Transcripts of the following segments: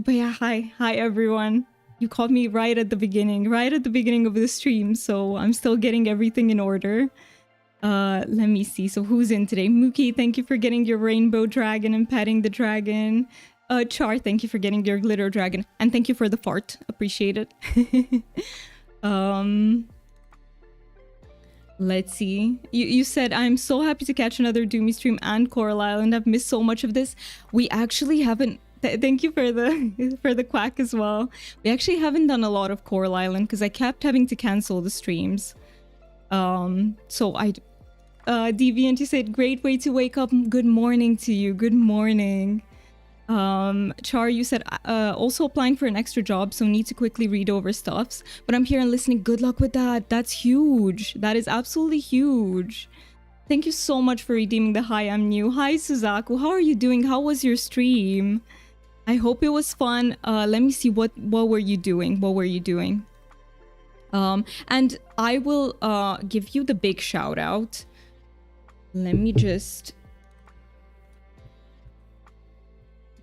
But yeah, hi everyone. You called me right at the beginning of the stream, so I'm still getting everything in order. Let me see. So who's in today? Mookie, thank you for getting your rainbow dragon and petting the dragon. Char, thank you for getting your glitter dragon. And thank you for the fart. Appreciate it. Let's see. You said, I'm so happy to catch another Doomy stream and Coral Island. I've missed so much of this. We actually haven't... Thank you for the quack as well. We actually haven't done a lot of Coral Island because I kept having to cancel the streams. So I... Deviant, you said, great way to wake up. Good morning to you. Good morning. Char, you said, also applying for an extra job, so need to quickly read over stuffs. But I'm here and listening. Good luck with that. That's huge. That is absolutely huge. Thank you so much for redeeming the hi, I'm new. Hi, Suzaku. How are you doing? How was your stream? I hope it was fun. Let me see, what were you doing? What were you doing? And I will give you the big shout out. Let me just...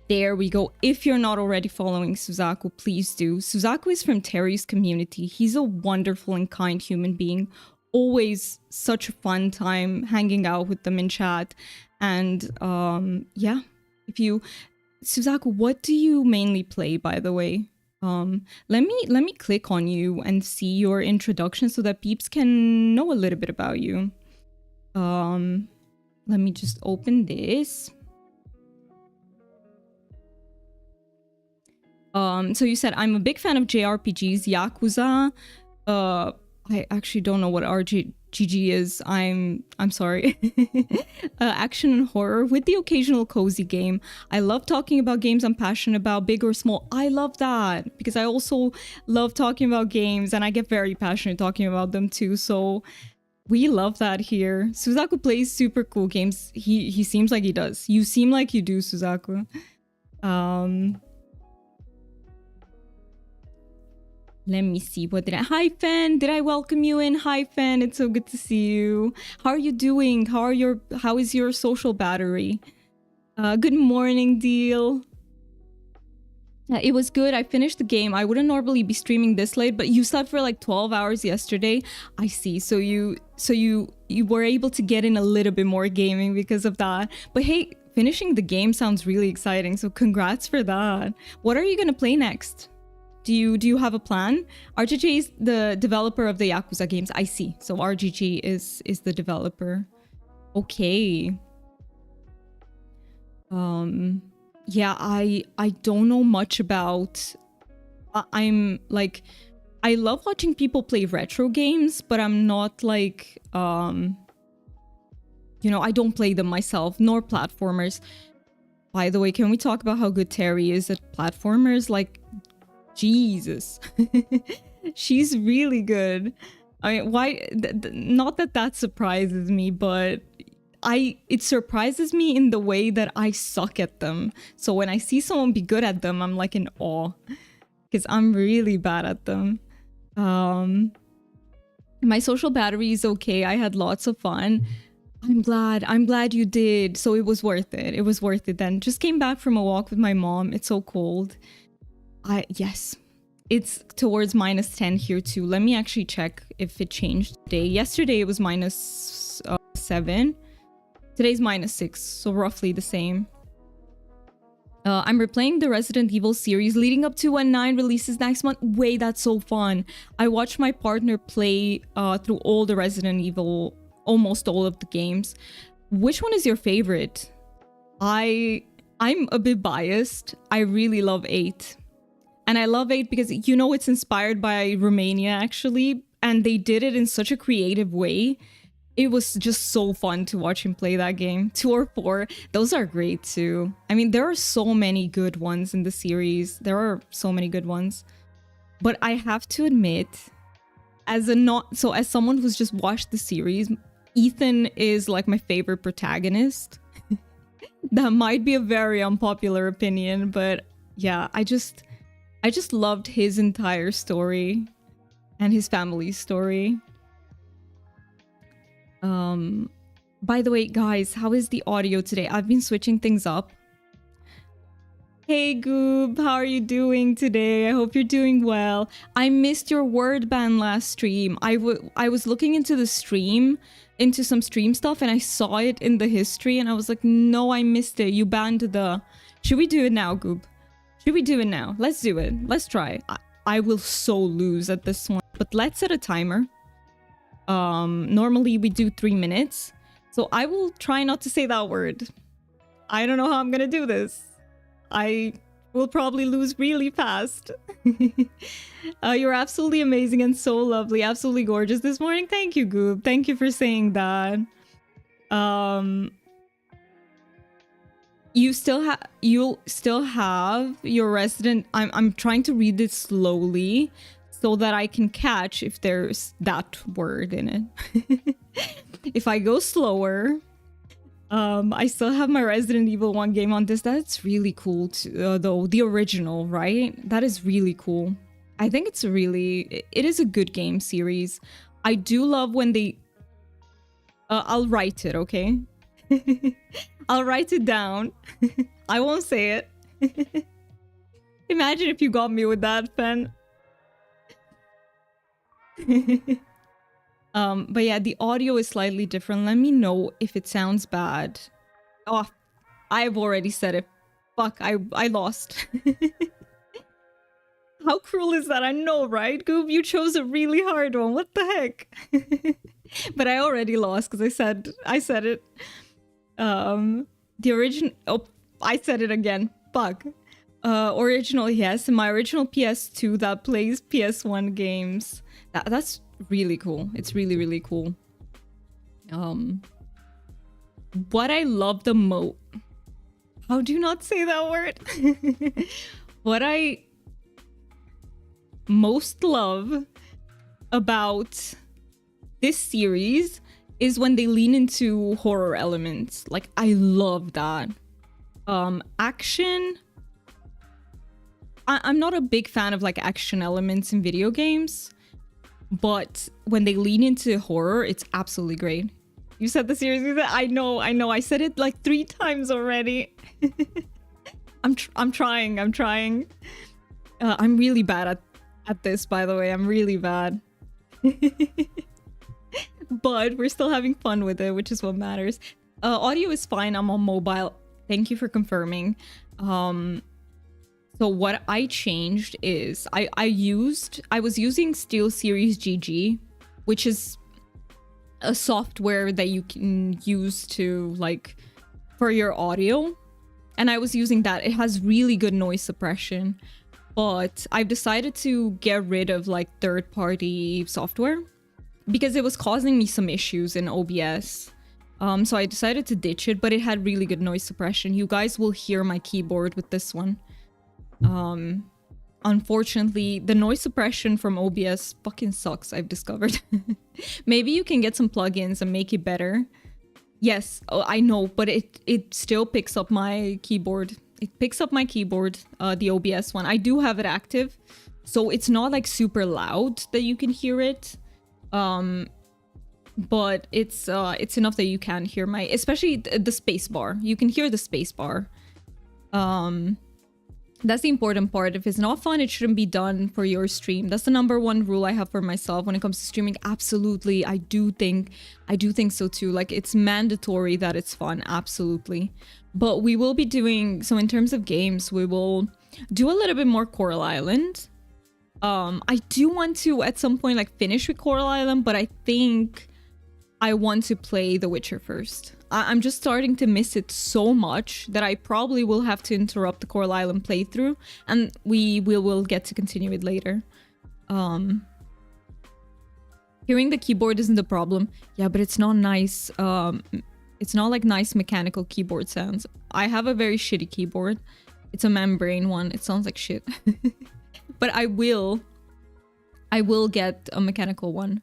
There we go. If you're not already following Suzaku, please do. Suzaku is from Terry's community. He's a wonderful and kind human being. Always such a fun time hanging out with them in chat. And yeah, if you... Suzaku, what do you mainly play, by the way? Let me click on you and see your introduction so that peeps can know a little bit about you. Let me just open this. So you said, I'm a big fan of JRPGs, Yakuza. I actually don't know what RGG is. I'm sorry. Action and horror with the occasional cozy game. I love talking about games I'm passionate about, big or small. I love that because I also love talking about games and I get very passionate talking about them too. So we love that here. Suzaku plays super cool games. He seems like he does. You seem like you do, Suzaku. Let me see. What did I... Hi, Fen. Did I welcome you in? Hi, Fen. It's so good to see you. How are you doing? How is your social battery? Good morning, Deal. It was good. I finished the game. I wouldn't normally be streaming this late, but you slept for like 12 hours yesterday. I see. So you were able to get in a little bit more gaming because of that. But hey, finishing the game sounds really exciting. So congrats for that. What are you going to play next? Do you have a plan? RGG is the developer of the Yakuza games. I see. So RGG is the developer. Okay. Yeah, I don't know much about... I'm like... I love watching people play retro games, but I'm not like... you know, I don't play them myself, nor platformers. By the way, can we talk about how good Terry is at platformers? Like... Jesus. She's really good. I mean, why... not that that surprises me, but it surprises me in the way that I suck at them. So when I see someone be good at them, I'm like in awe. Because I'm really bad at them. My social battery is okay. I had lots of fun. I'm glad you did. So it was worth it. It was worth it then. Just came back from a walk with my mom. It's so cold. Yes, it's towards -10 here too. Let me actually check if it changed today. Yesterday it was -7. Today's -6, so roughly the same. I'm replaying the Resident Evil series leading up to when 9 releases next month. Wait, that's so fun. I watched my partner play through all the Resident Evil, almost all of the games. Which one is your favorite? I'm a bit biased. I really love 8. And I love 8 because, you know, it's inspired by Romania, actually. And they did it in such a creative way. It was just so fun to watch him play that game. 2 or 4, those are great too. I mean, there are so many good ones in the series. There are so many good ones. But I have to admit, as someone who's just watched the series, Ethan is like my favorite protagonist. That might be a very unpopular opinion, but yeah, I just loved his entire story and his family's story. By the way, guys, how is the audio today? I've been switching things up. Hey Goob, how are you doing today? I hope you're doing well. I missed your word ban last stream. I was looking into the stream, into some stream stuff, and I saw it in the history, and I was like, no, I missed it. You banned the... Should we do it now, Goob? Should we do it now? Let's do it. Let's try. I will so lose at this one, but let's set a timer. Normally we do 3 minutes, so I will try not to say that word. I don't know how I'm gonna do this. I will probably lose really fast. You're absolutely amazing and so lovely, absolutely gorgeous this morning. Thank you, Goob. Thank you for saying that. You'll still have your resident. I'm trying to read this slowly so that I can catch if there's that word in it. If I go slower. I still have my Resident Evil 1 game on this. That's really cool too, though. The original, right? That is really cool. I think it's it is a good game series. I do love when they... I'll write it, okay? I'll write it down. I won't say it. Imagine if you got me with that, Fen. But yeah, the audio is slightly different. Let me know if it sounds bad. Oh, I've already said it. Fuck, I lost. How cruel is that? I know, right? Goob, you chose a really hard one. What the heck? But I already lost because I said it. The original... Oh, I said it again. Fuck. Original, yes. My original PS2 that plays PS1 games. That's really cool. It's really cool. What I love the most... How do you not say that word? What I most love about this series is when they lean into horror elements. Like, I love that. Action... I'm not a big fan of like action elements in video games, but when they lean into horror, it's absolutely great. You said the series. I know. I said it like 3 times already. I'm trying. I'm really bad at this, by the way. I'm really bad. But we're still having fun with it, which is what matters. Audio is fine. I'm on mobile. Thank you for confirming. So what I changed is I was using SteelSeries GG, which is a software that you can use to like for your audio, and I was using that. It has really good noise suppression, but I've decided to get rid of like third-party software because it was causing me some issues in OBS. So I decided to ditch it, but it had really good noise suppression. You guys will hear my keyboard with this one. Unfortunately, the noise suppression from OBS fucking sucks, I've discovered. Maybe you can get some plugins and make it better. Yes, I know, but it still picks up my keyboard. It picks up my keyboard, the OBS one. I do have it active, so it's not like super loud that you can hear it. But it's enough that you can hear my, especially the space bar. You can hear the space bar. That's the important part. If it's not fun, it shouldn't be done for your stream. That's the #1 rule I have for myself when it comes to streaming. Absolutely. I do think so too. Like, it's mandatory that it's fun. Absolutely. But we will be doing, so in terms of games, we will do a little bit more Coral Island. I do want to at some point like finish with Coral Island, but I think I want to play The Witcher first. I'm just starting to miss it so much that I probably will have to interrupt the Coral Island playthrough, and we will get to continue it later. Hearing the keyboard isn't the problem. Yeah, but it's not nice. It's not like nice mechanical keyboard sounds. I have a very shitty keyboard. It's a membrane one. It sounds like shit. But I will get a mechanical one.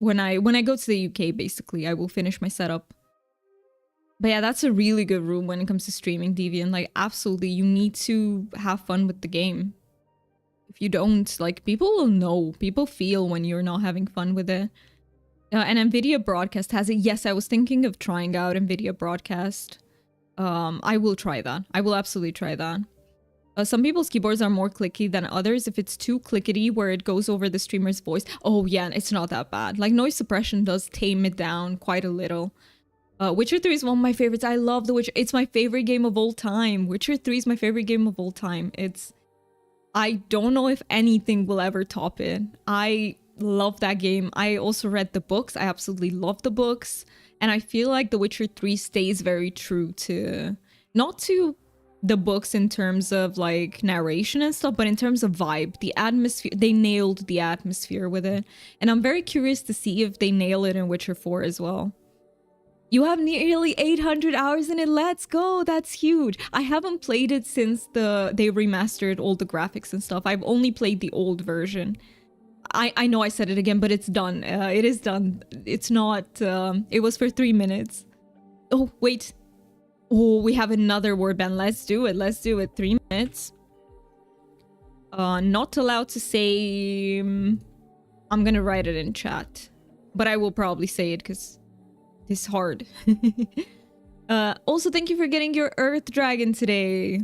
When I go to the UK, basically, I will finish my setup. But yeah, that's a really good room when it comes to streaming, Deviant. Like, absolutely, you need to have fun with the game. If you don't, like, people will know. People feel when you're not having fun with it. And NVIDIA Broadcast has it. Yes, I was thinking of trying out NVIDIA Broadcast. I will try that. I will absolutely try that. Some people's keyboards are more clicky than others. If it's too clickety where it goes over the streamer's voice, oh yeah, it's not that bad. Like noise suppression does tame it down quite a little. Witcher 3 is one of my favorites. I love The Witcher. It's my favorite game of all time. Witcher 3 is my favorite game of all time. I don't know if anything will ever top it. I love that game. I also read the books. I absolutely love the books. And I feel like The Witcher 3 stays very true to, not to the books in terms of like narration and stuff, but in terms of vibe, the atmosphere. They nailed the atmosphere with it. And I'm very curious to see if they nail it in Witcher 4 as well. You have nearly 800 hours in it. Let's go. That's huge. I haven't played it since they remastered all the graphics and stuff. I've only played the old version. I know I said it again, but it's done. It is done. It's not... it was for 3 minutes. Oh, wait. Oh, we have another word ban. Let's do it. Let's do it. 3 minutes. Not allowed to say... I'm gonna write it in chat. But I will probably say it because... it's hard. Also, thank you for getting your Earth Dragon today.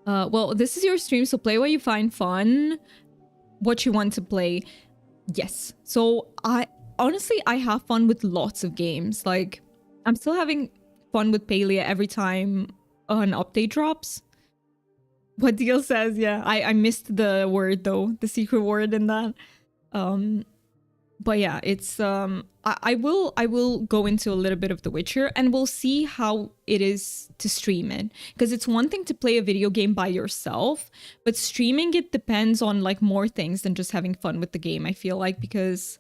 Well, this is your stream, so play what you find fun. What you want to play. Yes. So, honestly, I have fun with lots of games. Like, I'm still having fun with Palia every time an update drops. What Deal says, yeah. I missed the word, though. The secret word in that. But yeah, it's I will go into a little bit of The Witcher and we'll see how it is to stream it, because it's one thing to play a video game by yourself, but streaming it depends on like more things than just having fun with the game, I feel like, because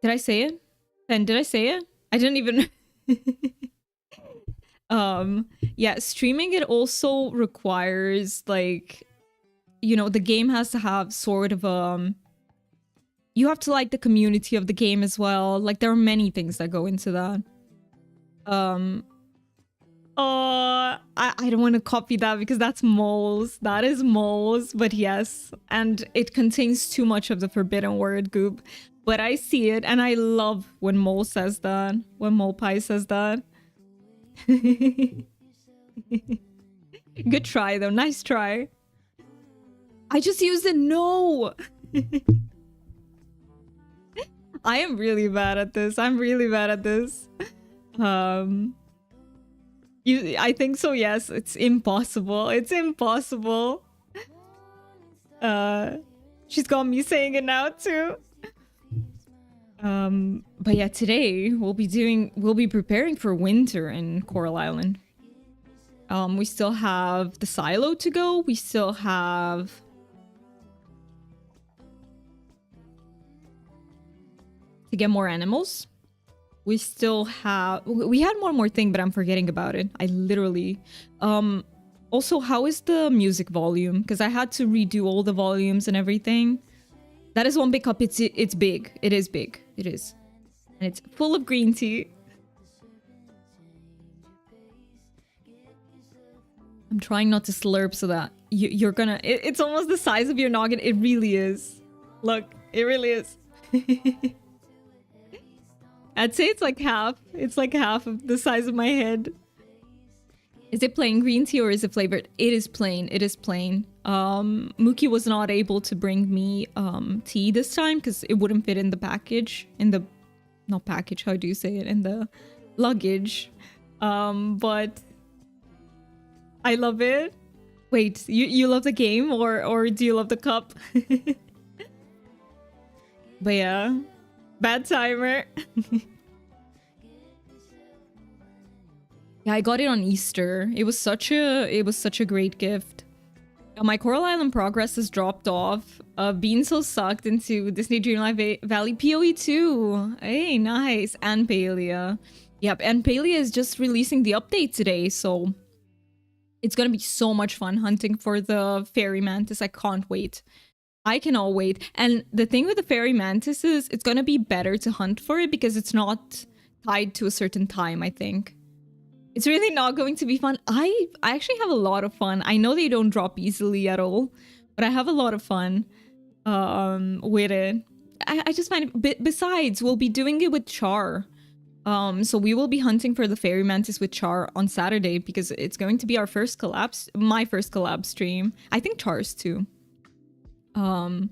did I say it? And did I say it? I didn't even yeah, streaming it also requires like, you know, the game has to have sort of you have to like the community of the game as well. Like there are many things that go into that. I don't want to copy that because that's moles. That is moles, but yes. And it contains too much of the forbidden word, Goop. But I see it and I love when Mole says that. When Mole Pie says that. Good try though. Nice try. I just used it. No. I am really bad at this. I'm really bad at this. I think so, yes. It's impossible. It's impossible. She's got me saying it now too. But yeah, today we'll be preparing for winter in Coral Island. We still have the silo to go. We still have to get more animals. We still have... we had one more thing, but I'm forgetting about it. I literally... also, how is the music volume? Because I had to redo all the volumes and everything. That is one big cup. It's big. It is big. It is. And it's full of green tea. I'm trying not to slurp so that you're gonna... it's almost the size of your noggin. It really is. Look, it really is. I'd say it's like half. It's like half of the size of my head. Is it plain green tea or is it flavored? It is plain. It is plain. Mookie was not able to bring me tea this time because it wouldn't fit in the package. In the... not package, how do you say it? In the luggage. But I love it. Wait, you love the game or do you love the cup? But yeah. Bad timer. Yeah, I got it on Easter. It was such a great gift. My Coral Island progress has dropped off. Being so sucked into Disney Dreamlight Valley PoE 2. Hey, nice. And Palia. Yep, and Palia is just releasing the update today, so it's gonna be so much fun hunting for the fairy mantis. I can't wait. I cannot wait. And the thing with the fairy mantis is it's gonna be better to hunt for it because it's not tied to a certain time, I think. It's really not going to be fun. I actually have a lot of fun. I know they don't drop easily at all, but I have a lot of fun with it. I just find it... besides, we'll be doing it with Char. So we will be hunting for the fairy mantis with Char on Saturday because it's going to be our first collab, my first collab stream. I think Char's too. Too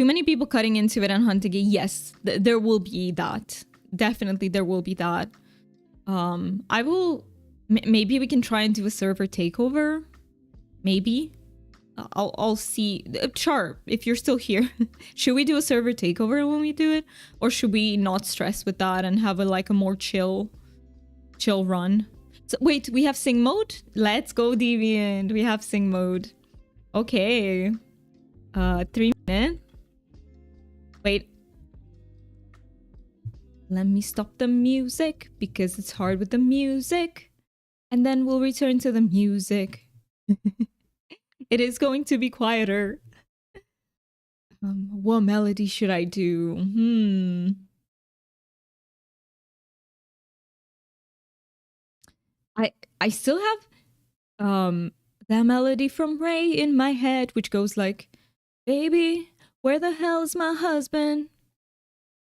many people cutting into it and hunting it. Yes, there will be that. Definitely there will be that. I will... maybe we can try and do a server takeover. Maybe. I'll see. Char, if you're still here, should we do a server takeover when we do it? Or should we not stress with that and have a more chill run? So, wait, we have sing mode? Let's go, Deviant. We have sing mode. Okay. 3 minutes. Wait. Let me stop the music because it's hard with the music. And then we'll return to the music. It is going to be quieter. What melody should I do? I still have that melody from Ray in my head, which goes like, baby, where the hell's my husband?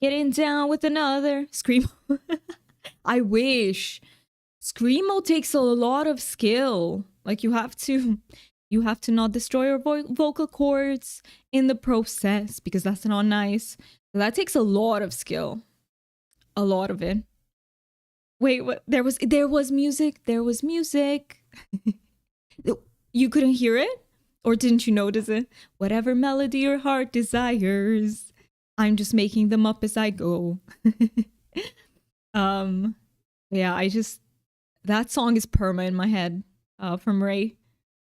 Getting down with another. Screamo. I wish. Screamo takes a lot of skill. Like you have to not destroy your vocal cords in the process because that's not nice. So that takes a lot of skill. A lot of it. Wait, what? There was music. There was music. You couldn't hear it? Or didn't you notice it? Whatever melody your heart desires. I'm just making them up as I go. Yeah, that song is perma in my head from Ray.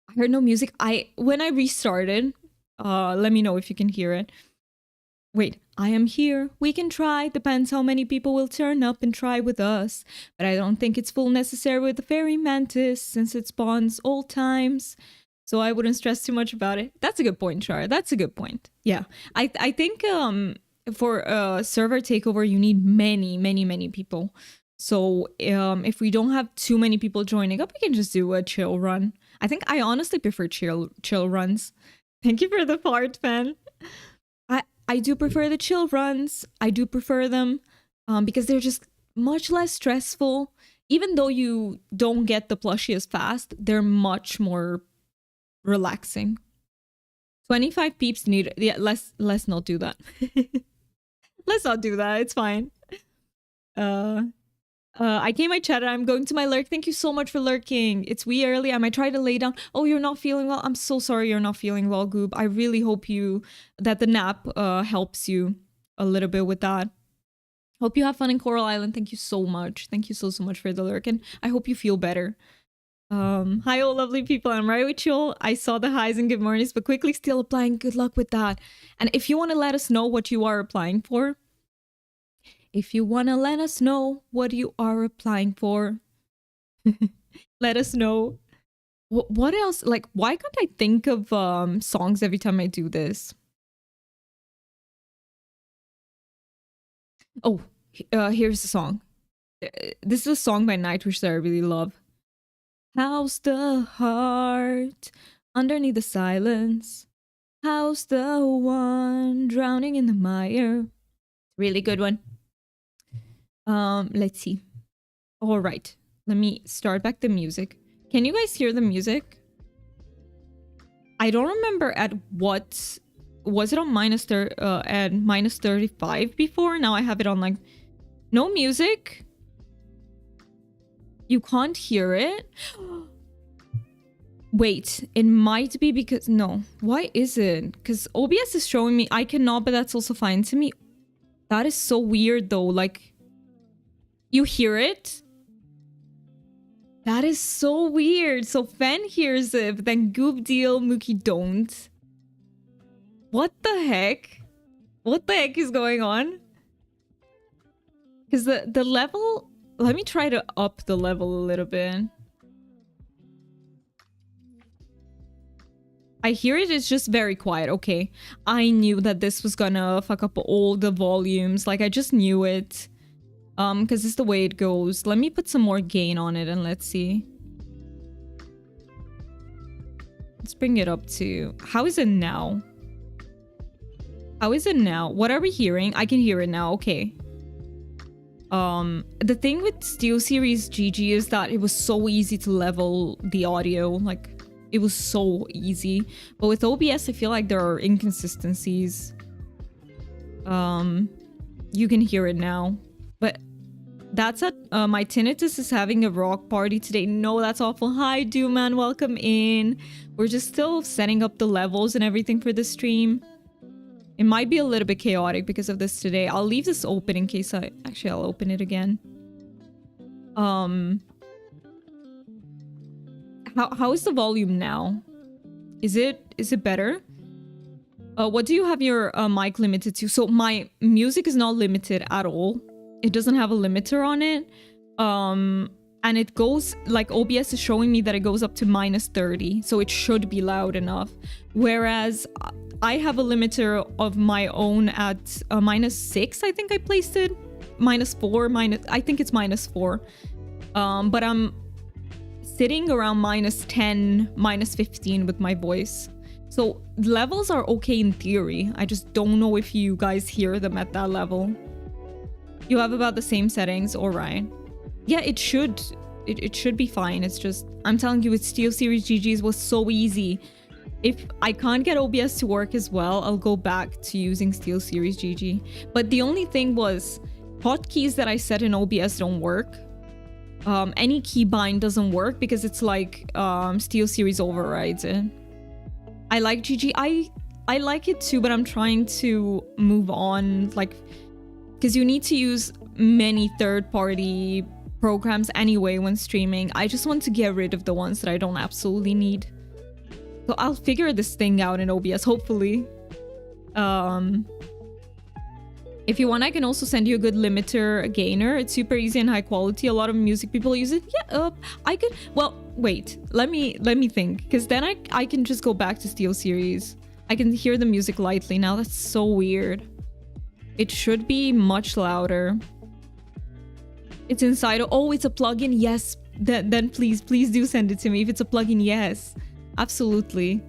I heard no music. When I restarted, let me know if you can hear it. Wait, I am here. We can try. Depends how many people will turn up and try with us. But I don't think it's full necessary with the fairy mantis since it spawns all times. So I wouldn't stress too much about it. That's a good point, Char. That's a good point. Yeah. I think for a server takeover, you need many people. So if we don't have too many people joining up, we can just do a chill run. I honestly prefer chill runs. Thank you for the fart, fan. I do prefer the chill runs. I do prefer them because they're just much less stressful. Even though you don't get the plushie as fast, they're much more relaxing. 25 peeps need... Yeah, let's not do that. Let's not do that. It's fine. I came my chat. I'm going to my lurk. Thank you so much for lurking. It's wee early. I might try to lay down. Oh, you're not feeling well. I'm so sorry you're not feeling well, Goob. I really hope that the nap helps you a little bit with that. Hope you have fun in Coral Island. Thank you so much. Thank you so much for the lurk, and I hope you feel better. Hi all lovely people. I'm right with you all. I saw the highs and good mornings, but quickly still applying. Good luck with that. And if you want to let us know what you are applying for, let us know. What else? Like, why can't I think of songs every time I do this? Oh, here's the song. This is a song by Nightwish that I really love. How's the heart underneath the silence? How's the one drowning in the mire? Really good one. Let's see. All right, let me start back the music. Can you guys hear the music? I don't remember at what... Was it on at minus 35 before? Now I have it on like... No music? You can't hear it? Wait, it might be because... No. Why is it? Because OBS is showing me I cannot, but that's also fine to me. That is so weird though. Like... You hear it? That is so weird. So Fen hears it, but then Goob Deal, Mookie don't. What the heck? What the heck is going on? Because the level... Let me try to up the level a little bit. I hear it is just very quiet. Okay. I knew that this was gonna fuck up all the volumes. Like, I just knew it. Because it's the way it goes. Let me put some more gain on it and let's see. Let's bring it up to... How is it now? How is it now? What are we hearing? I can hear it now. Okay. The thing with SteelSeries GG is that it was so easy to level the audio. Like, it was so easy. But with OBS, I feel like there are inconsistencies. You can hear it now. But that's it. My tinnitus is having a rock party today. No, that's awful. Hi, Dooman. Welcome in. We're just still setting up the levels and everything for the stream. It might be a little bit chaotic because of this today. I'll leave this open in case Actually, I'll open it again. How is the volume now? Is it better? What do you have your mic limited to? So my music is not limited at all. It doesn't have a limiter on it. And it goes, like, OBS is showing me that it goes up to -30. So it should be loud enough. Whereas I have a limiter of my own at -6, I think I placed it. -4, I think it's -4. But I'm sitting around -10, -15 with my voice. So levels are okay in theory. I just don't know if you guys hear them at that level. You have about the same settings, alright. Yeah, it should. It should be fine. It's just, I'm telling you, with SteelSeries GGs was so easy. If I can't get OBS to work as well, I'll go back to using SteelSeries GG. But the only thing was, hotkeys that I set in OBS don't work. Any keybind doesn't work because it's like SteelSeries overrides it. I like GG. I like it too, but I'm trying to move on, like, because you need to use many third-party programs anyway when streaming. I just want to get rid of the ones that I don't absolutely need. So I'll figure this thing out in OBS, hopefully. If you want, I can also send you a good limiter, a gainer. It's super easy and high quality. A lot of music people use it. Yeah, I could... Well, wait. Let me think. Because then I can just go back to SteelSeries. I can hear the music lightly now. That's so weird. It should be much louder. It's inside. Oh, it's a plugin. Yes. Then please do send it to me. If it's a plugin, yes. Absolutely.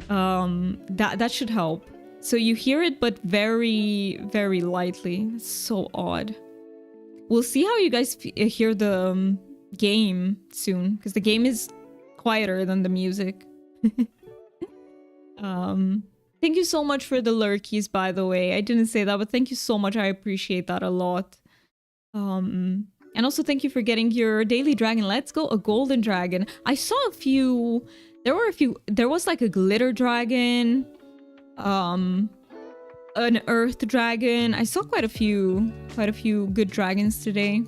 That should help. So you hear it, but very, very lightly. It's so odd. We'll see how you guys hear the game soon, because the game is quieter than the music. Thank you so much for the lurkies, by the way. I didn't say that, but thank you so much. I appreciate that a lot. And also thank you for getting your daily dragon. Let's go, a golden dragon. I saw a few... There was like a glitter dragon. An earth dragon. I saw quite a few good dragons today.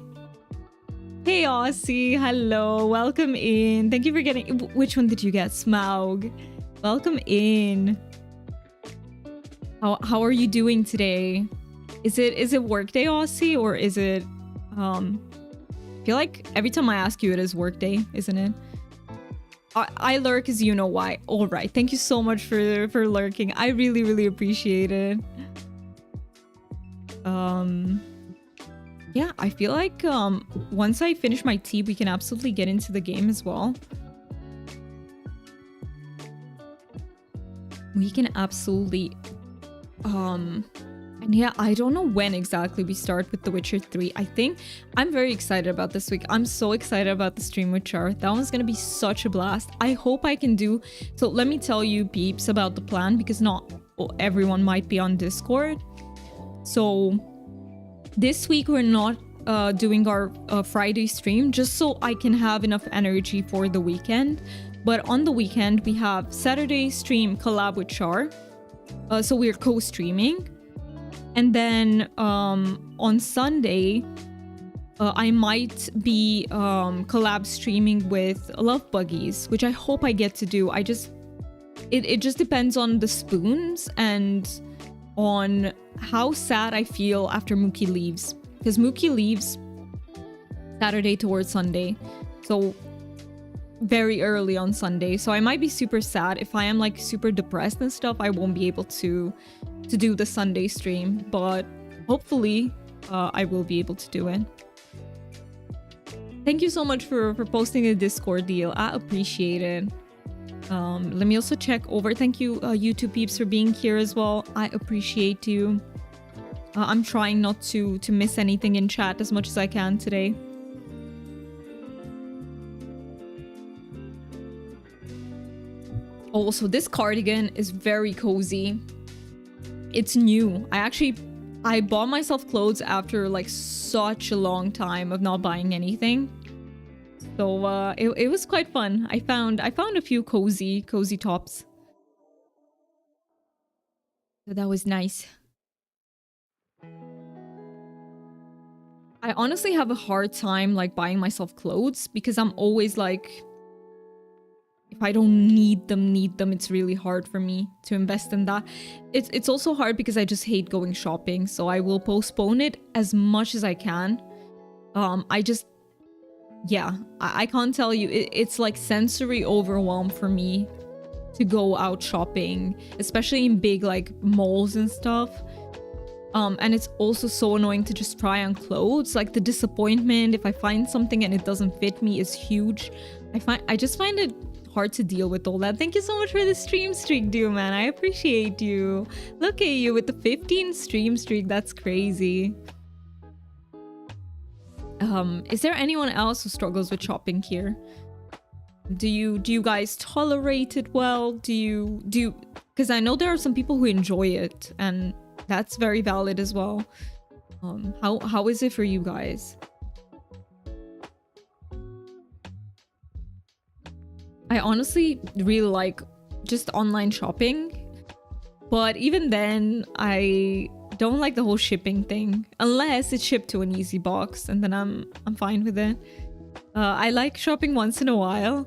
Hey Aussie, hello, welcome in. Thank you for getting... Which one did you get? Smaug. Welcome in. How are you doing today? Is it workday, Aussie, or is it I feel like every time I ask you it is workday, isn't it? I lurk as you know why. Alright, thank you so much for lurking. I really, really appreciate it. Yeah, I feel like once I finish my tea, we can absolutely get into the game as well. We can absolutely... And yeah, I don't know when exactly we start with The Witcher 3. I think I'm very excited about this week. I'm so excited about the stream with Char. That one's gonna be such a blast. I hope I can do... So let me tell you peeps about the plan, because not everyone might be on Discord. So this week we're not doing our Friday stream, just so I can have enough energy for the weekend. But on the weekend we have Saturday stream collab with Char. So we're co-streaming. And then on Sunday, I might be collab streaming with Love Buggies, which I hope I get to do. It just depends on the spoons and on how sad I feel after Mookie leaves. Because Mookie leaves Saturday towards Sunday. So very early on Sunday. So I might be super sad. If I am like super depressed and stuff, I won't be able to do the Sunday stream, but hopefully I will be able to do it. Thank you so much for posting the Discord deal. I appreciate it. Let me also check over. Thank you YouTube peeps for being here as well. I appreciate you. I'm trying not to miss anything in chat as much as I can today. Also, this cardigan is very cozy. It's new. I bought myself clothes after like such a long time of not buying anything. So it was quite fun. I found a few cozy tops. So that was nice. I honestly have a hard time like buying myself clothes because I'm always like, if I don't need them, it's really hard for me to invest in that. It's also hard because I just hate going shopping, so I will postpone it as much as I can. I can't tell you. It's like sensory overwhelm for me to go out shopping, especially in big like malls and stuff. And it's also so annoying to just try on clothes. Like the disappointment if I find something and it doesn't fit me is huge. I just find it hard to deal with all that. Thank you so much for the stream streak, dude, man. I appreciate you. Look at you with the 15 stream streak. That's crazy. Is there anyone else who struggles with shopping here? Do you guys tolerate it well? Do you because I know there are some people who enjoy it, and that's very valid as well. How is it for you guys? I honestly really like just online shopping, but even then I don't like the whole shipping thing unless it's shipped to an easy box, and then I'm fine with it. I like shopping once in a while.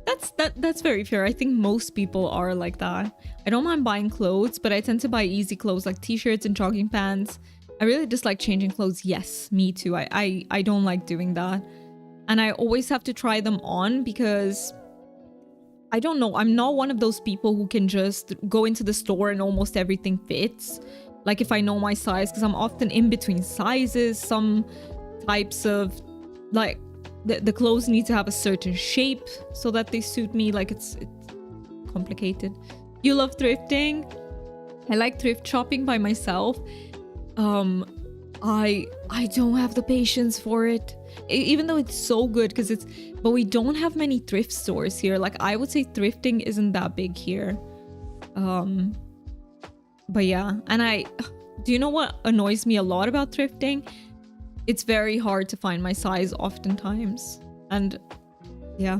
That's very fair. I think most people are like that. I don't mind buying clothes, but I tend to buy easy clothes like t-shirts and jogging pants. I really dislike changing clothes. Yes, me too. I don't like doing that. And I always have to try them on because I don't know. I'm not one of those people who can just go into the store and almost everything fits. Like if I know my size, because I'm often in between sizes. Some types of like the clothes need to have a certain shape so that they suit me. Like it's complicated. You love thrifting? I like thrift shopping by myself. I don't have the patience for it. Even though it's so good but we don't have many thrift stores here. Like I would say thrifting isn't that big here. But yeah, and do you know what annoys me a lot about thrifting? It's very hard to find my size oftentimes. And yeah,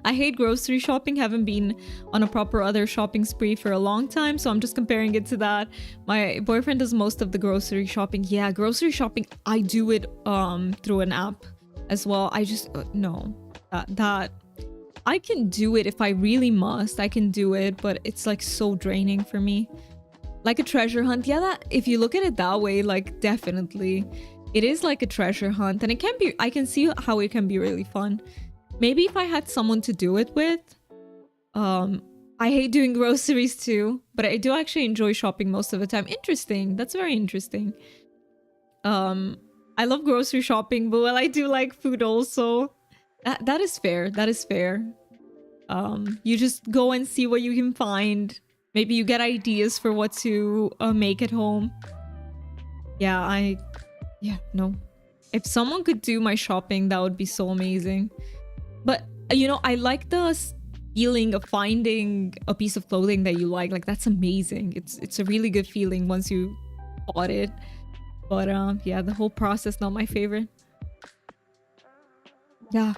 I hate grocery shopping. Haven't been on a proper other shopping spree for a long time, so I'm just comparing it to that. My boyfriend does most of the grocery shopping. Yeah, grocery shopping, I do it through an app as well. I just no, that I can do it if I really must. I can do it, but it's like so draining for me. Like a treasure hunt. Yeah, that if you look at it that way, like definitely it is like a treasure hunt, and it can be, I can see how it can be really fun. Maybe if I had someone to do it with. I hate doing groceries too, but I do actually enjoy shopping most of the time. Interesting. That's very interesting. I love grocery shopping, but well, I do like food also. That is fair. That is fair. You just go and see what you can find. Maybe you get ideas for what to make at home. Yeah, no. If someone could do my shopping, that would be so amazing. But, you know, I like the feeling of finding a piece of clothing that you like. Like, that's amazing. It's a really good feeling once you bought it. But, yeah, the whole process, not my favorite. Yeah.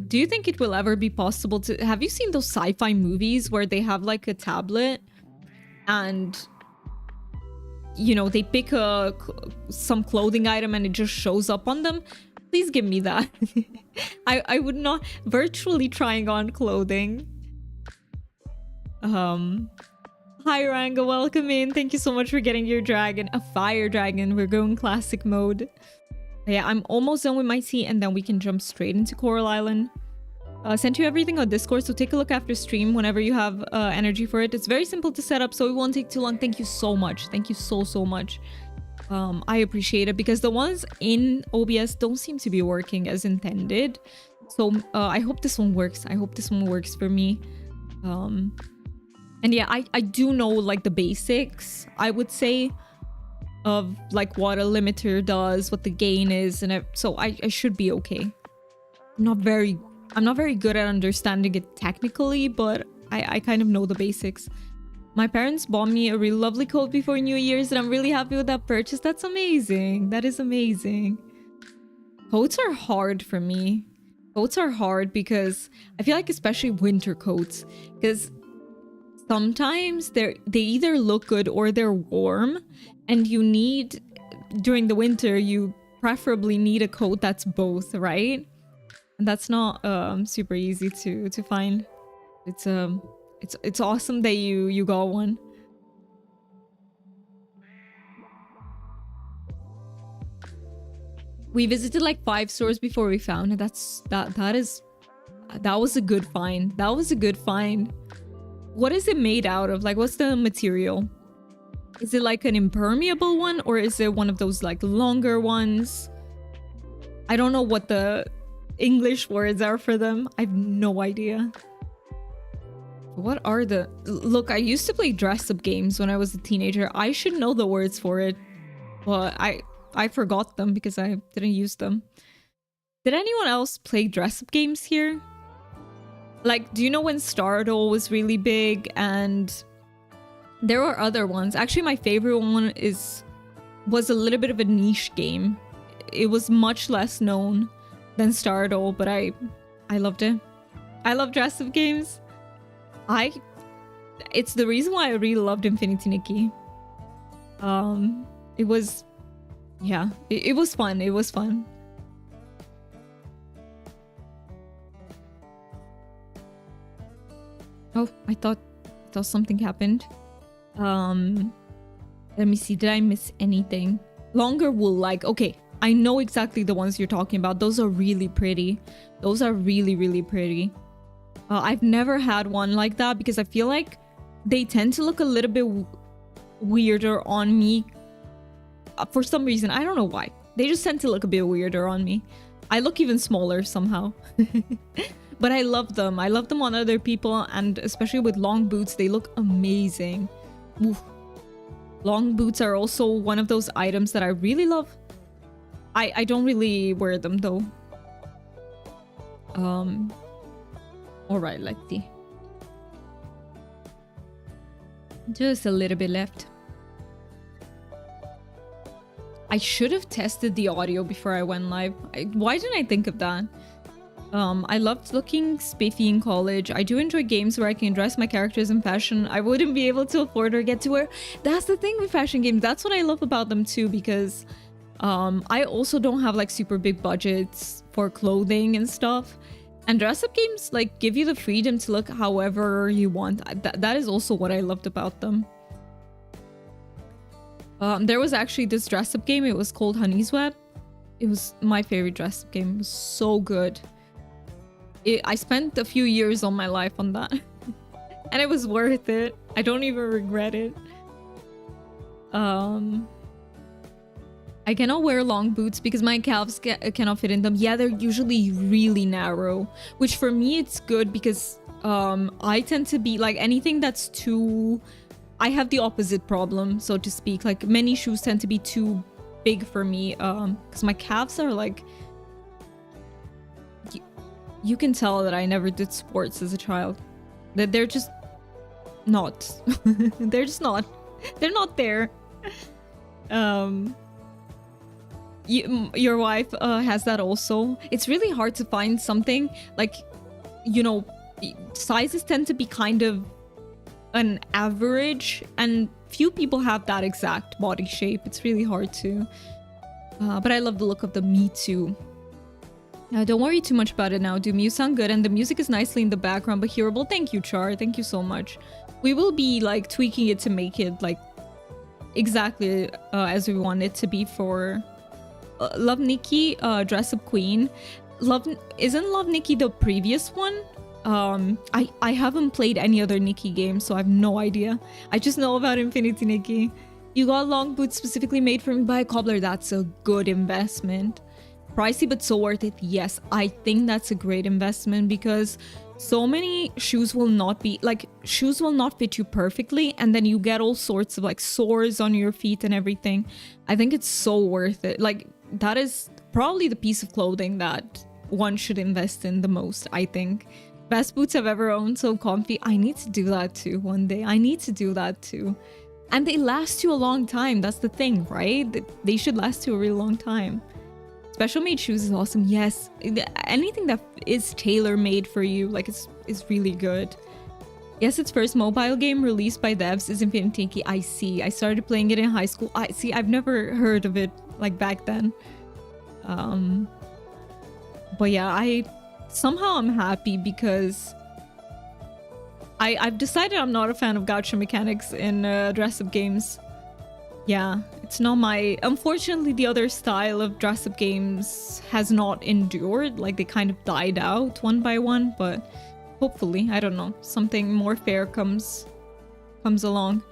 Do you think it will ever be possible to... Have you seen those sci-fi movies where they have, like, a tablet and... you know, they pick some clothing item and it just shows up on them? Please give me that. I would not virtually trying on clothing. Hi Ranga, welcome in. Thank you so much for getting your dragon. A fire dragon. We're going classic mode. Yeah, I'm almost done with my tea and then we can jump straight into Coral Island. Sent you everything on Discord, so take a look after stream whenever you have energy for it. It's very simple to set up, so it won't take too long. Thank you so much. Thank you so much. I appreciate it because the ones in OBS don't seem to be working as intended. So I hope this one works. I hope this one works for me. And yeah, I do know like the basics, I would say. of like what a limiter does, what the gain is, and so I should be okay. I'm not very good at understanding it technically, but I kind of know the basics. My parents bought me a really lovely coat before New Year's, and I'm really happy with that purchase. That's amazing. That is amazing. Coats are hard for me. Coats are hard because I feel like, especially winter coats, because sometimes they either look good or they're warm, and you need, during the winter, you preferably need a coat that's both, right? And that's not super easy to find. It's awesome that you got one. We visited like 5 stores before we found it. That was a good find. That was a good find. What is it made out of? Like, what's the material? Is it like an impermeable one, or is it one of those like longer ones? I don't know what the English words are for them. I have no idea. What are the... Look, I used to play dress-up games when I was a teenager. I should know the words for it. But I forgot them because I didn't use them. Did anyone else play dress-up games here? Like, do you know when Stardoll was really big? And there were other ones. Actually, my favorite one was a little bit of a niche game. It was much less known than Stardoll, but I loved it. I love dress-up games. It's the reason why I really loved Infinity Nikki. It was... Yeah, it was fun. It was fun. Oh, I thought something happened. Let me see. Did I miss anything? Longer wool, like, okay, I know exactly the ones you're talking about. Those are really pretty. Those are really, really pretty. I've never had one like that because I feel like they tend to look a little bit weirder on me. For some reason, I don't know why. They just tend to look a bit weirder on me. I look even smaller somehow. But I love them. I love them on other people, and especially with long boots, they look amazing. Oof. Long boots are also one of those items that I really love. I don't really wear them though. Alright, let's see. Just a little bit left. I should have tested the audio before I went live. Why didn't I think of that? I loved looking spiffy in college. I do enjoy games where I can dress my characters in fashion I wouldn't be able to afford or get to wear. That's the thing with fashion games. That's what I love about them too, because I also don't have like super big budgets for clothing and stuff. And dress-up games like give you the freedom to look however you want. That is also what I loved about them. There was actually this dress-up game. It was called Honey's Web. It was my favorite dress-up game. It was so good. I spent a few years of my life on that. And it was worth it. I don't even regret it. I cannot wear long boots because my calves cannot fit in them. Yeah, they're usually really narrow. Which for me, it's good because I tend to be like anything that's too... I have the opposite problem, so to speak. Like many shoes tend to be too big for me because my calves are like... You can tell that I never did sports as a child. That they're just not. They're just not. They're not there. Your wife has that also. It's really hard to find something like, you know, sizes tend to be kind of an average, and few people have that exact body shape. It's really hard to. But I love the look of the Me Too. Don't worry too much about it now, Doom. You sound good, and the music is nicely in the background but hearable. Thank you, Char. Thank you so much. We will be like tweaking it to make it like exactly as we want it to be for Love Nikki, Dress Up Queen. Isn't Love Nikki the previous one? I haven't played any other Nikki games, so I have no idea. I just know about Infinity Nikki. You got long boots specifically made for me by a cobbler. That's a good investment. Pricey but so worth it. Yes, I think that's a great investment because so many shoes will not fit you perfectly, and then you get all sorts of like sores on your feet and everything. I think it's so worth it. Like, that is probably the piece of clothing that one should invest in the most, I think. Best boots I've ever owned, so comfy. I need to do that too one day. I need to do that too. And they last you a long time. That's the thing, right? They should last you a really long time. Special made shoes is awesome. Yes, anything that is tailor made for you, like, is really good. Yes, its first mobile game released by devs is Infinity Key. I see. I started playing it in high school. I see. I've never heard of it like back then. But yeah, I'm happy because I've decided I'm not a fan of gacha mechanics in dress-up games. Yeah, it's not my... Unfortunately, the other style of dress-up games has not endured. Like, they kind of died out one by one, but hopefully, I don't know, something more fair comes along.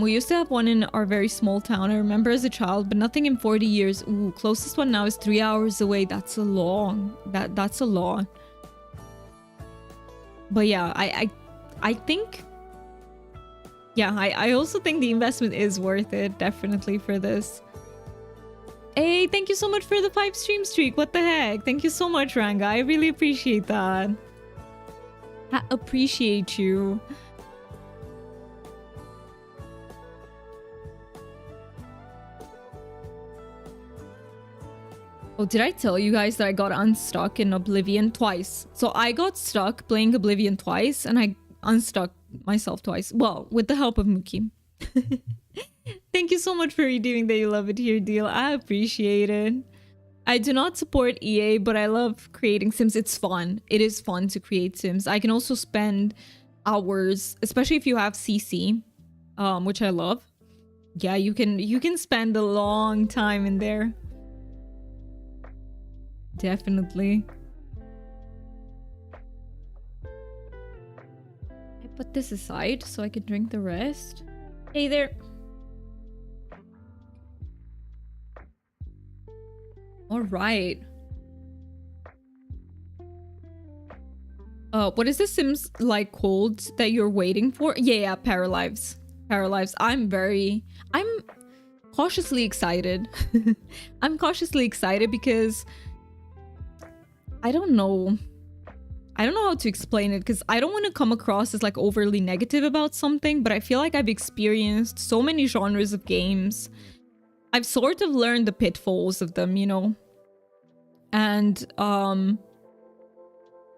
We used to have one in our very small town, I remember as a child, but nothing in 40 years. Ooh, closest one now is 3 hours away. That's a long... That's a lot. But yeah, I think... Yeah, I also think the investment is worth it, definitely, for this. Hey, thank you so much for the 5 stream streak. What the heck? Thank you so much, Ranga. I really appreciate that. I appreciate you. Oh, did I tell you guys that I got unstuck in Oblivion twice? So I got stuck playing Oblivion twice, and I unstuck myself twice. Well, with the help of Mookie. Thank you so much for redeeming the You Love It Here deal. I appreciate it. I do not support EA, but I love creating sims. It's fun. It is fun to create sims. I can also spend hours, especially if you have CC, which I love. Yeah, you can spend a long time in there. Definitely. I put this aside so I can drink the rest. Hey there. All right. What is the Sims like called that you're waiting for? Yeah, Paralives. Paralives. I'm cautiously excited. I'm cautiously excited because I don't know how to explain it, because I don't want to come across as like overly negative about something, but I feel like I've experienced so many genres of games. I've sort of learned the pitfalls of them, you know? And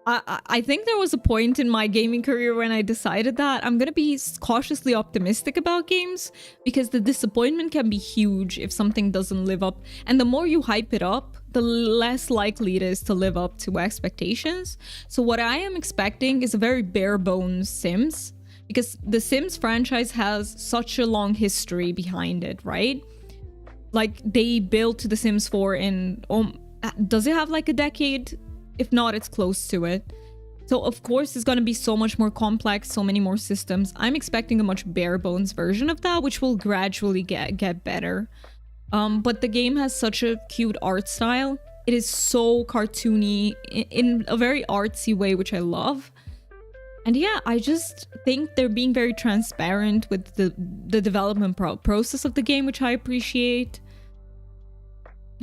I think there was a point in my gaming career when I decided that I'm gonna be cautiously optimistic about games, because the disappointment can be huge if something doesn't live up. And the more you hype it up, the less likely it is to live up to expectations. So what I am expecting is a very bare bones Sims, because the Sims franchise has such a long history behind it, right? Like, they built The Sims 4 in... does it have like a decade? If not, it's close to it. So of course it's going to be so much more complex, so many more systems. I'm expecting a much bare bones version of that, which will gradually get better. But the game has such a cute art style. It is so cartoony in a very artsy way, which I love. And yeah, I just think they're being very transparent with the development process of the game, which I appreciate.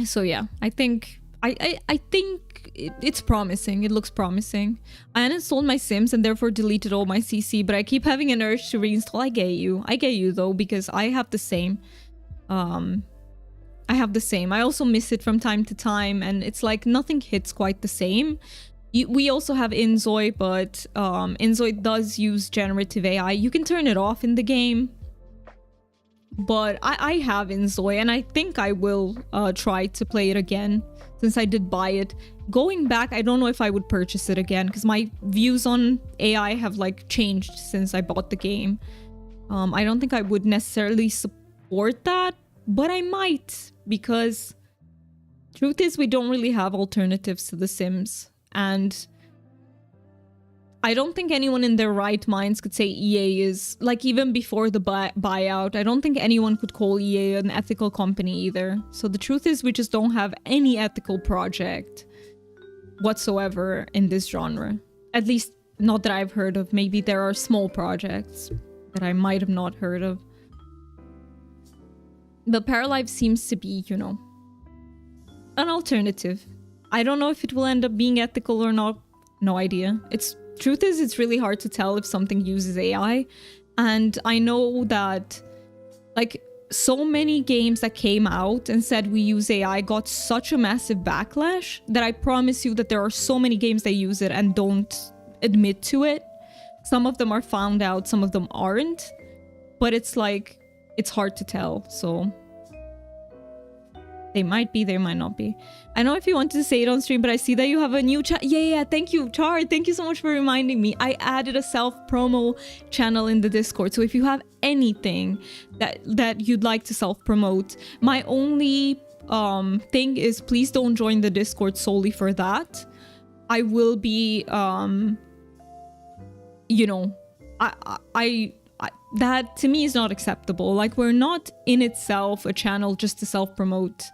So yeah, I think it's promising. It looks promising. I uninstalled my Sims and therefore deleted all my CC, but I keep having an urge to reinstall. I get you though, because I have the same. I also miss it from time to time, and it's like nothing hits quite the same. We also have Inzoi, but Inzoi does use generative AI. You can turn it off in the game. But I have Inzoi, and I think I will try to play it again, since I did buy it. Going back, I don't know if I would purchase it again, because my views on AI have like changed since I bought the game. I don't think I would necessarily support that, but I might, because truth is we don't really have alternatives to The Sims. And I don't think anyone in their right minds could say EA is, like, even before the buyout, I don't think anyone could call EA an ethical company either. So the truth is we just don't have any ethical project whatsoever in this genre. At least not that I've heard of. Maybe there are small projects that I might have not heard of. But Paralive seems to be, you know, an alternative. I don't know if it will end up being ethical or not. No idea. Truth is, it's really hard to tell if something uses AI. And I know that, like, so many games that came out and said we use AI got such a massive backlash that I promise you that there are so many games that use it and don't admit to it. Some of them are found out, some of them aren't. But it's like, it's hard to tell, so... They might be, they might not be. I know if you wanted to say it on stream, but I see that you have a new chat. Yeah, thank you, Char. Thank you so much for reminding me. I added a self-promo channel in the Discord. So if you have anything that you'd like to self-promote, my only thing is please don't join the Discord solely for that. I will be, you know, I that to me is not acceptable. Like, we're not in itself a channel just to self-promote.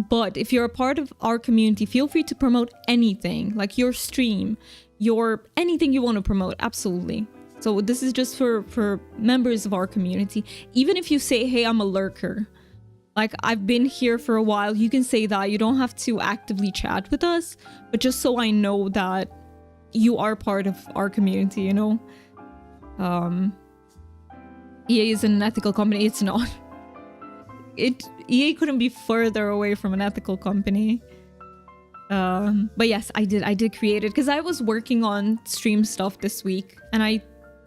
But if you're a part of our community, feel free to promote anything, like your stream, anything you want to promote. Absolutely. So this is just for members of our community. Even if you say, hey, I'm a lurker, like, I've been here for a while, you can say that. You don't have to actively chat with us, but just so I know that you are part of our community, you know? EA is an ethical company. It's not. EA couldn't be further away from an ethical company. But yes, I did create it because I was working on stream stuff this week and I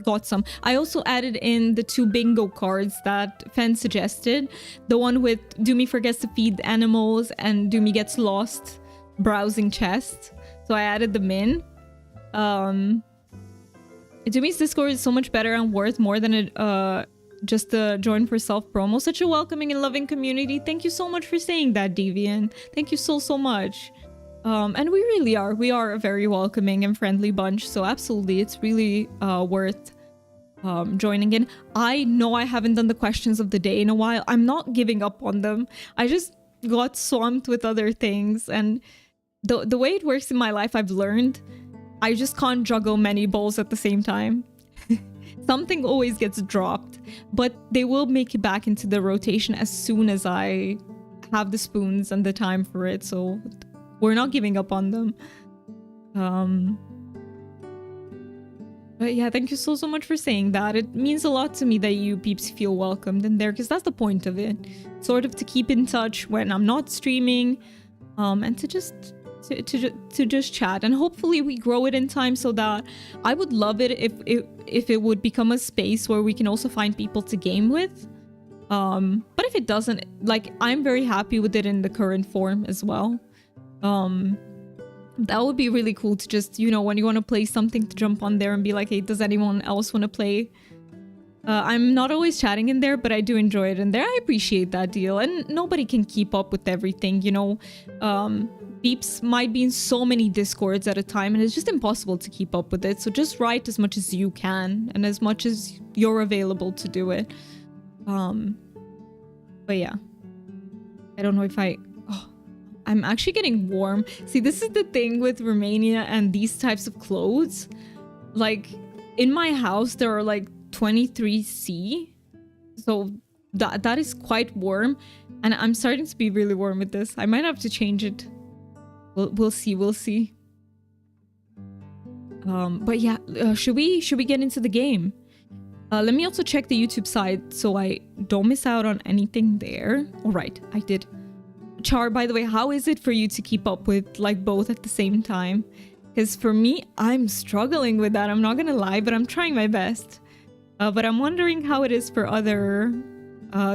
got some. I also added in the 2 bingo cards that Fen suggested. The one with Doomy forgets to feed animals and Doomy gets lost browsing chests. So I added them in. Doomy's Discord is so much better and worth more than just a join for self-promo. Such a welcoming and loving community. Thank you so much for saying that, Deviant. Thank you so much. And we really are. We are a very welcoming and friendly bunch. So absolutely, it's really worth joining in. I know I haven't done the questions of the day in a while. I'm not giving up on them. I just got swamped with other things. And the way it works in my life, I've learned I just can't juggle many balls at the same time. Something always gets dropped, but they will make it back into the rotation as soon as I have the spoons and the time for it. So we're not giving up on them. But yeah, thank you so much for saying that. It means a lot to me that you peeps feel welcomed in there, because that's the point of it. Sort of to keep in touch when I'm not streaming, and to just chat, and hopefully we grow it in time, so that I would love it if it would become a space where we can also find people to game with. But if it doesn't, like, I'm very happy with it in the current form as well. That would be really cool to just, you know, when you want to play something, to jump on there and be like, hey, does anyone else want to play? I'm not always chatting in there, but I do enjoy it in there. I appreciate that deal, and nobody can keep up with everything, you know. Peeps might be in so many Discords at a time, and it's just impossible to keep up with it. So just write as much as you can and as much as you're available to do it. But yeah, I don't know if I'm actually getting warm. See, this is the thing with Romania and these types of clothes. Like, in my house, there are like 23°C. So that is quite warm. And I'm starting to be really warm with this. I might have to change it. We'll see. But yeah, should we get into the game? Let me also check the YouTube side so I don't miss out on anything there. All right, I did. Char, by the way, how is it for you to keep up with like both at the same time? Because for me, I'm struggling with that. I'm not gonna lie, but I'm trying my best. But I'm wondering how it is for other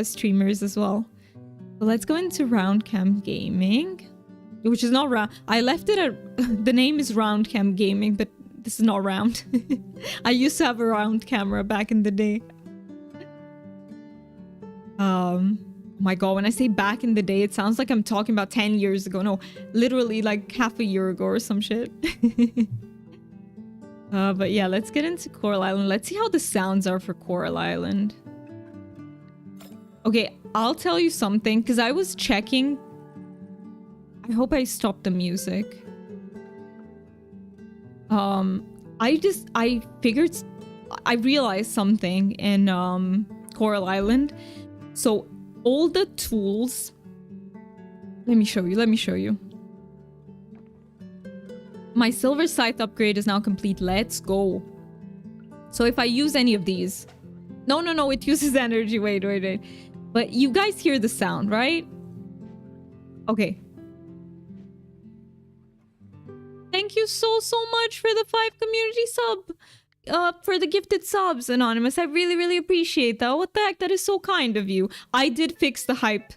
streamers as well. So let's go into Round Cam Gaming, which is not round. I left it at the name is Round Cam Gaming, but this is not round. I used to have a round camera back in the day. My god, when I say back in the day, it sounds like I'm talking about 10 years ago. No, literally like half a year ago or some shit. But yeah, let's get into Coral Island. Let's see how the sounds are for Coral Island. Okay, I'll tell you something, because I was checking. I hope I stopped the music. I realized something in Coral Island. So all the tools, let me show you. My silver scythe upgrade is now complete. Let's go. So if I use any of these, no, it uses energy. Wait. But you guys hear the sound, right? Okay. Thank you so much for the 5 community sub. For the gifted subs, Anonymous. I really appreciate that. What the heck? That is so kind of you. I did fix the hype.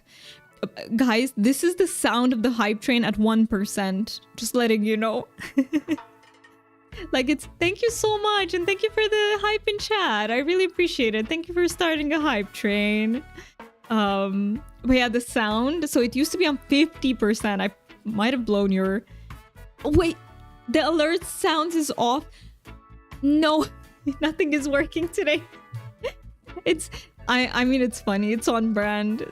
Guys, this is the sound of the hype train at 1%. Just letting you know. Like, it's thank you so much, and thank you for the hype in chat. I really appreciate it. Thank you for starting a hype train. But yeah, the sound. So it used to be on 50%. I might have blown your... Oh, wait, the alert sounds is off. No, nothing is working today. I mean, it's funny. It's on brand.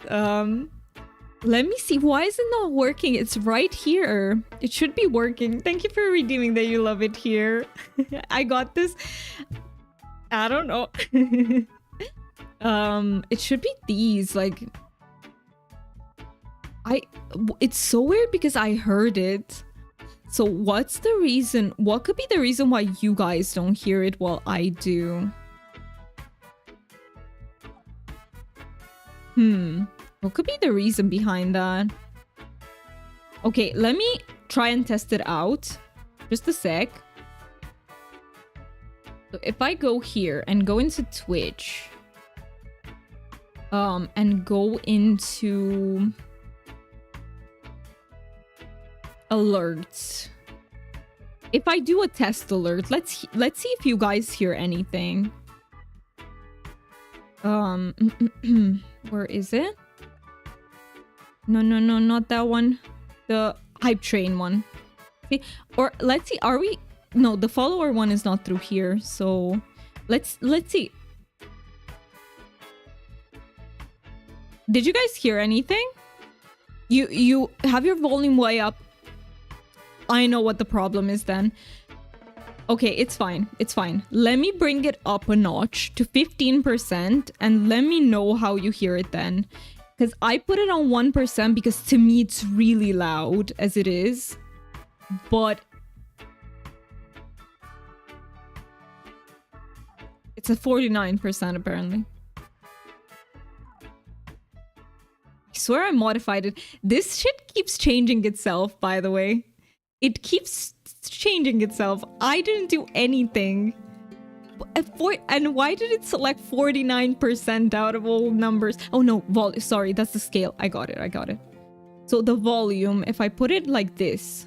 Let me see. Why is it not working? It's right here. It should be working. Thank you for redeeming that you love it here. I got this. I don't know. It should be these. Like, it's so weird because I heard it. So what's the reason? What could be the reason why you guys don't hear it while I do? What could be the reason behind that? Okay, let me try and test it out. Just a sec. So if I go here and go into Twitch, and go into alerts. If I do a test alert, let's see if you guys hear anything. Where is it? No, not that one. The hype train one. See, or let's see. Are we? No, the follower one is not through here. So let's see. Did you guys hear anything? You have your volume way up. I know what the problem is then. Okay, it's fine. It's fine. Let me bring it up a notch to 15% and let me know how you hear it then. Because I put it on 1% because to me it's really loud as it is. But it's a 49% apparently. I swear I modified it. This shit keeps changing itself, by the way. It keeps changing itself. I didn't do anything. And why did it select 49% out of all numbers? Oh no, sorry, that's the scale. I got it. So the volume, if I put it like this.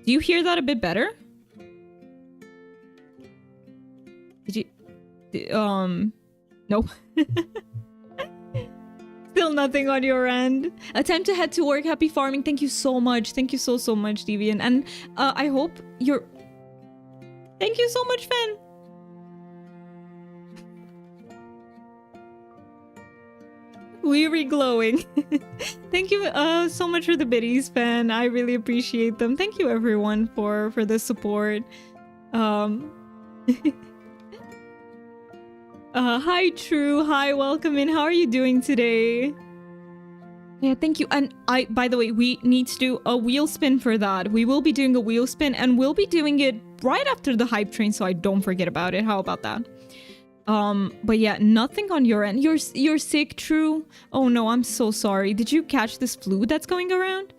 Do you hear that a bit better? Did you... No. Still nothing on your end. Attempt to head to work. Happy farming. Thank you so much. Thank you so much, Deviant. And I hope you're... Thank you so much, Fen. Weary glowing. Thank you so much for the biddies, Fen. I really appreciate them. Thank you, everyone, for the support. Hi, True. Hi, welcome in. How are you doing today? Yeah, thank you. And by the way, we need to do a wheel spin for that. We will be doing a wheel spin and we'll be doing it right after the hype train so I don't forget about it. How about that? But yeah, nothing on your end. You're sick, True? Oh no, I'm so sorry. Did you catch this flu that's going around?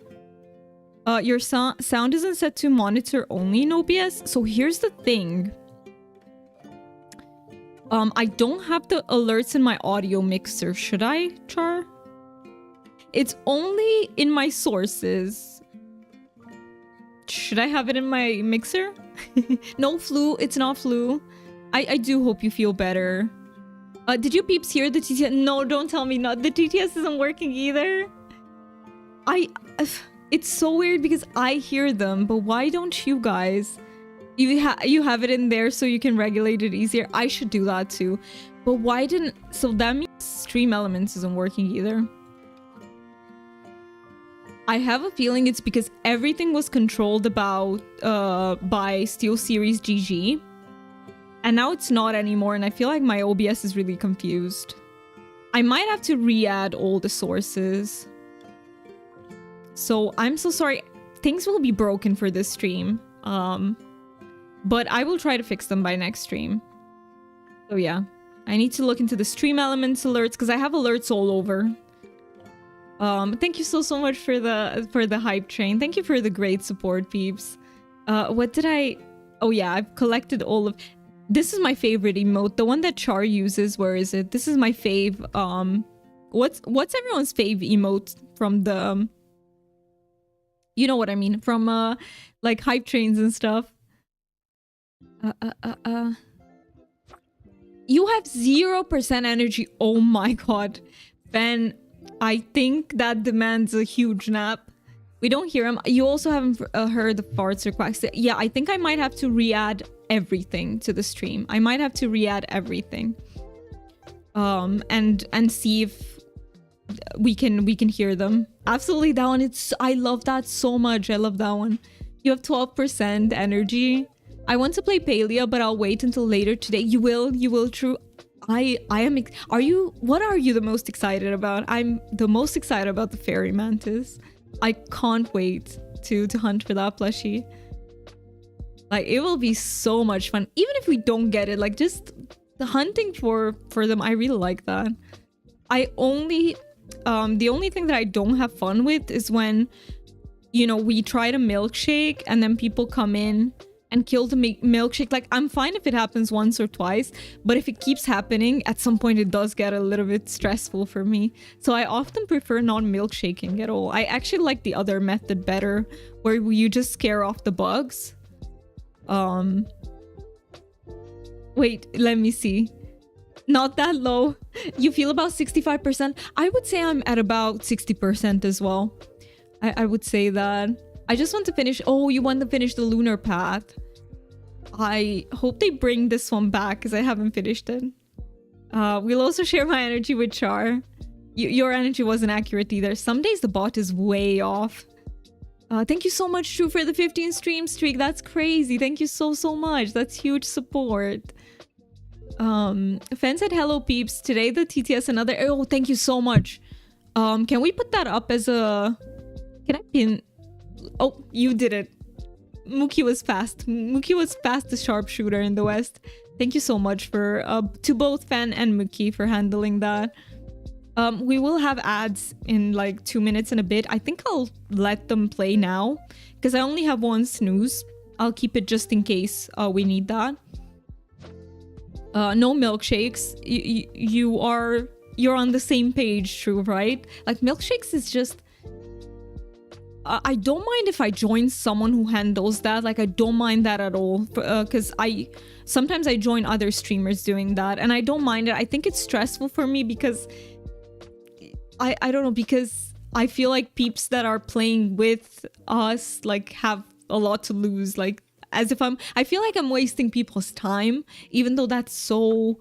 Your sound isn't set to monitor only in OBS. So here's the thing. I don't have the alerts in my audio mixer. Should I, Char? It's only in my sources. Should I have it in my mixer? No flu. It's not flu. I do hope you feel better. Did you peeps hear the TTS? No, don't tell me not. The TTS isn't working either. It's so weird because I hear them, but why don't you guys? You have it in there so you can regulate it easier. I should do that too. But why didn't... So that means Stream Elements isn't working either. I have a feeling it's because everything was controlled about by SteelSeries GG. And now it's not anymore, and I feel like my OBS is really confused. I might have to re-add all the sources. So I'm so sorry. Things will be broken for this stream. But I will try to fix them by next stream. So yeah. I need to look into the Stream Elements alerts because I have alerts all over. Thank you so much for the hype train. Thank you for the great support, peeps. What did I... Oh yeah, I've collected all of... This is my favorite emote. The one that Char uses. Where is it? This is my fave. What's everyone's fave emote from the... You know what I mean. From like hype trains and stuff. You have 0% energy. Oh my god. Ben, I think that demands a huge nap. We don't hear him. You also haven't heard the farts or quacks. Yeah, I think I might have to re-add everything to the stream. I might have to re-add everything. And see if we can hear them. Absolutely, that one. I love that so much. I love that one. You have 12% energy. I want to play Palia, but I'll wait until later today. You will, true. I am. What are you the most excited about? I'm the most excited about the fairy mantis. I can't wait to hunt for that plushie. Like, it will be so much fun. Even if we don't get it, like, just the hunting for them, I really like that. The only thing that I don't have fun with is when, you know, we try to milkshake and then people come in and kill the milkshake. Like, I'm fine if it happens once or twice, but if it keeps happening, at some point it does get a little bit stressful for me. So I often prefer not milkshaking at all. I actually like the other method better, where you just scare off the bugs. Wait, let me see. Not that low. You feel about 65%? I would say I'm at about 60% as well. I would say that. I just want to finish... Oh, you want to finish the Lunar Path. I hope they bring this one back because I haven't finished it. We'll also share my energy with Char. Your energy wasn't accurate either. Some days the bot is way off. Thank you so much, True, for the 15 stream streak. That's crazy. Thank you so much. That's huge support. Fen said, hello, peeps. Today the TTS another... Oh, thank you so much. Can we put that up as a... Can I pin... Oh, you did it. Mookie was fast. Mookie was fast, the sharpshooter in the West. Thank you so much for to both Fan and Mookie for handling that. We will have ads in like 2 minutes and a bit. I think I'll let them play now because I only have one snooze. I'll keep it just in case we need that. No milkshakes. You're on the same page, True, right? Like, milkshakes is just... I don't mind if I join someone who handles that. Like, I don't mind that at all. Because sometimes I join other streamers doing that. And I don't mind it. I think it's stressful for me because... I don't know. Because I feel like peeps that are playing with us, like, have a lot to lose. Like, as if I feel like I'm wasting people's time. Even though that's so...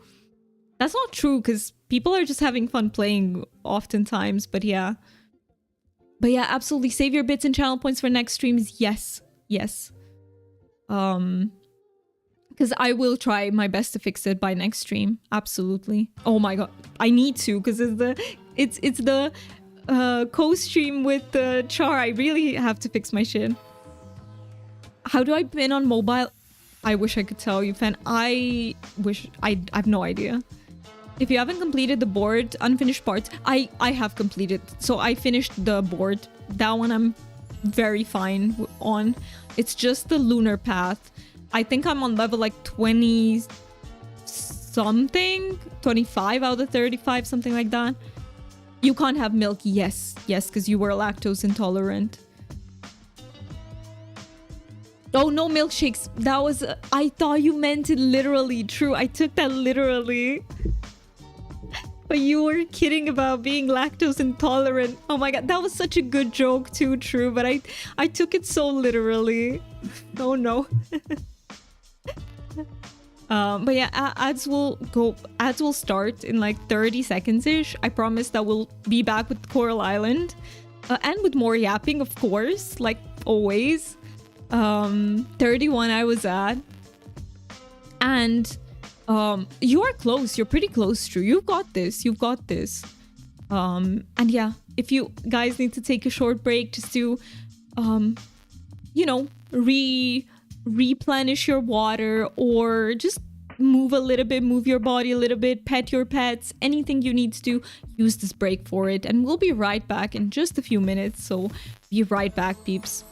That's not true. Because people are just having fun playing oftentimes. But yeah. But yeah, absolutely. Save your bits and channel points for next streams. Yes. Yes. Because I will try my best to fix it by next stream. Absolutely. Oh my god. I need to, because it's the co-stream with Char. I really have to fix my shit. How do I pin on mobile? I wish I could tell you, Fan. I have no idea. If you haven't completed the board, unfinished parts, I have completed. So I finished the board. That one I'm very fine on. It's just the Lunar Path. I think I'm on level like 20 something, 25 out of 35, something like that. You can't have milk. Yes, because you were lactose intolerant. Oh, no milkshakes. That was... I thought you meant it literally. True, I took that literally. But you were kidding about being lactose intolerant. Oh my god, that was such a good joke too, true. But I took it so literally. Oh no. But yeah, ads will start in like 30 seconds ish. I promise that we'll be back with Coral Island, and with more yapping, of course, like always. 31 I was at, and you are close. You're pretty close, Drew. You've got this. You've got this. And yeah, if you guys need to take a short break just to, you know, replenish your water, or just move a little bit, move your body a little bit, pet your pets, anything you need to do, use this break for it. And we'll be right back in just a few minutes. So be right back, peeps.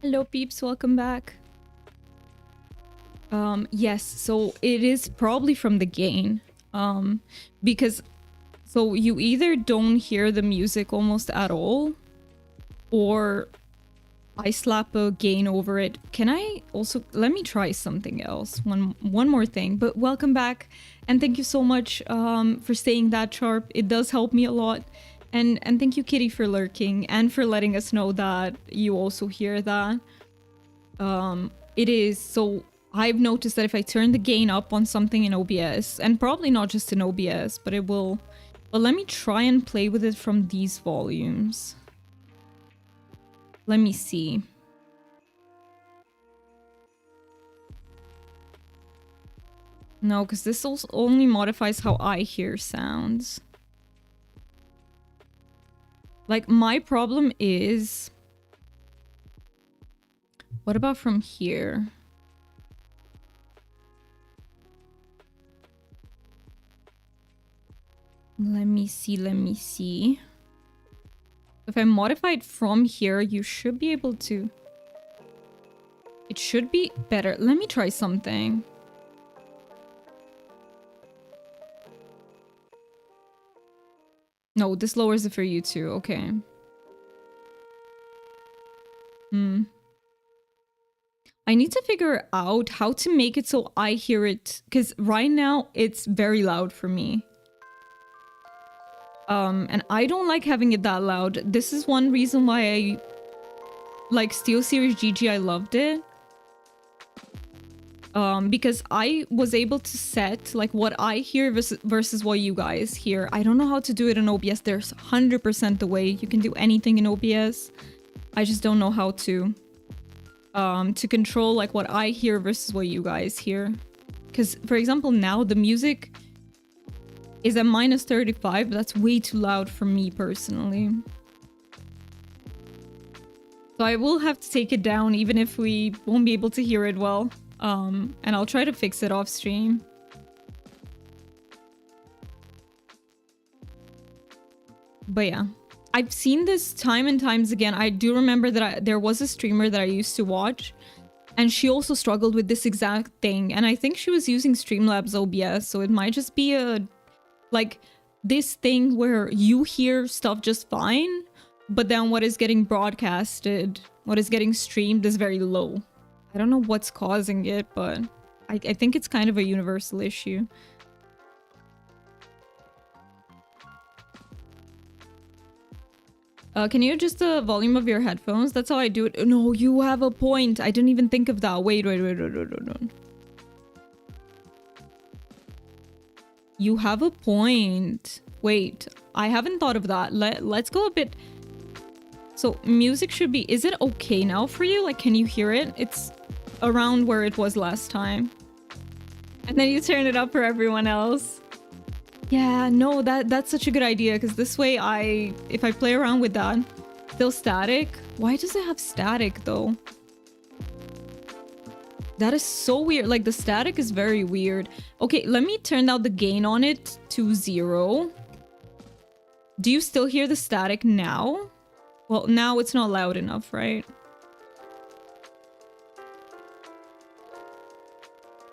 Hello peeps, welcome back. Yes, so it is probably from the gain. Because so you either don't hear the music almost at all, or I slap a gain over it. Can I also let me try something else? One more thing. But welcome back, and thank you so much for staying that sharp. It does help me a lot. And thank you, Kitty, for lurking and for letting us know that you also hear that. It is so I've noticed that if I turn the gain up on something in OBS, and probably not just in OBS, but it will. But let me try and play with it from these volumes. Let me see. No, because this also only modifies how I hear sounds. Like, my problem is... What about from here? Let me see. If I modify it from here, you should be able to... It should be better. Let me try something. No, this lowers it for you too. Okay. I need to figure out how to make it so I hear it. Because right now, it's very loud for me. And I don't like having it that loud. This is one reason why I... Like, SteelSeries GG, I loved it. Because I was able to set, like, what I hear versus what you guys hear. I don't know how to do it in OBS. There's 100% the way you can do anything in OBS. I just don't know how to control, like, what I hear versus what you guys hear. Because, for example, now the music is at -35, but that's way too loud for me personally. So I will have to take it down even if we won't be able to hear it well. And I'll try to fix it off stream. But yeah, I've seen this time and times again. I do remember that there was a streamer that I used to watch, and she also struggled with this exact thing. And I think she was using Streamlabs OBS, so it might just be like this thing where you hear stuff just fine, but then what is getting broadcasted, what is getting streamed is very low. I don't know what's causing it, but I think it's kind of a universal issue. Can you adjust the volume of your headphones? That's how I do it. No, you have a point. I didn't even think of that. Wait. You have a point. Wait, I haven't thought of that. Let's go a bit... So, music should be... Is it okay now for you? Like, can you hear it? It's around where it was last time. And then you turn it up for everyone else. Yeah, no, that's such a good idea, because this way if I play around with that, still static. Why does it have static, though? That is so weird. Like, the static is very weird. Okay, let me turn down the gain on it to 0. Do you still hear the static now? Well, now it's not loud enough, right?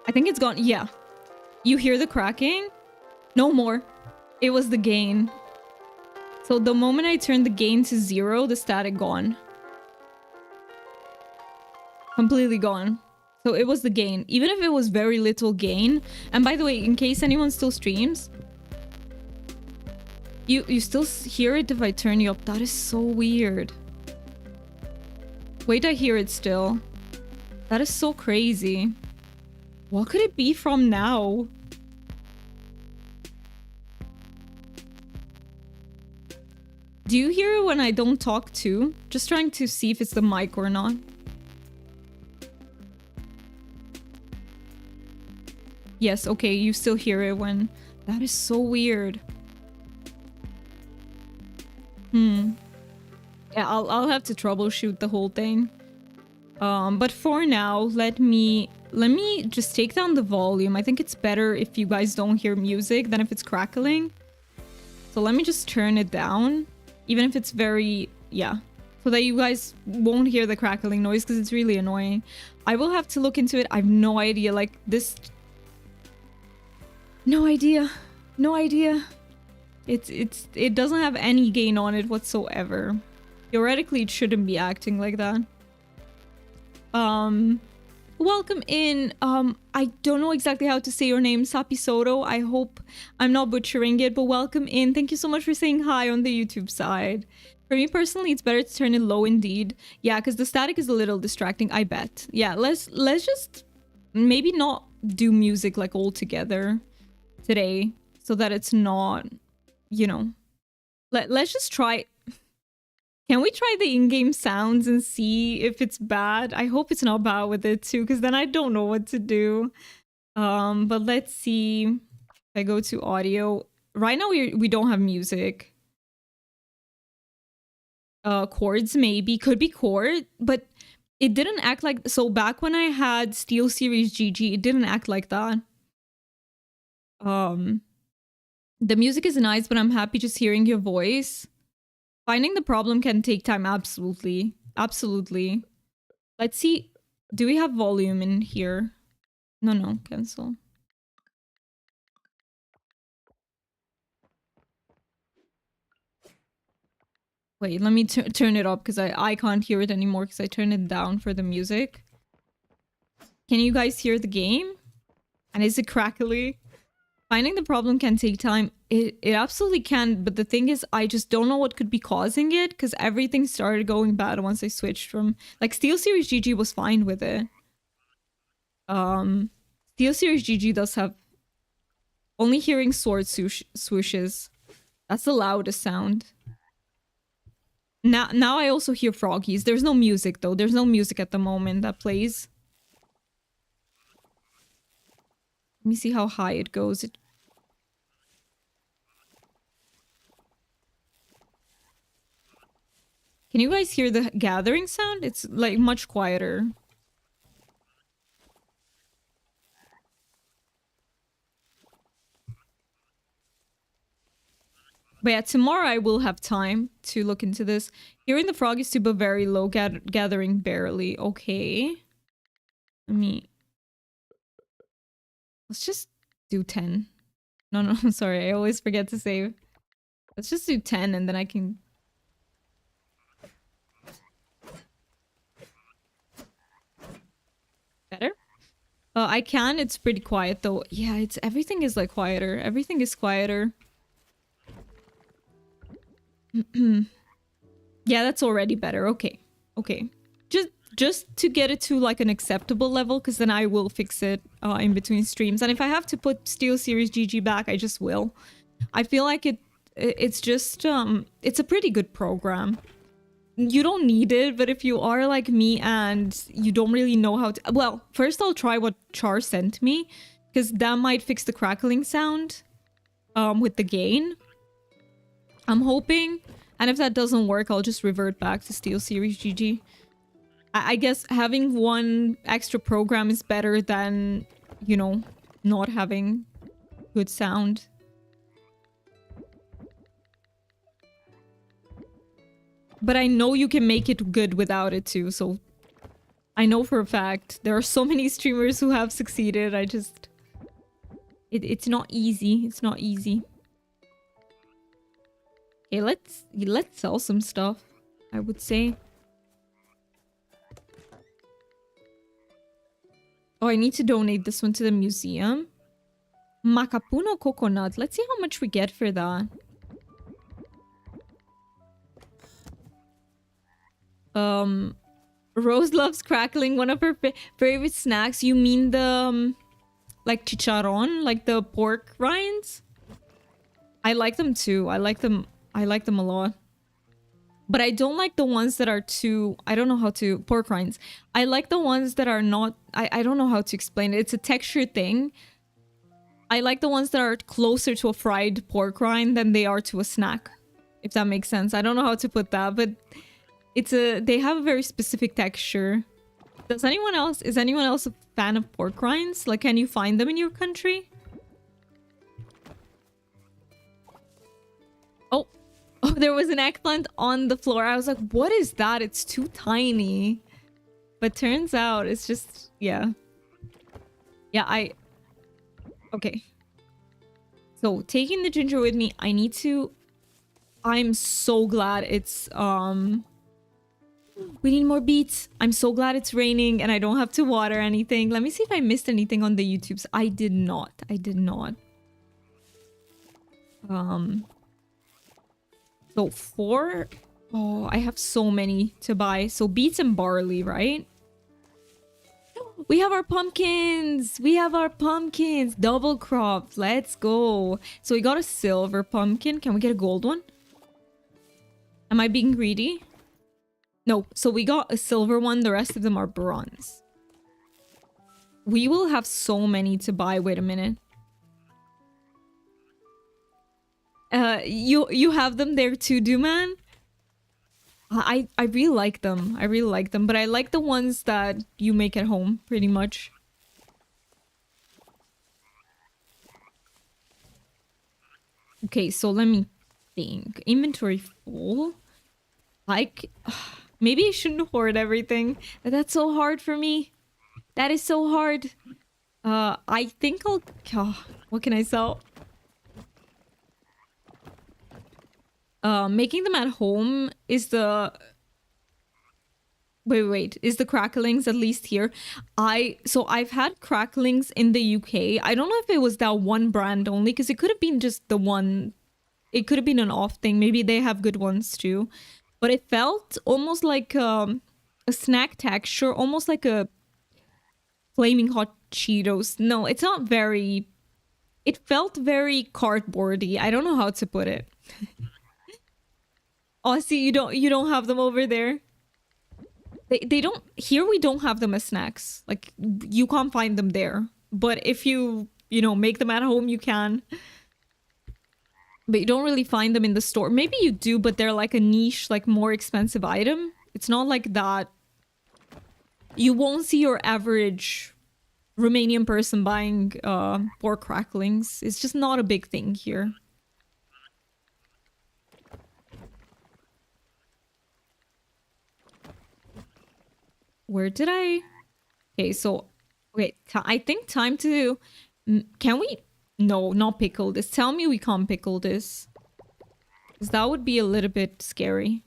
I think it's gone. Yeah. You hear the cracking? No more. It was the gain. So the moment I turned the gain to 0, the static gone. Completely gone. So it was the gain. Even if it was very little gain. And by the way, in case anyone still streams, you still hear it if I turn you up. That is so weird. Wait, I hear it still. That is so crazy. What could it be from now? Do you hear it when I don't talk too? Just trying to see if it's the mic or not. Yes, okay, you still hear it when... That is so weird. Yeah, I'll have to troubleshoot the whole thing. But for now, let me just take down the volume. I think it's better if you guys don't hear music than if it's crackling. So let me just turn it down. Even if it's very... Yeah. so that you guys won't hear the crackling noise because it's really annoying. I will have to look into it. I have no idea. Like this. No idea. No idea. It doesn't have any gain on it whatsoever. Theoretically, it shouldn't be acting like that. Welcome in. I don't know exactly how to say your name, Sapisoto. I hope I'm not butchering it, but welcome in. Thank you so much for saying hi on the YouTube side. For me personally, it's better to turn it low indeed. Yeah, because the static is a little distracting, I bet. Yeah, let's just maybe not do music like all together today so that it's not, you know. Let's just try. Can we try the in-game sounds and see if it's bad? I hope it's not bad with it too, because then I don't know what to do. But let's see. If I go to audio. Right now we don't have music. Chords maybe. Could be chord, but it didn't act like... So back when I had SteelSeries GG, it didn't act like that. The music is nice, but I'm happy just hearing your voice. Finding the problem can take time, absolutely. Absolutely. Let's see. Do we have volume in here? No, cancel. Wait, let me turn it up because I can't hear it anymore because I turned it down for the music. Can you guys hear the game? And is it crackly? Finding the problem can take time. It absolutely can, but the thing is, I just don't know what could be causing it because everything started going bad once I switched from... Like, SteelSeries GG was fine with it. SteelSeries GG does have... Only hearing sword swooshes. That's the loudest sound. Now I also hear froggies. There's no music, though. There's no music at the moment that plays. Let me see how high it goes. Can you guys hear the gathering sound? It's like much quieter. But yeah, tomorrow I will have time to look into this. Hearing the frog is super very low, gathering barely. Okay. Let's just do 10. No, I'm sorry. I always forget to save. Let's just do 10 and then I can... Better? I can. It's pretty quiet though. Yeah, everything is like quieter. Everything is quieter. Yeah, that's already better. Okay. Just to get it to like an acceptable level, because then I will fix it in between streams. And if I have to put SteelSeries GG back, I just will. I feel like it's just it's a pretty good program. You don't need it, but if you are like me and you don't really know how to... Well, first I'll try what Char sent me, because that might fix the crackling sound with the gain. I'm hoping. And if that doesn't work, I'll just revert back to SteelSeries GG. I guess having one extra program is better than, you know, not having good sound. But I know you can make it good without it too, so... I know for a fact. There are so many streamers who have succeeded, I just... It's not easy. It's not easy. Okay, let's sell some stuff, I would say. Oh, I need to donate this one to the museum. Macapuno coconut. Let's see how much we get for that. Rose loves crackling. One of her favorite snacks. You mean the like chicharron, like the pork rinds? I like them too. I like them a lot. But I don't like the ones that are too... I don't know how to... Pork rinds. I like the ones that are not... I don't know how to explain it. It's a texture thing. I like the ones that are closer to a fried pork rind than they are to a snack. If that makes sense. I don't know how to put that, but... They have a very specific texture. Is anyone else a fan of pork rinds? Like, can you find them in your country? Oh, there was an eggplant on the floor. I was like, what is that? It's too tiny. But turns out it's just, yeah. Yeah, okay. So taking the ginger with me, I need to, I'm so glad it's, we need more beets. I'm so glad it's raining and I don't have to water anything. Let me see if I missed anything on the YouTubes. I did not. I did not. So 4. Oh, I have so many to buy. So beets and barley, right? We have our pumpkins. We have our pumpkins. Double crop. Let's go. So we got a silver pumpkin. Can we get a gold one? Am I being greedy? No. So we got a silver one. The rest of them are bronze. We will have so many to buy. Wait a minute. You have them there too, Dooman? I really like them. I really like them, but I like the ones that you make at home, pretty much. Okay, so let me think. Inventory full. Like, maybe I shouldn't hoard everything. That's so hard for me. That is so hard. I think I'll... what can I sell? Making them at home is the... Wait. Is the cracklings at least here? So I've had cracklings in the UK. I don't know if it was that one brand only, because it could have been just the one. It could have been an off thing. Maybe they have good ones too. But it felt almost like a snack texture, almost like a flaming hot Cheetos. No, it's not very... It felt very cardboardy. I don't know how to put it. Oh, see, you don't have them over there. They don't... Here we don't have them as snacks. Like, you can't find them there. But if you make them at home, you can. But you don't really find them in the store. Maybe you do, but they're like a niche, like more expensive item. It's not like that. You won't see your average Romanian person buying pork cracklings. It's just not a big thing here. Where did I... Okay, so... Wait, I think time to... Can we... No, not pickle this. Tell me we can't pickle this. Because that would be a little bit scary.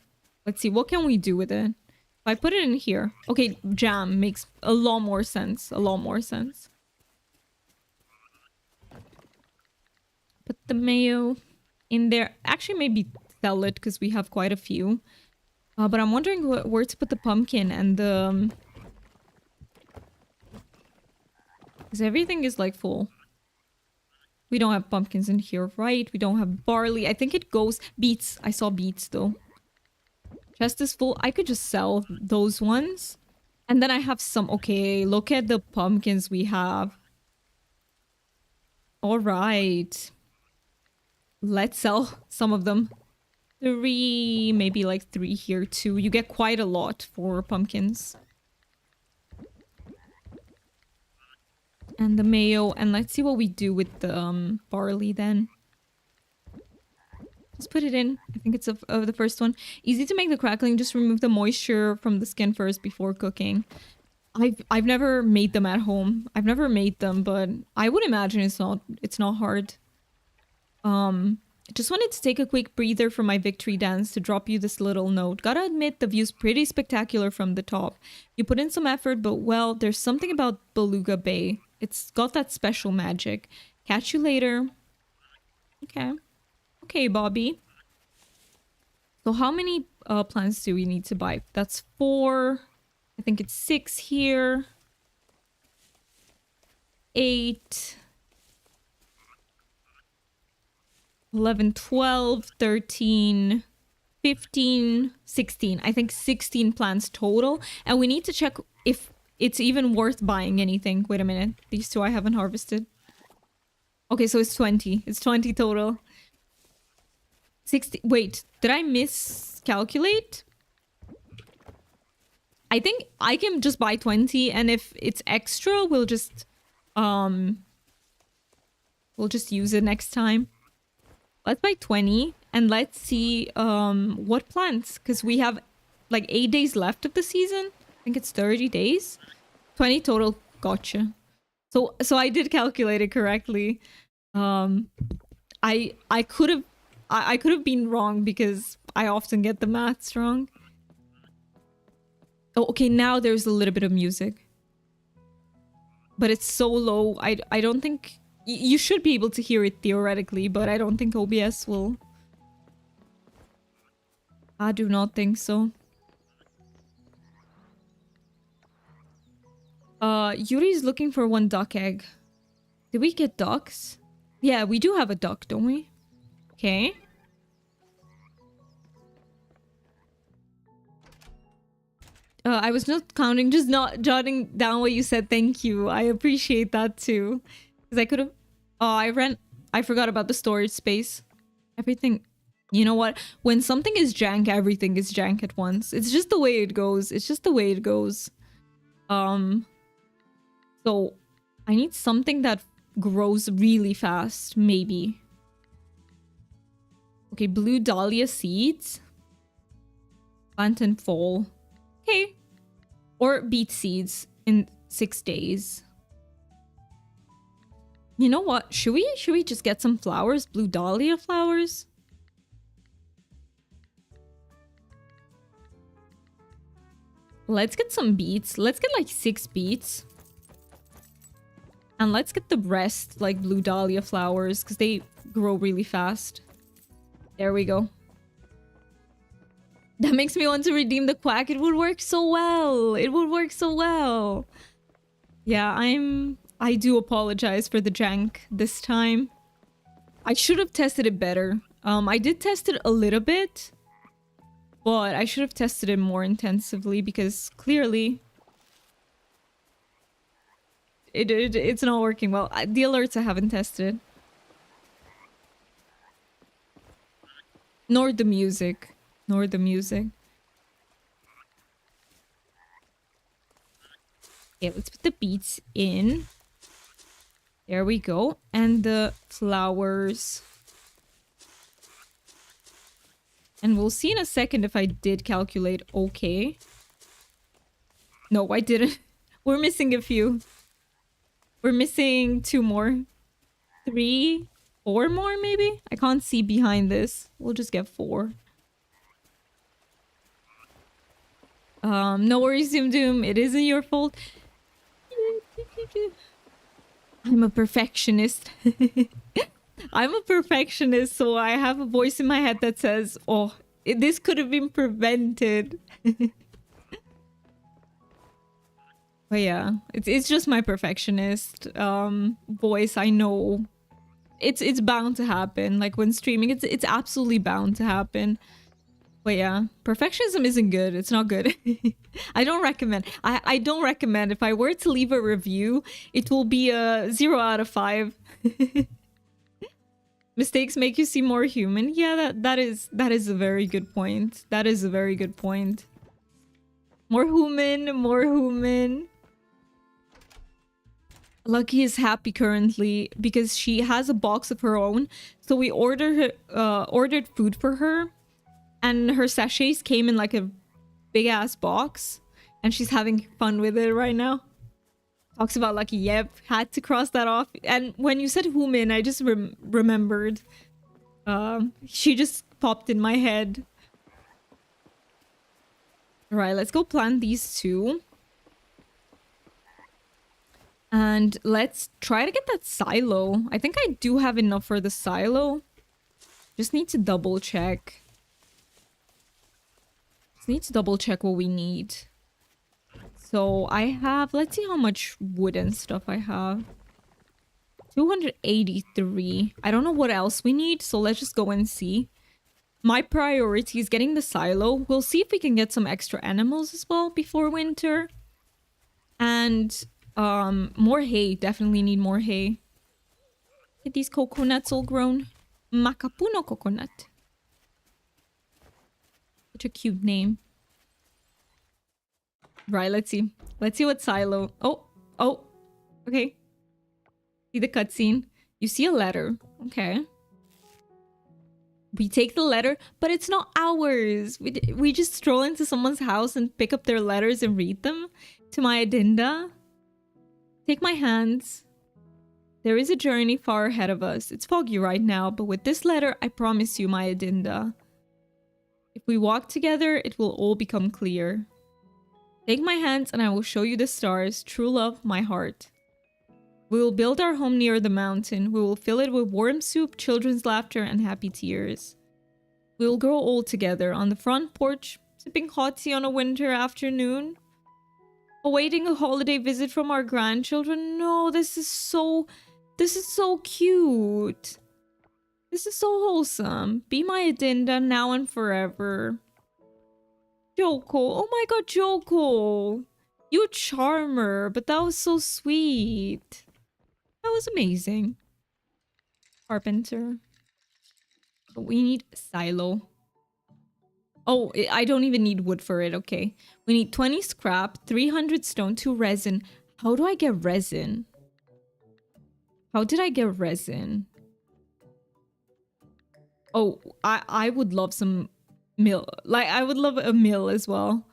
Let's see, what can we do with it? If I put it in here... Okay, jam makes a lot more sense. A lot more sense. Put the mayo in there. Actually, maybe sell it because we have quite a few. But I'm wondering where to put the pumpkin and the... Because everything is like full. We don't have pumpkins in here, right? We don't have barley. I think it goes... Beets. I saw beets though. Chest is full. I could just sell those ones. And then I have some... Okay, look at the pumpkins we have. Alright. Let's sell some of them. 3, maybe like 3 here too. You get quite a lot for pumpkins. And the mayo. And let's see what we do with the barley then. Let's put it in. I think it's of the first one. Easy to make the crackling. Just remove the moisture from the skin first before cooking. I've never made them at home. I've never made them, but I would imagine it's not hard. Just wanted to take a quick breather from my victory dance to drop you this little note. Gotta admit, the view's pretty spectacular from the top. You put in some effort, but well, there's something about Beluga Bay. It's got that special magic. Catch you later. Okay. Okay, Bobby. So how many plants do we need to buy? That's 4. I think it's 6 here. 8. 11, 12, 13, 15, 16. I think 16 plants total. And we need to check if it's even worth buying anything. Wait a minute. These 2 I haven't harvested. Okay, so it's 20. It's 20 total. 60. Wait, did I miscalculate? I think I can just buy 20, and if it's extra, we'll just use it next time. Let's buy 20, and let's see what plants, because we have like 8 days left of the season. I think it's 30 days. 20 total. Gotcha. So I did calculate it correctly. I could have I could have been wrong because I often get the maths wrong. Oh, okay, now there's a little bit of music. But it's so low. I don't think you should be able to hear it theoretically, but I don't think OBS will. I do not think so. Yuri's looking for 1 duck egg. Did we get ducks? Yeah, we do have a duck, don't we? Okay. I was not counting, just not jotting down what you said. Thank you. I appreciate that too. Because I could have... Oh, I forgot about the storage space. Everything... You know what? When something is jank, everything is jank at once. It's just the way it goes. It's just the way it goes. So, I need something that grows really fast, maybe. Okay, blue dahlia seeds. Plant and fall. Okay. Or beet seeds in 6 days. You know what? Should we just get some flowers? Blue dahlia flowers? Let's get some beets. Let's get like 6 beets. And let's get the rest, like blue dahlia flowers, because they grow really fast. There we go. That makes me want to redeem the quack. It would work so well. It would work so well. Yeah, I do apologize for the jank this time. I should have tested it better. I did test it a little bit, but I should have tested it more intensively because clearly it's not working well. The alerts I haven't tested. Nor the music. Nor the music. Okay, let's put the beets in. There we go. And the flowers. And we'll see in a second if I did calculate okay. No, I didn't. We're missing a few. We're missing 2 more. 3, 4 more maybe? I can't see behind this. We'll just get 4. No worries, Doom Doom. It isn't your fault. I'm a perfectionist. I'm a perfectionist, so I have a voice in my head that says, oh, this could have been prevented. But yeah, it's just my perfectionist voice. I know it's bound to happen. Like when streaming, it's absolutely bound to happen. But yeah, perfectionism isn't good. It's not good. I don't recommend. I don't recommend. If I were to leave a review, it will be a 0 out of 5. Mistakes make you seem more human. Yeah, that is a very good point. That is a very good point. More human, more human. Lucky is happy currently because she has a box of her own. So we ordered food for her. And her sachets came in like a big ass box. And she's having fun with it right now. Talks about Lucky, yep, had to cross that off. And when you said human, I just remembered. She just popped in my head. Alright, let's go plant these 2. And let's try to get that silo. I think I do have enough for the silo. Just need to double check. Need to double check what we need. So I have, let's see how much wood and stuff I have. 283. I don't know what else we need, so let's just go and see. My priority is getting the silo. We'll see if we can get some extra animals as well before winter. And more hay. Definitely need more hay. Get these coconuts all grown. Makapuno coconut. Such a cute name. Right, let's see. Let's see what silo... Oh. Okay. See the cutscene. You see a letter. Okay. We take the letter, but it's not ours. We just stroll into someone's house and pick up their letters and read them. To my Adinda. Take my hands. There is a journey far ahead of us. It's foggy right now, but with this letter, I promise you, my Adinda. If we walk together, it will all become clear. Take my hands and I will show you the stars. True love, my heart. We will build our home near the mountain. We will fill it with warm soup, children's laughter, and happy tears. We will grow old together on the front porch, sipping hot tea on a winter afternoon. Awaiting a holiday visit from our grandchildren. No, this is so cute. This is so wholesome. Be my Adinda now and forever. Joko. Oh my god, Joko. You a charmer, but that was so sweet. That was amazing. Carpenter. But we need silo. Oh, I don't even need wood for it. Okay. We need 20 scrap, 300 stone, 2 resin. How do I get resin? How did I get resin? Oh, I would love some mill. Like, I would love a mill as well.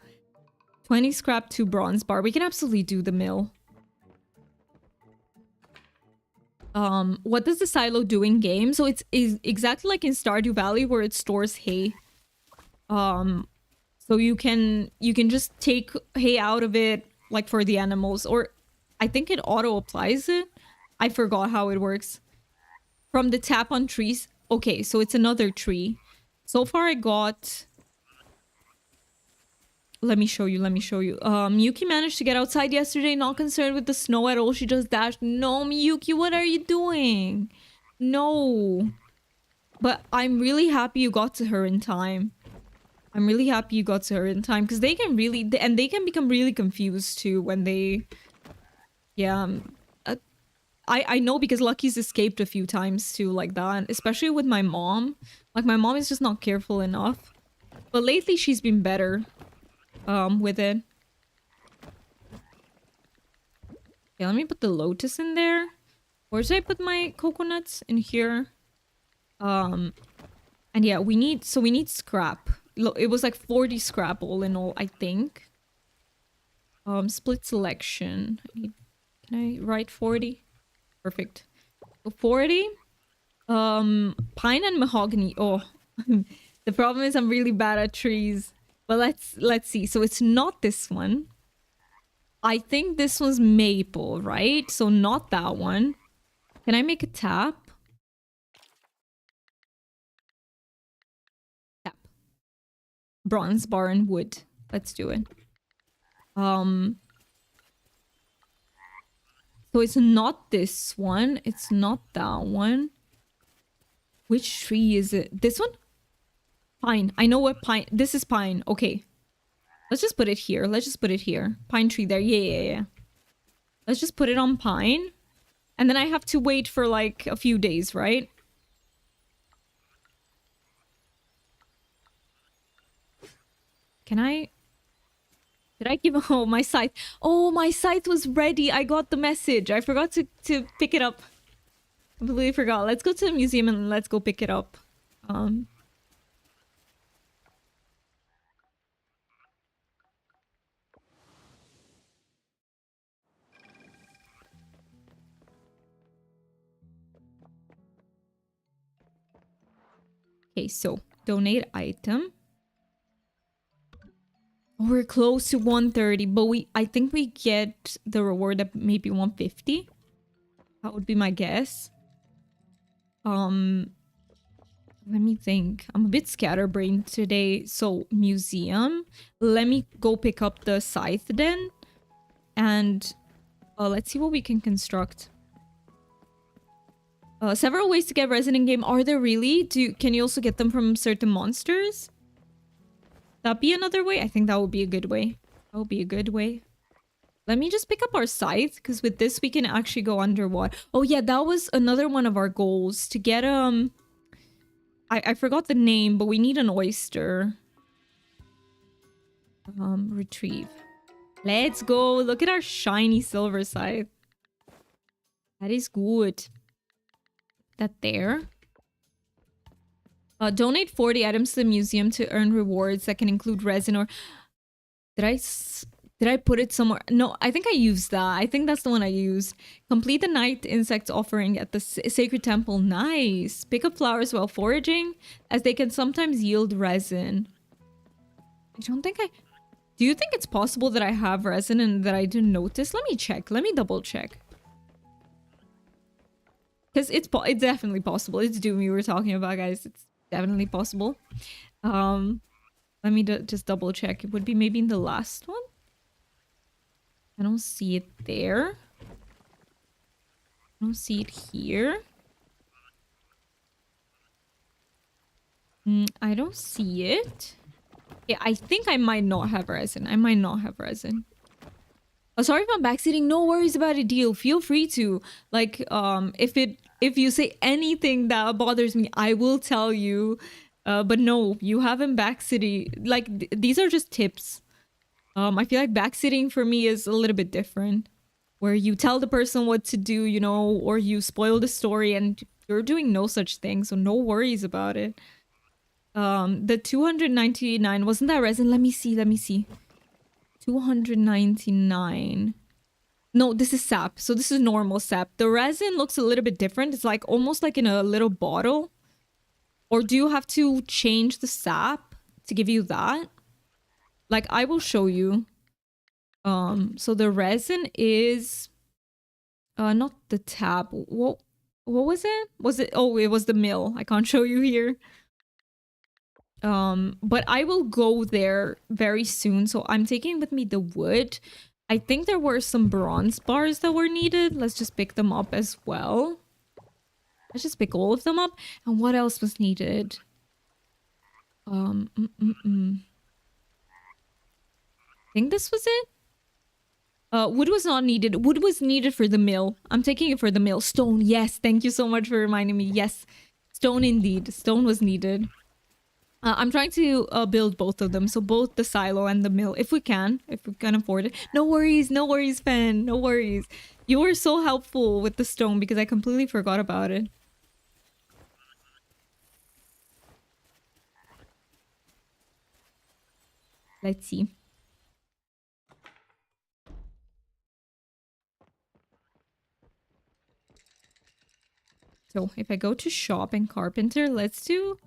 20 scrap, 2 bronze bar. We can absolutely do the mill. What does the silo do in game? So it's exactly like in Stardew Valley where it stores hay. So you can just take hay out of it, like for the animals, or I think it auto applies it. I forgot how it works. From the tap on trees. Okay, so it's another tree. So far I got... Let me show you. Miyuki managed to get outside yesterday, not concerned with the snow at all. She just dashed. No, Miyuki, what are you doing? No. But I'm really happy you got to her in time. I'm really happy you got to her in time, because they can really... And they can become really confused too when they... Yeah. I know because Lucky's escaped a few times too like that. Especially with my mom. Like, my mom is just not careful enough. But lately she's been better. With it. Okay, let me put the lotus in there. Where should I put my coconuts? In here. And yeah, we need scrap. It was like 40 scrap all in all, I think. Split selection. Can I write 40? Perfect. So 40. Pine and mahogany. Oh, the problem is I'm really bad at trees. But let's see. So it's not this one. I think this was maple, right? So not that one. Can I make a tap? Tap. Bronze bar and wood. Let's do it. So it's not this one. It's not that one. Which tree is it? This one? Pine. I know what pine... This is pine. Okay. Let's just put it here. Let's just put it here. Pine tree there. Yeah. Let's just put it on pine. And then I have to wait for like a few days, right? Can I... Did I give... Oh, my scythe. Oh, my scythe was ready. I got the message. I forgot to pick it up. Completely forgot. Let's go to the museum and let's go pick it up. Okay, so donate item. We're close to 130, but I think we get the reward at maybe 150. That would be my guess. Let me think. I'm a bit scatterbrained today. So museum. Let me go pick up the scythe then. And let's see what we can construct. Several ways to get resin in game. Are there really? Can you also get them from certain monsters? That be another way? I think that would be a good way. That would be a good way. Let me just pick up our scythe, because with this we can actually go underwater. Oh yeah, that was another one of our goals. To get I forgot the name, but we need an oyster. Retrieve. Let's go. Look at our shiny silver scythe. That is good. That there. Donate 40 items to the museum to earn rewards that can include resin or... Did I put it somewhere? No, I think I used that. I think that's the one I used. Complete the night insect offering at the sacred temple. Nice. Pick up flowers while foraging, as they can sometimes yield resin. I don't think I... Do you think it's possible that I have resin and that I didn't notice? Let me check. Let me double check. Because it's definitely possible. It's Doom we were talking about, guys. It's definitely possible. Let me just double check. It would be maybe in the last one. I don't see it there. I don't see it here. I don't see it. Yeah, I think I might not have resin. I might not have resin. Oh, sorry if I'm backseating. No worries about it, deal. Feel free to. Like, if you say anything that bothers me, I will tell you. But no, you haven't backseating. Like, these are just tips. I feel like backseating for me is a little bit different. Where you tell the person what to do, you know, or you spoil the story, and you're doing no such thing, so no worries about it. The 299, wasn't that resin? Let me see. 299. No, this is sap. So this is normal sap. The resin looks a little bit different. It's like almost like in a little bottle. Or do you have to change the sap to give you that? Like, I will show you. So the resin is not the tab. What was it? Was it... Oh, it was the mill. I can't show you here. But I will go there very soon. So I'm taking with me the wood. I think there were some bronze bars that were needed. Let's just pick them up as well. Let's just pick all of them up. And what else was needed? I think this was it. Wood was not needed. Wood was needed for the mill. I'm taking it for the mill. Stone, yes. Thank you so much for reminding me. Yes, stone indeed. Stone was needed. I'm trying to build both of them. So both the silo and the mill, if we can afford it. No worries, Fen. No worries. You were so helpful with the stone because I completely forgot about it. Let's see. So if I go to shop and carpenter, let's do...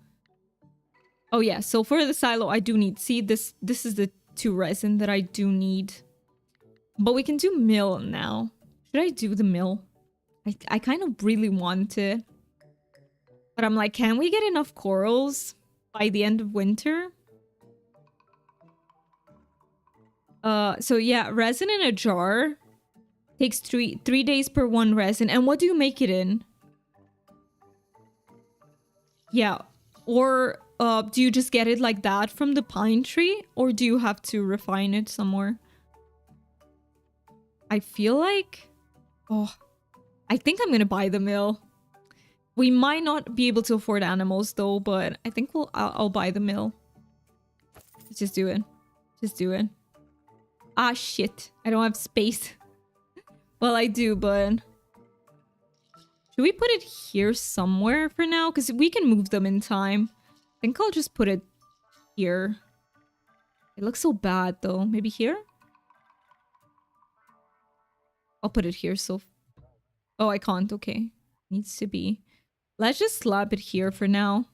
Oh yeah, so for the silo, I do need... See, this is the 2 resin that I do need. But we can do mill now. Should I do the mill? I kind of really want to. But I'm like, can we get enough corals by the end of winter? So yeah, resin in a jar. Takes 3 days per 1 resin. And what do you make it in? Yeah, or... do you just get it like that from the pine tree? Or do you have to refine it somewhere? I feel like... Oh, I think I'm gonna buy the mill. We might not be able to afford animals though, but I think I'll buy the mill. Let's just do it. Just do it. Ah, shit. I don't have space. Well, I do, but... Should we put it here somewhere for now? Because we can move them in time. I think I'll just put it here. It looks so bad though. Maybe here? I'll put it here so... Oh, I can't. Okay. Needs to be. Let's just slap it here for now.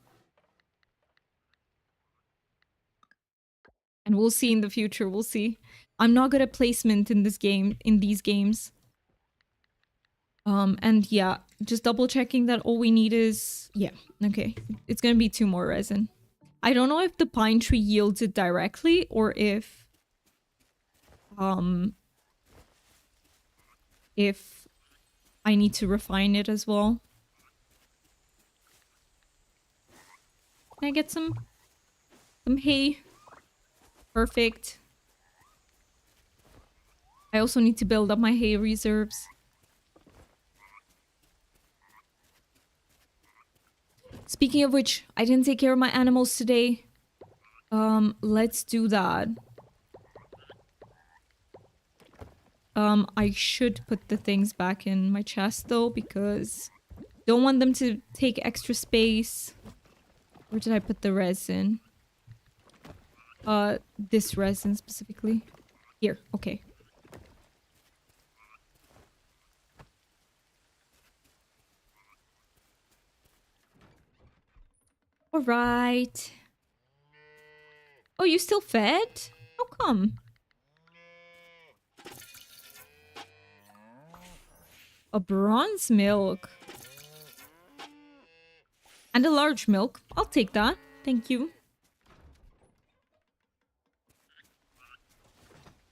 And we'll see in the future. We'll see. I'm not good at placement in this game, in these games. And yeah, just double checking that all we need is... Yeah, okay. It's gonna be 2 more resin. I don't know if the pine tree yields it directly or if I need to refine it as well. Can I get some hay? Perfect. I also need to build up my hay reserves. Speaking of which, I didn't take care of my animals today. Let's do that. I should put the things back in my chest though, because don't want them to take extra space. Where did I put the resin? This resin specifically. Here, okay. All right. Oh, you still fed? How come? A bronze milk. And a large milk. I'll take that. Thank you.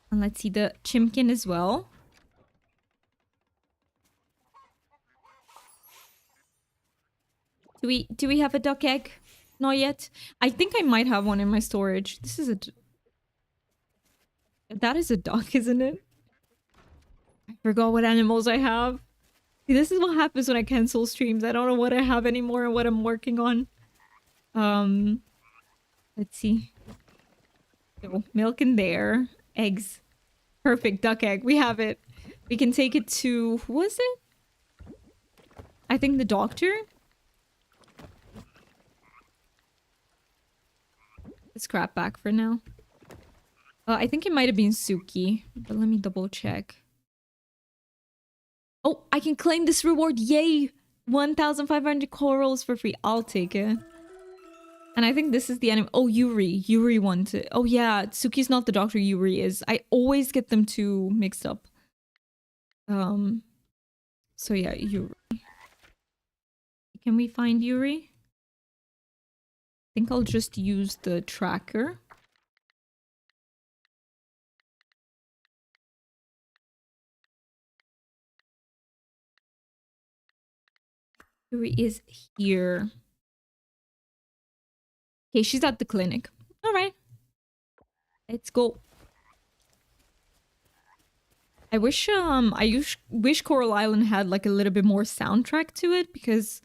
And let's see the chimkin as well. Do we have a duck egg? Not yet. I think I might have one in my storage. This is a... That is a duck, isn't it? I forgot what animals I have. See, this is what happens when I cancel streams. I don't know what I have anymore and what I'm working on. Let's see. So, milk in there. Eggs. Perfect. Duck egg. We have it. We can take it to... Who was it? I think the doctor? Scrap back for now. I think it might have been Suki, but let me double check. Oh, I can claim this reward. Yay! 1,500 corals for free. I'll take it. And I think this is the enemy. Oh, Yuri. Yuri wants it. Oh, yeah. Suki's not the doctor. Yuri is. I always get them two mixed up. So yeah, Yuri. Can we find Yuri? I think I'll just use the tracker. Yuri is here. Okay, she's at the clinic. All right. Let's go. I wish wish Coral Island had like a little bit more soundtrack to it, because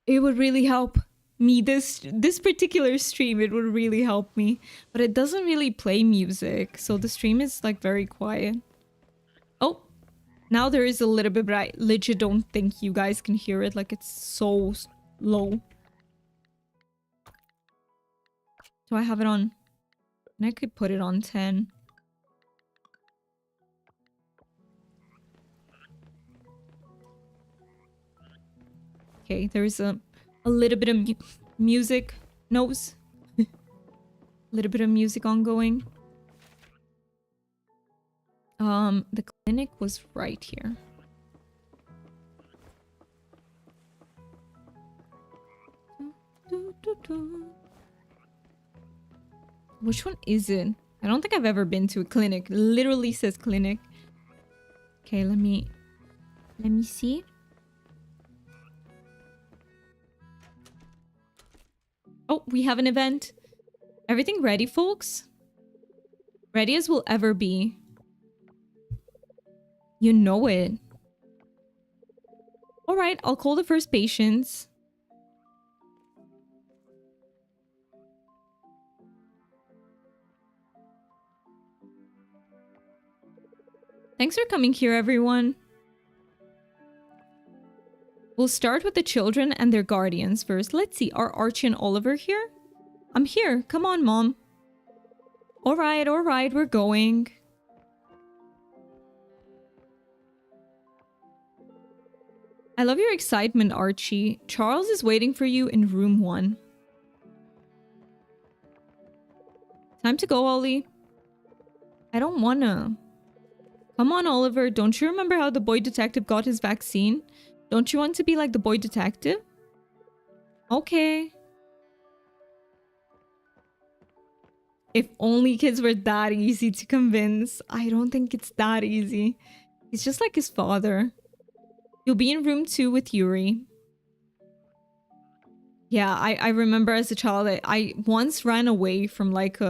it would really help me this particular stream. It would really help me, but it doesn't really play music, so the stream is like very quiet. Oh, now there is a little bit, but I legit don't think you guys can hear it. Like, it's so low. Do I have it on? And I could put it on 10. Okay, there is a little bit of music. Nose. A little bit of music ongoing. The clinic was right here. Which one is it? I don't think I've ever been to a clinic. It literally says clinic. Okay, let me see. Oh, we have an event. Everything ready, folks? Ready as we'll ever be. You know it. All right, I'll call the first patients. Thanks for coming here, everyone. We'll start with the children and their guardians first. Let's see, are Archie and Oliver here? I'm here. Come on, Mom. All right, we're going. I love your excitement, Archie. Charles is waiting for you in room 1. Time to go, Ollie. I don't wanna. Come on, Oliver. Don't you remember how the boy detective got his vaccine? Don't you want to be like the boy detective? Okay. If only kids were that easy to convince. I don't think it's that easy. He's just like his father. You'll be in room 2 with Yuri. Yeah, I remember as a child that I once ran away from like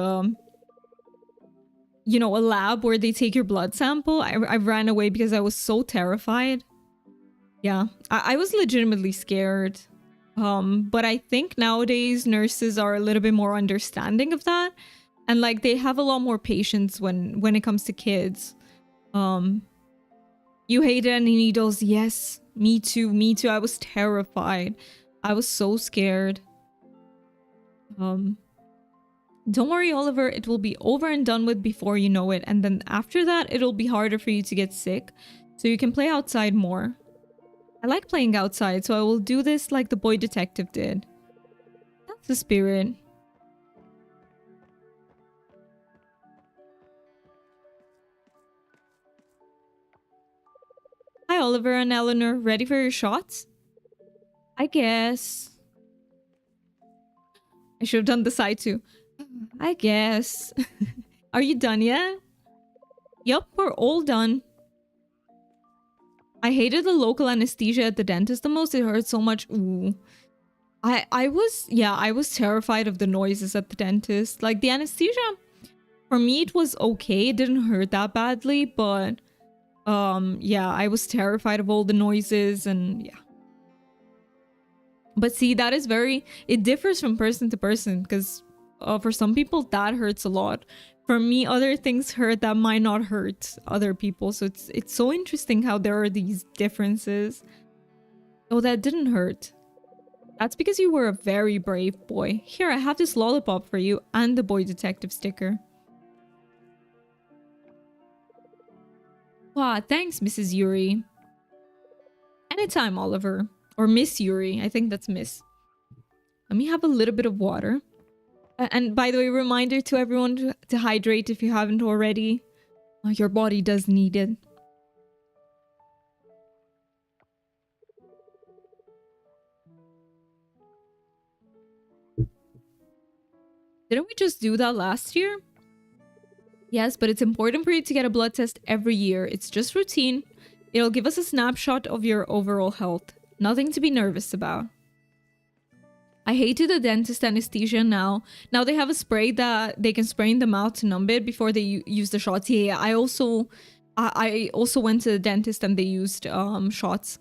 you know, a lab where they take your blood sample. I ran away because I was so terrified. Yeah, I was legitimately scared. But I think nowadays nurses are a little bit more understanding of that. And like they have a lot more patience when it comes to kids. You hated any needles? Yes, me too. I was terrified. I was so scared. Don't worry, Oliver, it will be over and done with before you know it, and then after that it'll be harder for you to get sick, so you can play outside more. I like playing outside, so I will do this like the boy detective did. That's the spirit. Hi, Oliver and Eleanor. Ready for your shots? I guess. I should have done the side too. I guess. Are you done yet? Yup, we're all done. I hated the local anesthesia at the dentist the most. It hurt so much. Ooh. I was terrified of the noises at the dentist. Like, the anesthesia, for me, it was okay. It didn't hurt that badly, but yeah, I was terrified of all the noises, and yeah. But see, that is it differs from person to person, because for some people that hurts a lot. For me, other things hurt that might not hurt other people. So it's so interesting how there are these differences. Oh, that didn't hurt. That's because you were a very brave boy. Here, I have this lollipop for you and the boy detective sticker. Wow, thanks, Mrs. Yuri. Anytime, Oliver. Or Miss Yuri. I think that's Miss. Let me have a little bit of water. And by the way, reminder to everyone to hydrate if you haven't already. Your body does need it. Didn't we just do that last year? Yes, but it's important for you to get a blood test every year. It's just routine. It'll give us a snapshot of your overall health. Nothing to be nervous about. I hated the dentist anesthesia now. Now they have a spray that they can spray in the mouth to numb it before they use the shots. Yeah, I also went to the dentist and they used shots.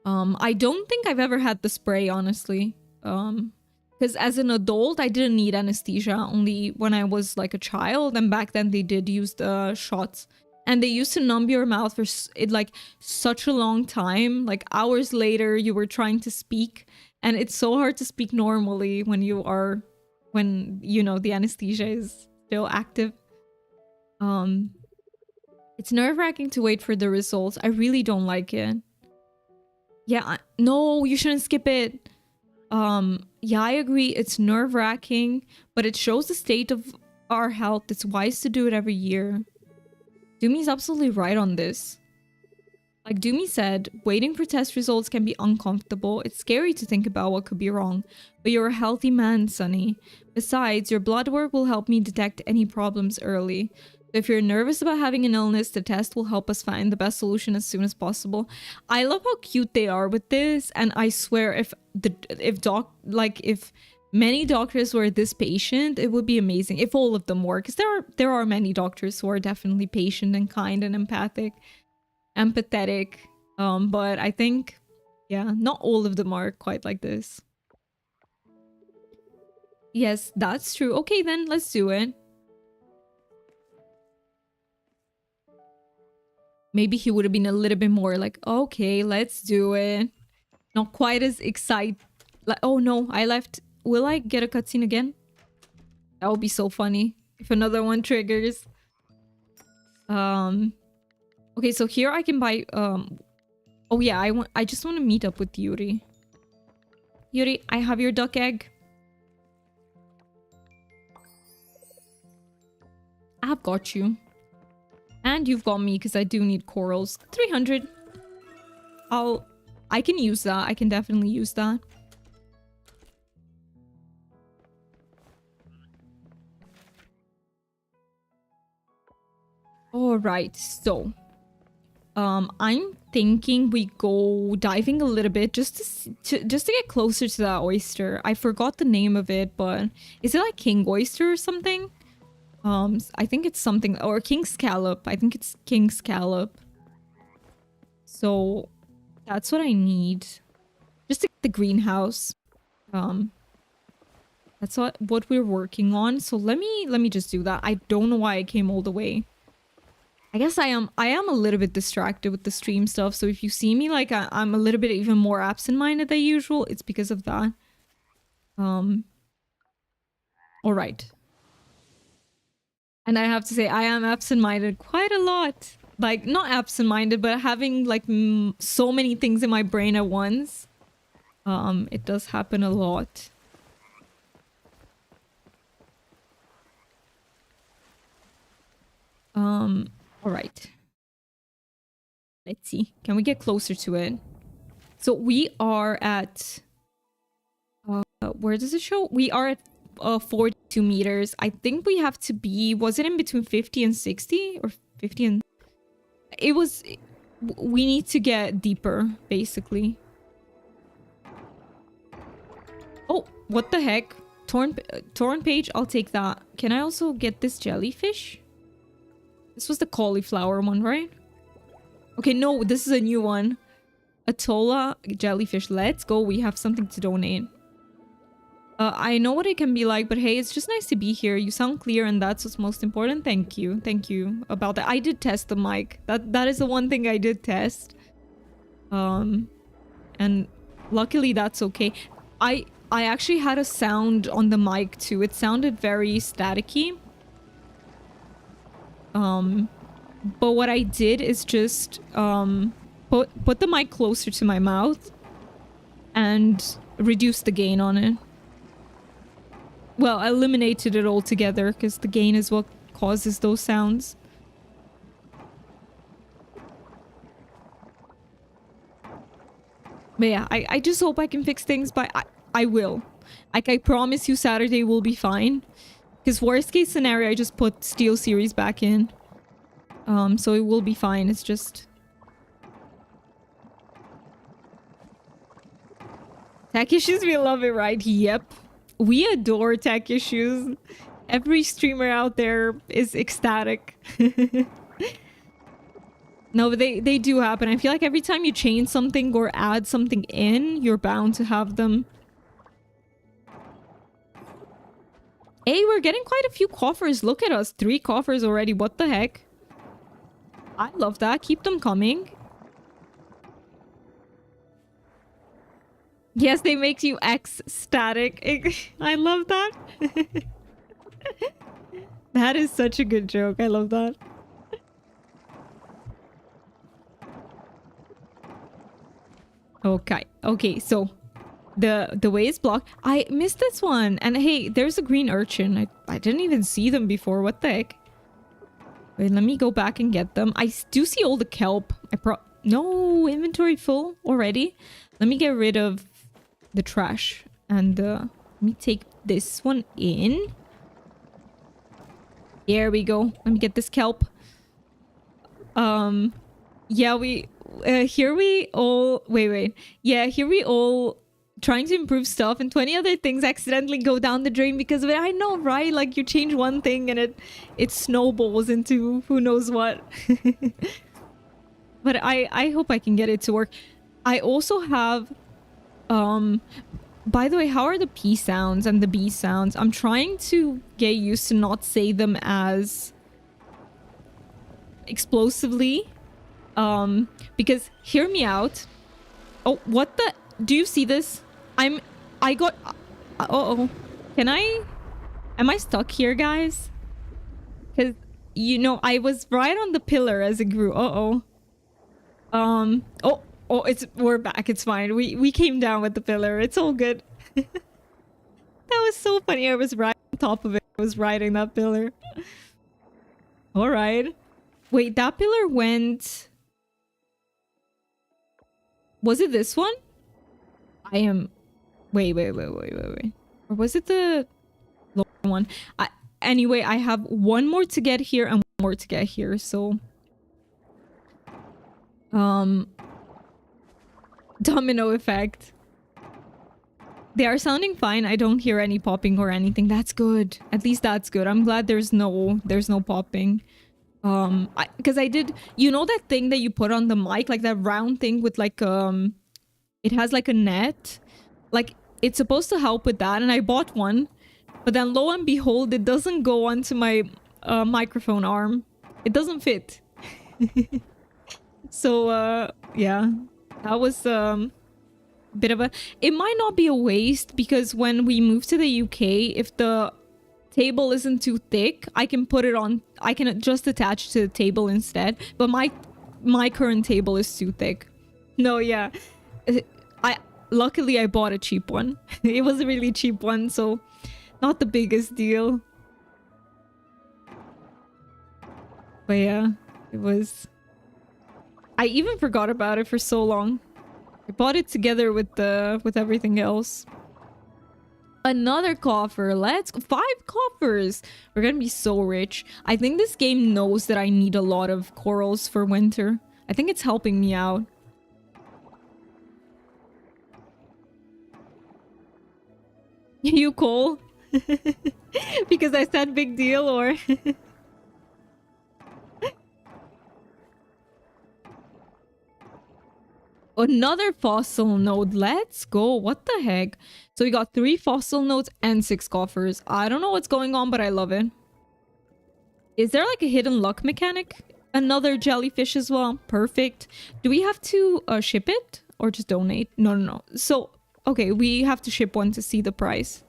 I don't think I've ever had the spray, honestly. Because as an adult, I didn't need anesthesia, only when I was like a child, and back then they did use the shots. And they used to numb your mouth for such a long time. Like hours later, you were trying to speak. And it's so hard to speak normally when you know, the anesthesia is still active. It's nerve-wracking to wait for the results. I really don't like it. Yeah, no, you shouldn't skip it. Yeah, I agree. It's nerve-wracking, but it shows the state of our health. It's wise to do it every year. Doomy's absolutely right on this. Like Doomy said, waiting for test results can be uncomfortable. It's scary to think about what could be wrong. But you're a healthy man, Sonny. Besides, your blood work will help me detect any problems early. So if you're nervous about having an illness, the test will help us find the best solution as soon as possible. I love how cute they are with this, and I swear if many doctors were this patient, it would be amazing. If all of them were, because there are many doctors who are definitely patient and kind and empathetic. But I think, yeah, not all of them are quite like this. Yes, that's true. Okay, then let's do it. Maybe he would have been a little bit more like, okay, let's do it. Not quite as excited. Like, oh no, I left. Will I get a cutscene again? That would be so funny if another one triggers. Okay, so here I can buy oh yeah, I just want to meet up with Yuri. Yuri, I have your duck egg. I've got you. And you've got me because I do need corals. 300. I can use that. I can definitely use that. Alright, so I'm thinking we go diving a little bit just to get closer to that oyster. I forgot the name of it, but is it like king oyster or something? I think it's something, or king scallop. I think it's king scallop. So that's what I need. Just to get the greenhouse. That's what we're working on. So let me just do that. I don't know why I came all the way. I guess I am a little bit distracted with the stream stuff. So if you see me like I'm a little bit even more absent-minded than usual, it's because of that. All right. And I have to say, I am absent-minded quite a lot. Like, not absent-minded, but having like so many things in my brain at once. It does happen a lot. All right. Let's see. Can we get closer to it? So we are at where does it show? We are at 42 meters. I think we have to be, was it in between 50 and 60 or 50 and it was, we need to get deeper basically. Oh, what the heck? Torn page, I'll take that. Can I also get this jellyfish? This was the cauliflower one, right? Okay, no, this is a new one. Atola jellyfish. Let's go. We have something to donate. I know what it can be like, but hey, it's just nice to be here. You sound clear and that's what's most important. Thank you. Thank you about that. I did test the mic. That is the one thing I did test. And luckily that's okay. I actually had a sound on the mic too. It sounded very staticky. But what I did is just put the mic closer to my mouth and reduce the gain on it. Well, I eliminated it altogether because the gain is what causes those sounds. But yeah, I just hope I can fix things, but I will. Like, I promise you Saturday will be fine. Because worst case scenario, I just put Steel Series back in. So it will be fine. It's just... Tech issues, we love it, right? Yep. We adore tech issues. Every streamer out there is ecstatic. No, but they do happen. I feel like every time you change something or add something in, you're bound to have them. Hey, we're getting quite a few coffers. Look at us. 3 coffers already. What the heck? I love that. Keep them coming. Yes, they make you ecstatic. I love that. That is such a good joke. I love that. Okay. Okay, so the way is blocked. I missed this one. And hey, there's a green urchin. I didn't even see them before. What the heck? Wait, let me go back and get them. I do see all the kelp. No, inventory full already. Let me get rid of the trash and let me take this one in. There we go. Let me get this kelp. Yeah, here we all wait. Yeah, here we all trying to improve stuff and 20 other things accidentally go down the drain because of it. I know, right? Like, you change one thing and it snowballs into who knows what. But I hope I can get it to work. I also have by the way, how are the P sounds and the B sounds? I'm trying to get used to not say them as explosively. Because hear me out. Oh, what the? Do you see this? I got... Uh-oh. Am I stuck here, guys? Because, you know, I was right on the pillar as it grew. Uh-oh. Oh, we're back. It's fine. We came down with the pillar. It's all good. That was so funny. I was right on top of it. I was riding that pillar. All right. Wait, that pillar went... Was it this one? I am... Wait. Or was it the lower one? Anyway, I have one more to get here and one more to get here, so... Domino effect. They are sounding fine. I don't hear any popping or anything. That's good. At least that's good. I'm glad there's no popping. Because I did, you know that thing that you put on the mic, like that round thing with like it has like a net, like it's supposed to help with that, and I bought one, but then lo and behold, it doesn't go onto my microphone arm. It doesn't fit. So yeah, that was bit of a... It might not be a waste because when we move to the UK, if the table isn't too thick, I can put it on... I can just attach to the table instead. But my current table is too thick. No, yeah. Luckily, I bought a cheap one. It was a really cheap one, so not the biggest deal. But yeah, it was... I even forgot about it for so long. I bought it together with everything else. Another coffer. Let's go. 5 coffers. We're gonna be so rich. I think this game knows that I need a lot of corals for winter. I think it's helping me out. You Cole? Because I said big deal, or... Another fossil node. Let's go. What the heck? So we got 3 fossil nodes and 6 coffers. I don't know what's going on, but I love it. Is there like a hidden luck mechanic? Another jellyfish as well. Perfect. Do we have to ship it or just donate? No, no, no. So, okay, we have to ship one to see the price.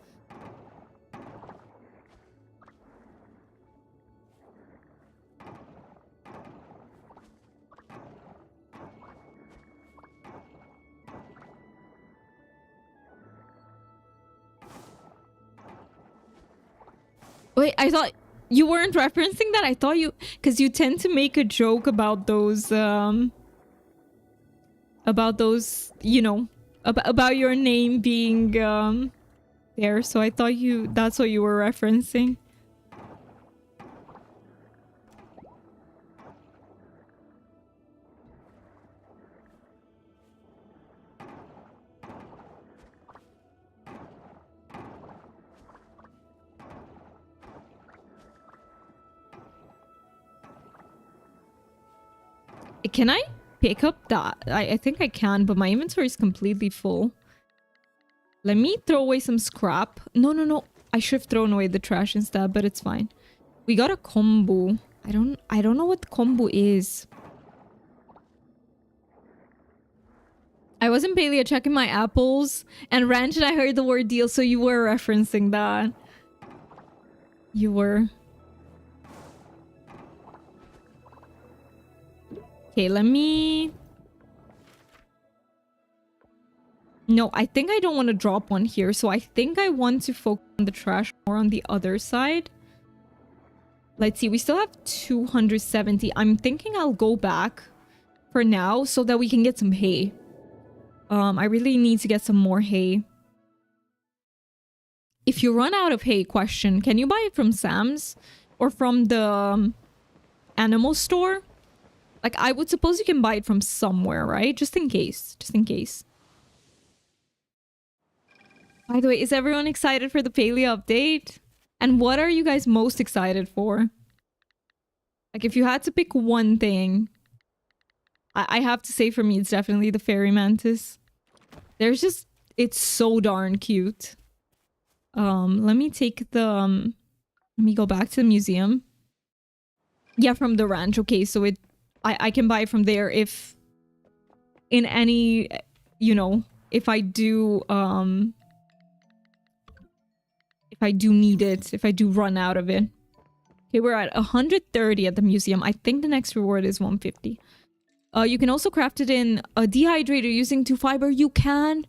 Wait, I thought you weren't referencing that? I thought you... Because you tend to make a joke about those, you know, about your name being, there. So I thought that's what you were referencing. Can I pick up that? I think I can, but my inventory is completely full. Let me throw away some scrap. No, no, no. I should have thrown away the trash instead, but it's fine. We got a combo. I don't know what the combo is. I was in Palia checking my apples, and Ranch and I heard the word deal, so you were referencing that. You were. Okay, let me... No, I think I don't want to drop one here. So I think I want to focus on the trash more on the other side. Let's see. We still have 270. I'm thinking I'll go back for now so that we can get some hay. I really need to get some more hay. If you run out of hay, question, can you buy it from Sam's? Or from the animal store? Like, I would suppose you can buy it from somewhere, right? Just in case. Just in case. By the way, is everyone excited for the Palia update? And what are you guys most excited for? Like, if you had to pick one thing, I have to say for me, it's definitely the fairy mantis. There's just... It's so darn cute. Let me take the... let me go back to the museum. Yeah, from the ranch. Okay, so it... I can buy from there if... In any... You know, if I do... if I do need it. If I do run out of it. Okay, we're at 130 at the museum. I think the next reward is 150. You can also craft it in a dehydrator using 2 fiber. You can?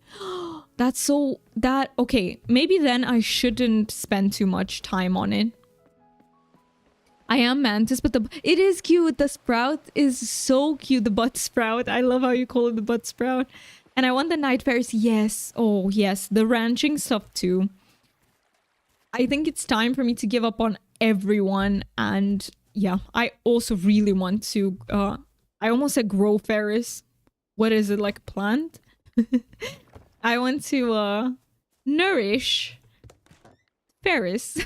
That's so... That... Okay, maybe then I shouldn't spend too much time on it. I am mantis, but it is cute. The sprout is so cute. The butt sprout. I love how you call it the butt sprout. And I want the night fairies. Yes. Oh, yes. The ranching stuff too. I think it's time for me to give up on everyone. And yeah, I also really want to... I almost said grow Ferris. What is it, like a plant? I want to nourish Ferris.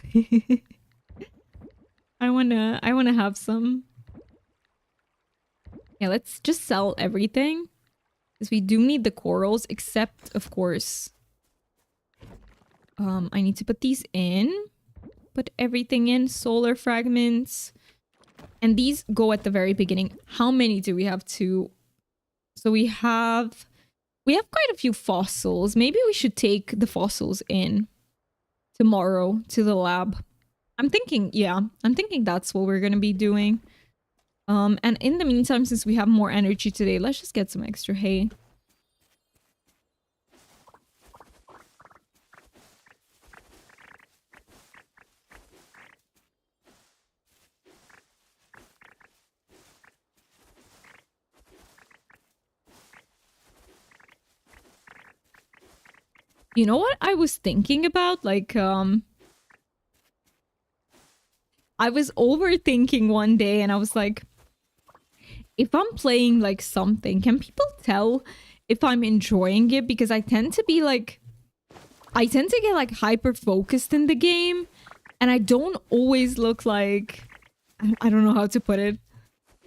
I wanna have some. Yeah, let's just sell everything. Because we do need the corals, except of course. I need to put these in. Put everything in. Solar fragments. And these go at the very beginning. How many do we have to... So we have We have quite a few fossils. Maybe we should take the fossils in tomorrow to the lab. I'm thinking that's what we're gonna be doing. And in the meantime, since we have more energy today, let's just get some extra hay. You know what I was thinking about? Like, I was overthinking one day and I was like, if I'm playing like something, can people tell if I'm enjoying it? Because I tend to be like, I tend to get like hyper focused in the game and I don't always look like, I don't know how to put it.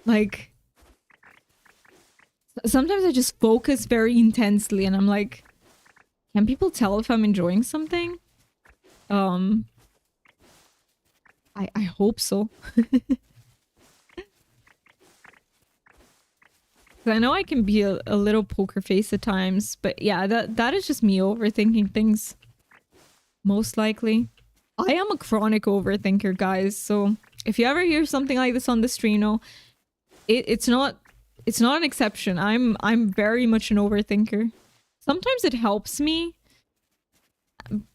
Like, sometimes I just focus very intensely and I'm like, can people tell if I'm enjoying something? I hope so. I know I can be a little poker face at times, but yeah, that is just me overthinking things. Most likely. I am a chronic overthinker, guys, so if you ever hear something like this on the stream, no, it's not an exception. I'm very much an overthinker. Sometimes it helps me.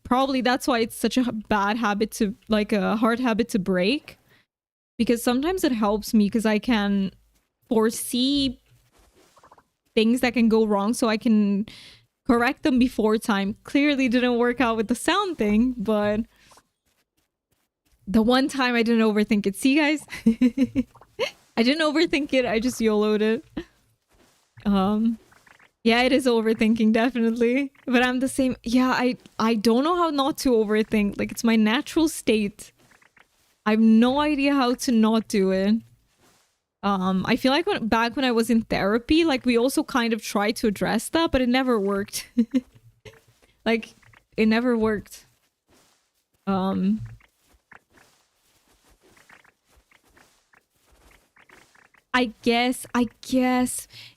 Probably that's why it's such a bad habit to, like a hard habit to break. Because sometimes it helps me because I can foresee things that can go wrong so I can correct them before time. Clearly didn't work out with the sound thing, but the one time I didn't overthink it. See, guys? I didn't overthink it. I just YOLO'd it. Yeah, it is overthinking, definitely. But I'm the same. Yeah, I don't know how not to overthink. Like, it's my natural state. I have no idea how to not do it. I feel like back when I was in therapy, like we also kind of tried to address that, but it never worked. Like, it never worked. I guess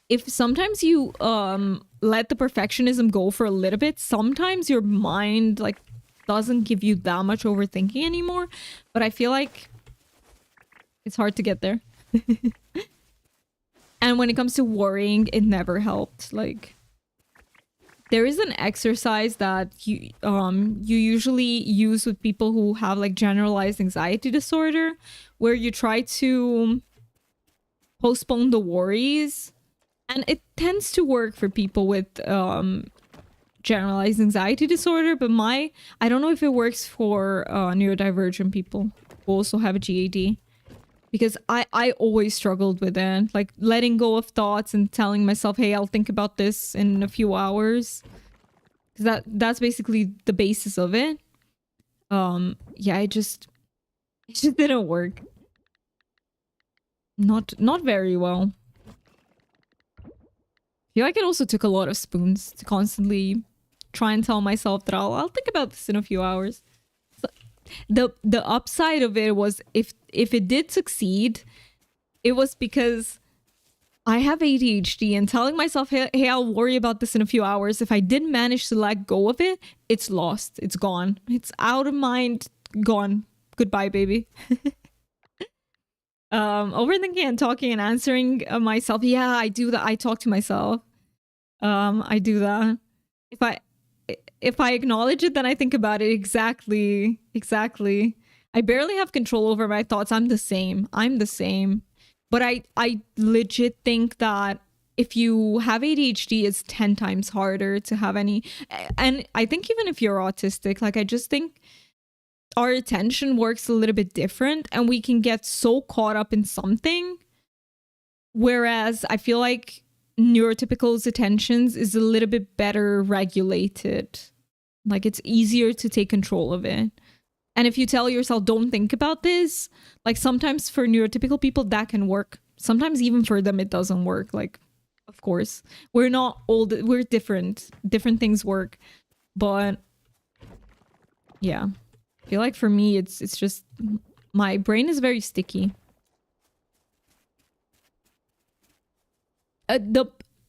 if sometimes you let the perfectionism go for a little bit, sometimes your mind like doesn't give you that much overthinking anymore. But I feel like it's hard to get there. And when it comes to worrying, it never helped. Like, there is an exercise that you usually use with people who have like generalized anxiety disorder, where you try to postpone the worries, and it tends to work for people with generalized anxiety disorder, but I don't know if it works for neurodivergent people who also have a GAD. Because I always struggled with it. Like, letting go of thoughts and telling myself, hey, I'll think about this in a few hours. That's basically the basis of it. Yeah, it just didn't work. Not very well. I feel like it also took a lot of spoons to constantly try and tell myself that I'll think about this in a few hours. The upside of it was if it did succeed, it was because I have ADHD, and telling myself, hey, I'll worry about this in a few hours, if I didn't manage to let go of it, it's lost. It's gone. It's out of mind. Gone. Goodbye, baby. Overthinking and talking and answering myself. Yeah, I do that. I talk to myself. I do that. If I acknowledge it, then I think about it. Exactly. I barely have control over my thoughts. I'm the same. But I legit think that if you have ADHD, it's 10 times harder to have any. And I think even if you're autistic, like, I just think our attention works a little bit different, and we can get so caught up in something. Whereas I feel like neurotypical's attentions is a little bit better regulated. Like, it's easier to take control of it. And if you tell yourself, don't think about this, like, sometimes for neurotypical people that can work. Sometimes even for them it doesn't work. Like, of course, we're not old, we're different things work. But yeah, I feel like for me it's just my brain is very sticky.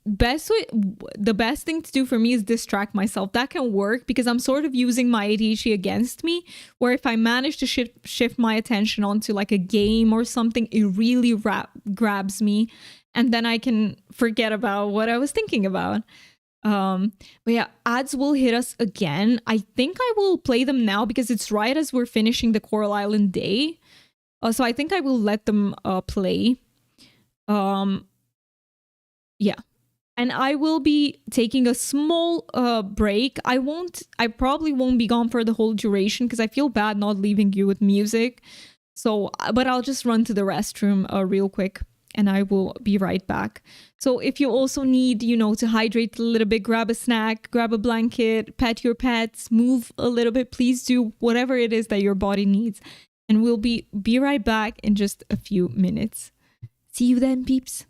the best thing to do for me is distract myself. That can work because I'm sort of using my ADHD against me, where if I manage to shift my attention onto like a game or something, it really grabs me, and then I can forget about what I was thinking about. But yeah, ads will hit us again. I think I will play them now because it's right as we're finishing the Coral Island day. So I think I will let them play. Yeah. And I will be taking a small break. I probably won't be gone for the whole duration because I feel bad not leaving you with music. So, but I'll just run to the restroom real quick and I will be right back. So if you also need, to hydrate a little bit, grab a snack, grab a blanket, pet your pets, move a little bit, please do whatever it is that your body needs. And we'll be right back in just a few minutes. See you then, peeps.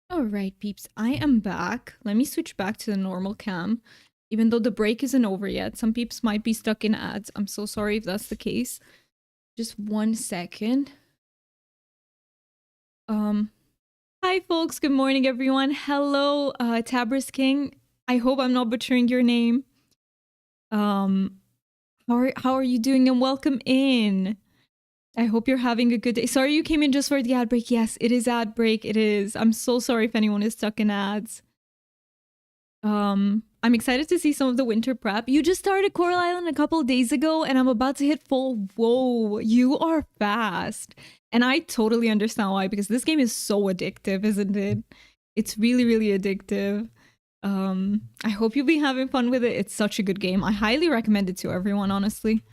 All right, peeps, I am back. Let me switch back to the normal cam. Even though the break isn't over yet, some peeps might be stuck in ads. I'm so sorry if that's the case. Just 1 second. Hi folks, good morning everyone. Hello, Tabris King. I hope I'm not butchering your name. How are you doing, and welcome in. I hope you're having a good day. Sorry you came in just for the ad break. Yes, it is ad break. It is. I'm so sorry if anyone is stuck in ads. I'm excited to see some of the winter prep. You just started Coral Island a couple of days ago and I'm about to hit full. Whoa, you are fast. And I totally understand why, because this game is so addictive, isn't it? It's really, really addictive. I hope you'll be having fun with it. It's such a good game. I highly recommend it to everyone, honestly.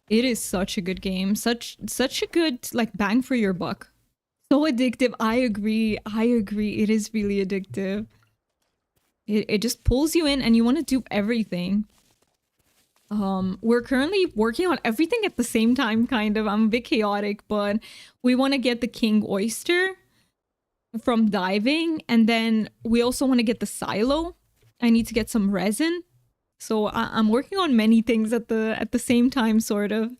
It is such a good game. Such a good like bang for your buck. So addictive. I agree. I agree. It is really addictive. It just pulls you in and you want to do everything. We're currently working on everything at the same time, kind of. I'm a bit chaotic, but we want to get the king oyster from diving, and then we also want to get the silo. I need to get some resin. So I'm working on many things at the same time, sort of.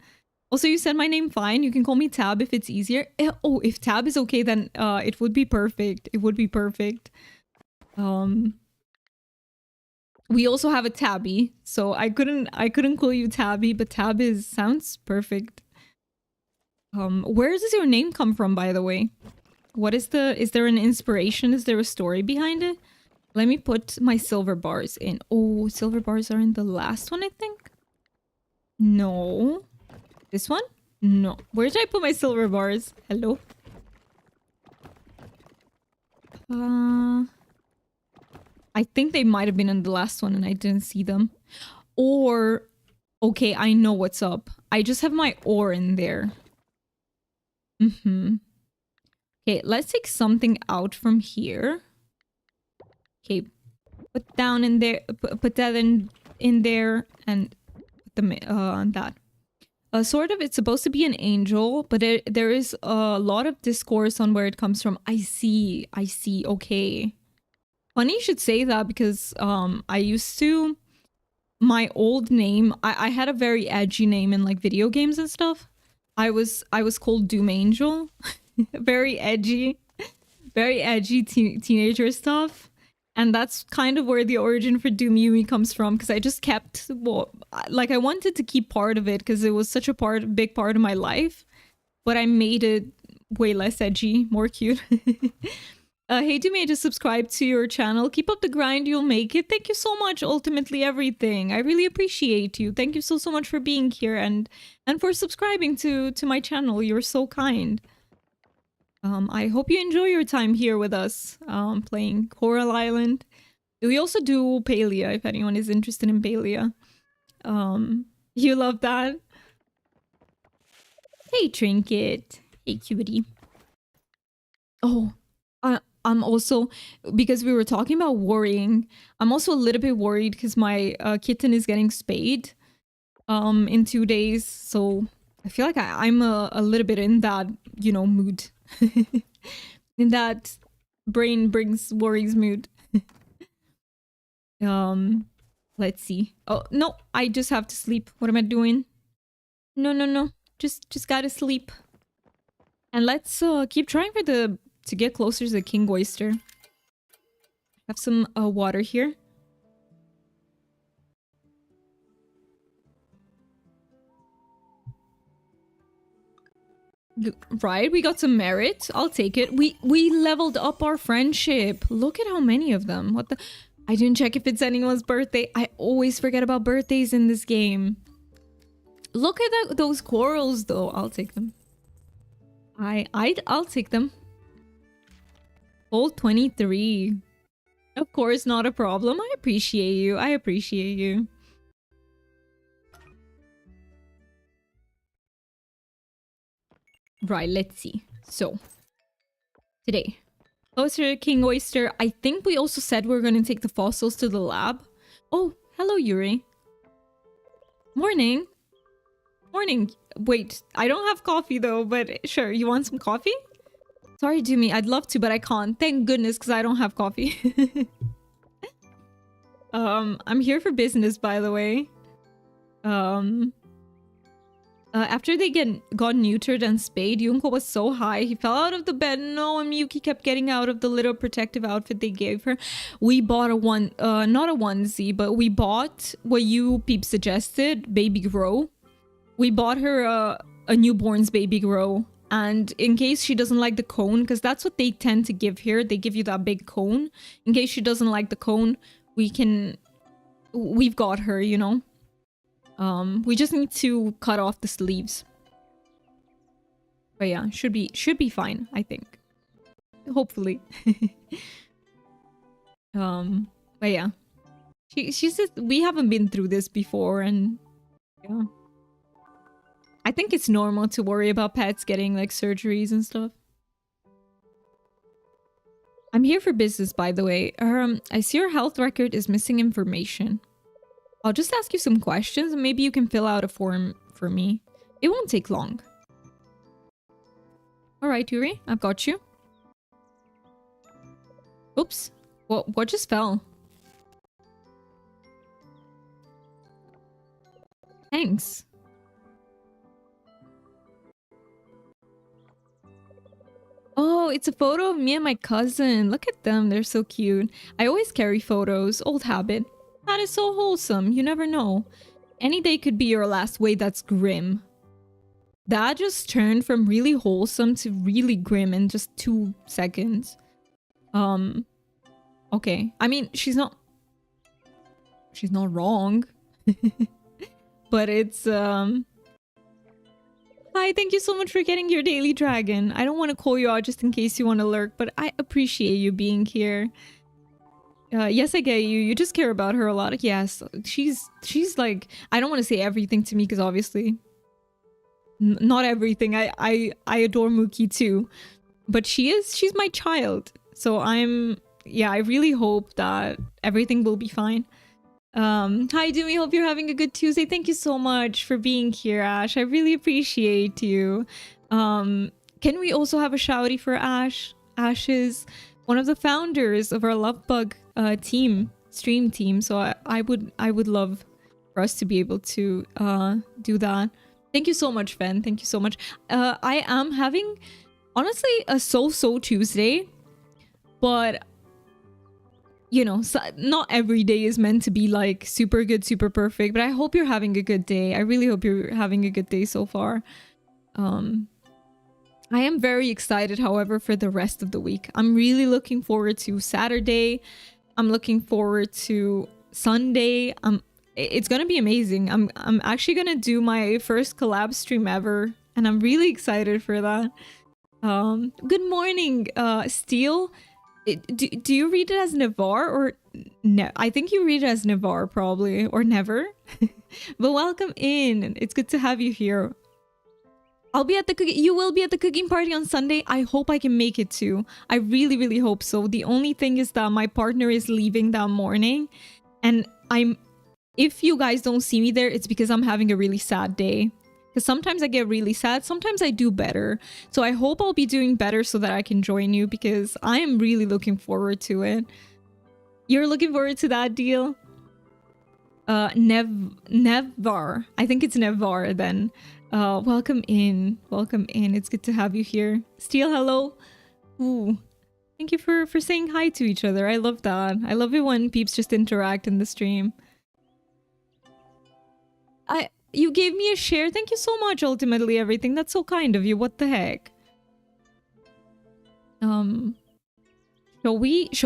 Also, you said my name fine. You can call me Tab if it's easier. Oh, if Tab is okay, then it would be perfect. It would be perfect. We also have a Tabby, so I couldn't call you Tabby, but Tab sounds perfect. Where does your name come from, by the way? Is there an inspiration? Is there a story behind it? Let me put my silver bars in. Oh, silver bars are in the last one, I think. No. This one? No. Where did I put my silver bars? Hello? I think they might have been in the last one and I didn't see them. Or, okay, I know what's up. I just have my ore in there. Okay, let's take something out from here. Okay, put down in there, put that in there, and put the that. Sort of, it's supposed to be an angel, but there is a lot of discourse on where it comes from. I see, okay. Funny you should say that because I used to, my old name, I had a very edgy name in like video games and stuff. I was called Doom Angel. Very edgy teenager stuff. And that's kind of where the origin for Doom Yumi comes from, because I just kept, well, like I wanted to keep part of it because it was such a big part of my life, but I made it way less edgy, more cute. Hey, Doom, just subscribe to your channel. Keep up the grind, you'll make it. Thank you so much, Ultimately Everything. I really appreciate you. Thank you so much for being here and for subscribing to my channel. You're so kind. I hope you enjoy your time here with us, playing Coral Island. We also do Palia, if anyone is interested in Palia. You love that? Hey, Trinket. Hey, cutie. Oh, I'm also, because we were talking about worrying, I'm also a little bit worried because my kitten is getting spayed in 2 days. So I feel like I'm a little bit in that, you know, mood. In that brain brings worries mood. Let's see. Oh no, I just have to sleep. What am I doing? No. Just gotta sleep. And let's keep trying to get closer to the king oyster. Have some water here. Right, we got some merit. I'll take it. We leveled up our friendship. Look at how many of them. What the? I didn't check if it's anyone's birthday. I always forget about birthdays in this game. Look at those corals, though. I'll take them. I'll take them. Full 23. Of course, not a problem. I appreciate you. I appreciate you. Right, let's see. So, today, closer to King Oyster. I think we also said we're going to take the fossils to the lab. Oh, hello, Yuri. Morning. Morning. Wait, I don't have coffee though, but sure. You want some coffee? Sorry, Doomy. I'd love to, but I can't. Thank goodness, because I don't have coffee. I'm here for business, by the way. After they got neutered and spayed, Yunko was so high, he fell out of the bed. No, and Miyuki kept getting out of the little protective outfit they gave her. We bought not a onesie, but we bought what you peep suggested, Baby Grow. We bought her a newborn's Baby Grow. And in case she doesn't like the cone, because that's what they tend to give here, they give you that big cone. In case she doesn't like the cone, we've got her, you know? We just need to cut off the sleeves. But yeah, should be fine, I think. Hopefully. But yeah. She says we haven't been through this before, and yeah. I think it's normal to worry about pets getting like surgeries and stuff. I'm here for business, by the way. I see your health record is missing information. I'll just ask you some questions and maybe you can fill out a form for me. It won't take long. Alright, Yuri, I've got you. Oops. What just fell? Thanks. Oh, it's a photo of me and my cousin. Look at them. They're so cute. I always carry photos. Old habit. That is so wholesome. You never know. Any day could be your last. Wait, that's grim. That just turned from really wholesome to really grim in just 2 seconds. Okay. I mean, she's not wrong. But it's Hi, thank you so much for getting your daily dragon. I don't want to call you out just in case you want to lurk, but I appreciate you being here. Yes, I get you. You just care about her a lot. Yes, she's like, I don't want to say everything to me because obviously not everything. I adore Mookie too, but she's my child. So I really hope that everything will be fine. Hi Doomy, hope you're having a good Tuesday. Thank you so much for being here, Ash. I really appreciate you. Can we also have a shouty for Ash? Ash is one of the founders of our Lovebug stream team. So I would love for us to be able to do that. Thank you so much, Fen. Thank you so much. I am having honestly a so-so Tuesday, but you know, so not every day is meant to be like super good, super perfect, but I hope you're having a good day. I really hope you're having a good day so far. I am very excited, however, for the rest of the week. I'm really looking forward to Saturday. I'm looking forward to Sunday. It's gonna be amazing. I'm actually gonna do my first collab stream ever, and I'm really excited for that. Good morning, Steel. Do you read it as Navar or no? I think you read it as Navar probably, or never. But welcome in. It's good to have you here. I'll be at the you will be at the cooking party on Sunday. I hope I can make it too. I really, really hope so. The only thing is that my partner is leaving that morning, and if you guys don't see me there, it's because I'm having a really sad day. Because sometimes I get really sad, sometimes I do better. So I hope I'll be doing better so that I can join you, because I am really looking forward to it. You're looking forward to that deal? Nevar. I think it's Nevar then. Welcome in. Welcome in. It's good to have you here. Steel, hello. Ooh. Thank you for saying hi to each other. I love that. I love it when peeps just interact in the stream. You gave me a share. Thank you so much, ultimately everything. That's so kind of you. What the heck? Shall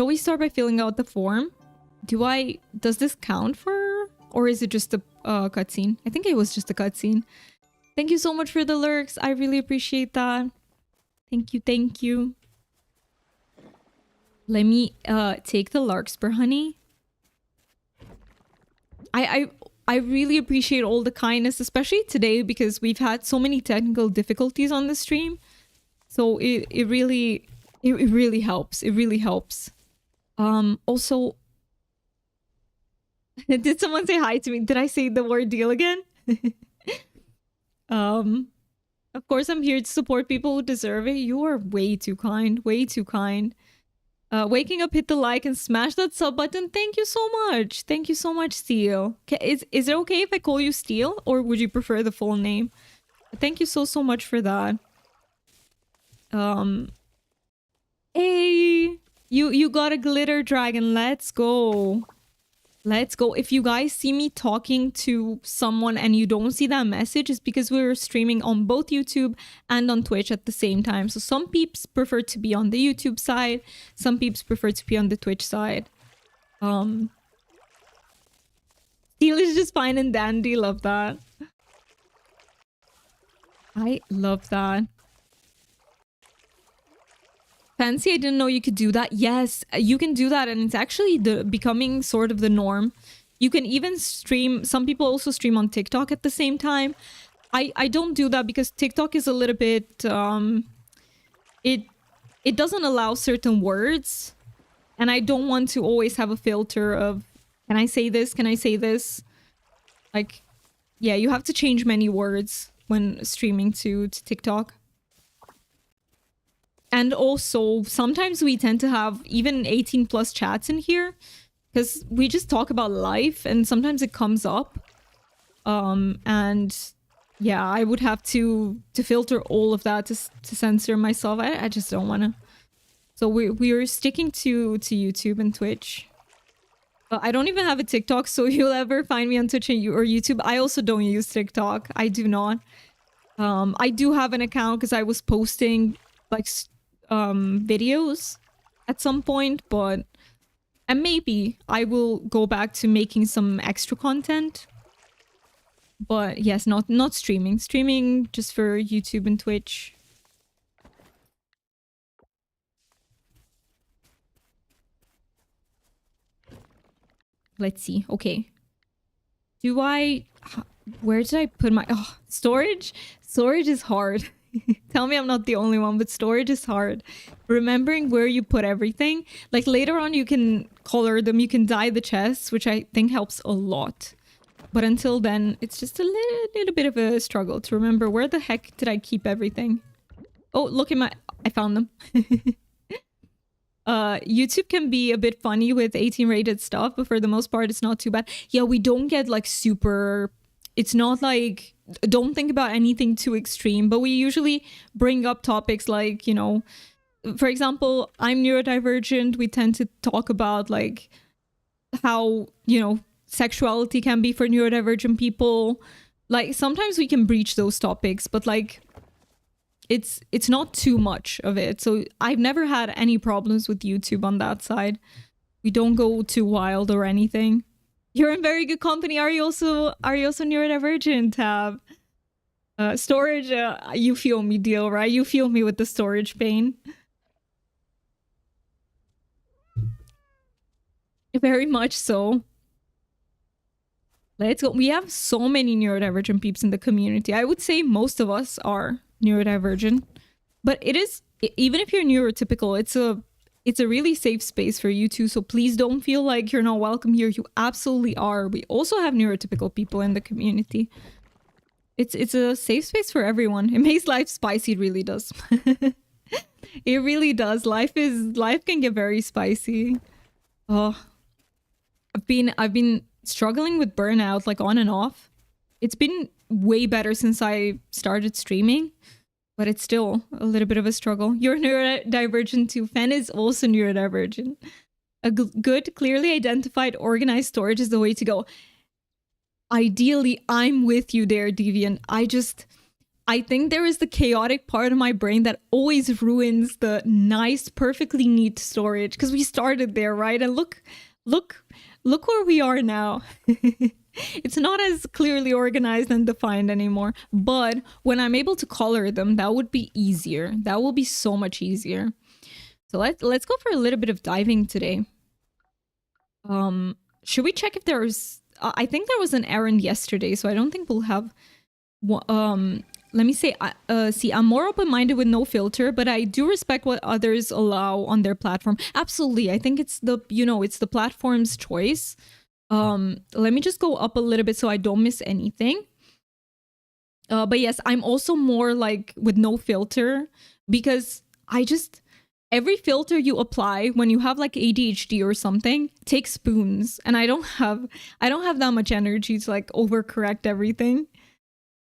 we start by filling out the form? Does this count for, or is it just a cutscene? I think it was just a cutscene. Thank you so much for the lurks. I really appreciate that. Thank you, thank you. Let me take the Larkspur honey. I really appreciate all the kindness, especially today, because we've had so many technical difficulties on the stream. So it really helps. It really helps. Also, did someone say hi to me? Did I say the word deal again? Of course I'm here to support people who deserve it. You are way too kind. Way too kind. Waking up, hit the like and smash that sub button. Thank you so much. Thank you so much, Steel. Is it okay if I call you Steel, or would you prefer the full name? Thank you so much for that. Hey, you got a glitter dragon. Let's go. Let's go. If you guys see me talking to someone and you don't see that message, it's because we're streaming on both YouTube and on Twitch at the same time. So some peeps prefer to be on the YouTube side. Some peeps prefer to be on the Twitch side. Steel is just fine and dandy. Love that. I love that. Fancy, I didn't know you could do that. Yes, you can do that, and it's actually becoming sort of the norm. You can even stream. Some people also stream on TikTok at the same time. I don't do that because TikTok is a little bit it it doesn't allow certain words, and I don't want to always have a filter of can I say this? Can I say this? Like, yeah, you have to change many words when streaming to TikTok. And also, sometimes we tend to have even 18 plus chats in here because we just talk about life and sometimes it comes up. And yeah, I would have to filter all of that to censor myself. I just don't want to. So we're sticking to YouTube and Twitch. I don't even have a TikTok, so you'll ever find me on Twitch or YouTube. I also don't use TikTok. I do not. I do have an account because I was posting like videos at some point, but and maybe I will go back to making some extra content. But yes, not streaming. Streaming just for YouTube and Twitch. Let's see. Okay. Do I... Where did I put my... Oh, storage? Storage is hard. Tell me I'm not the only one, but storage is hard. Remembering where you put everything. Like later on you can color them, you can dye the chests, which I think helps a lot. But until then, it's just a little bit of a struggle to remember where the heck did I keep everything. Oh, look at my... I found them. YouTube can be a bit funny with 18 rated stuff, but for the most part, it's not too bad. Yeah, we don't get like super... It's not like... Don't think about anything too extreme, but we usually bring up topics like, you know, for example, I'm neurodivergent. We tend to talk about like how, you know, sexuality can be for neurodivergent people. Like sometimes we can breach those topics, but like it's not too much of it. So I've never had any problems with YouTube on that side. We don't go too wild or anything. You're in very good company. Are you also neurodivergent, Tab? Storage, you feel me, deal, right? You feel me with the storage pain. Very much so. Let's go. We have so many neurodivergent peeps in the community. I would say most of us are neurodivergent. But it is, even if you're neurotypical, it's a really safe space for you too, so please don't feel like you're not welcome here. You absolutely are. We also have neurotypical people in the community. It's a safe space for everyone. It makes life spicy, it really does. It really does. Life can get very spicy. Oh, I've been struggling with burnout like on and off. It's been way better since I started streaming. But it's still a little bit of a struggle. You're neurodivergent too. Fen is also neurodivergent. A good, clearly identified, organized storage is the way to go. Ideally, I'm with you there, Deviant. I think there is the chaotic part of my brain that always ruins the nice, perfectly neat storage. Because we started there, right? And look where we are now. It's not as clearly organized and defined anymore, but when I'm able to color them, that would be easier. That will be so much easier. So let's go for a little bit of diving today. Should we check if there's... I think there was an errand yesterday, so I don't think we'll have... Let me say, see, I'm more open-minded with no filter, but I do respect what others allow on their platform. Absolutely, I think it's the, you know, it's the platform's choice. Let me just go up a little bit so I don't miss anything. But yes, I'm also more like with no filter because every filter you apply when you have like ADHD or something takes spoons, and I don't have that much energy to like overcorrect everything.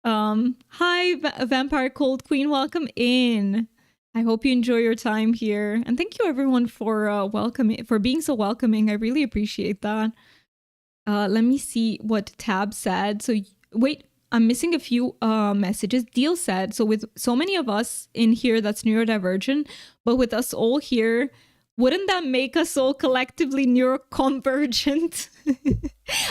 Hi, Vampire Cold Queen, welcome in. I hope you enjoy your time here, and thank you everyone for being so welcoming. I really appreciate that. Let me see what Tab said. So wait, I'm missing a few messages. Deal said, so with so many of us in here that's neurodivergent, but with us all here, wouldn't that make us all collectively neuroconvergent?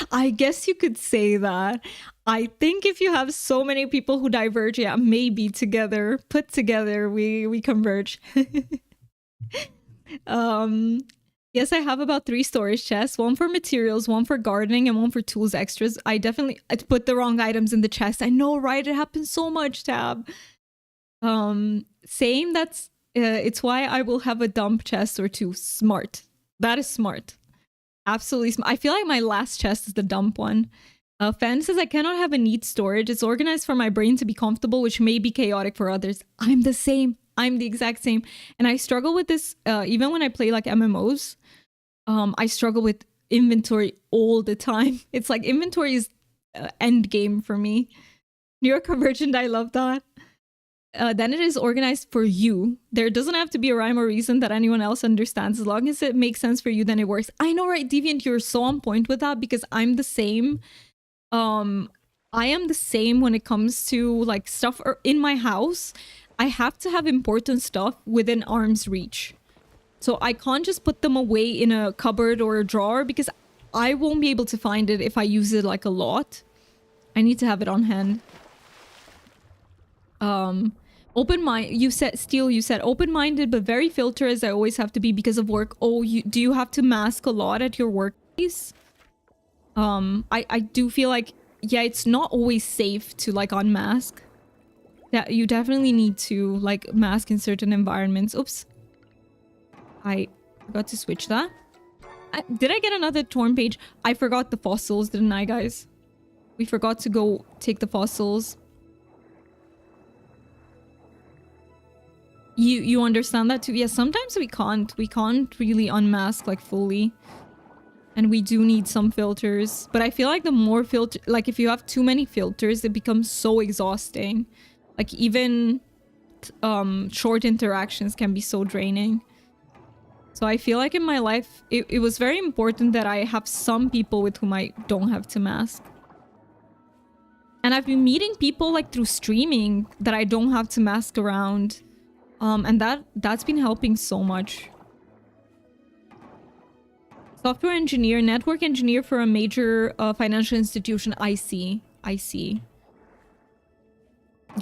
I guess you could say that. I think if you have so many people who diverge, yeah, maybe together, put together, we converge. Yes, I have about 3 storage chests, one for materials, one for gardening, and one for tools extras. I put the wrong items in the chest. I know, right? It happens so much, Tab. Same, it's why I will have a dump chest or 2. Smart. That is smart. Absolutely smart. I feel like my last chest is the dump one. Fan says I cannot have a neat storage. It's organized for my brain to be comfortable, which may be chaotic for others. I'm the same. I'm the exact same. And I struggle with this even when I play like MMOs. I struggle with inventory all the time. It's like inventory is end game for me. New York Merchant, I love that. Then it is organized for you. There doesn't have to be a rhyme or reason that anyone else understands. As long as it makes sense for you, then it works. I know, right, Deviant? You're so on point with that because I'm the same. I am the same when it comes to like stuff in my house. I have to have important stuff within arm's reach. So I can't just put them away in a cupboard or a drawer because I won't be able to find it if I use it like a lot. I need to have it on hand. Open mind. You said Steel. You said open-minded, but very filter as I always have to be because of work. Oh, do you have to mask a lot at your workplace? I do feel like, yeah, it's not always safe to like unmask. Yeah, you definitely need to like mask in certain environments. Oops. I forgot to switch that. Did I get another torn page? I forgot the fossils, didn't I, guys? We forgot to go take the fossils. You understand that too? Yeah, sometimes we can't really unmask like fully. And we do need some filters. But I feel like the more filter, like if you have too many filters, it becomes so exhausting. Like even short interactions can be so draining. So I feel like in my life, it was very important that I have some people with whom I don't have to mask. And I've been meeting people like through streaming that I don't have to mask around. And that's been helping so much. Software engineer, network engineer for a major financial institution. I see.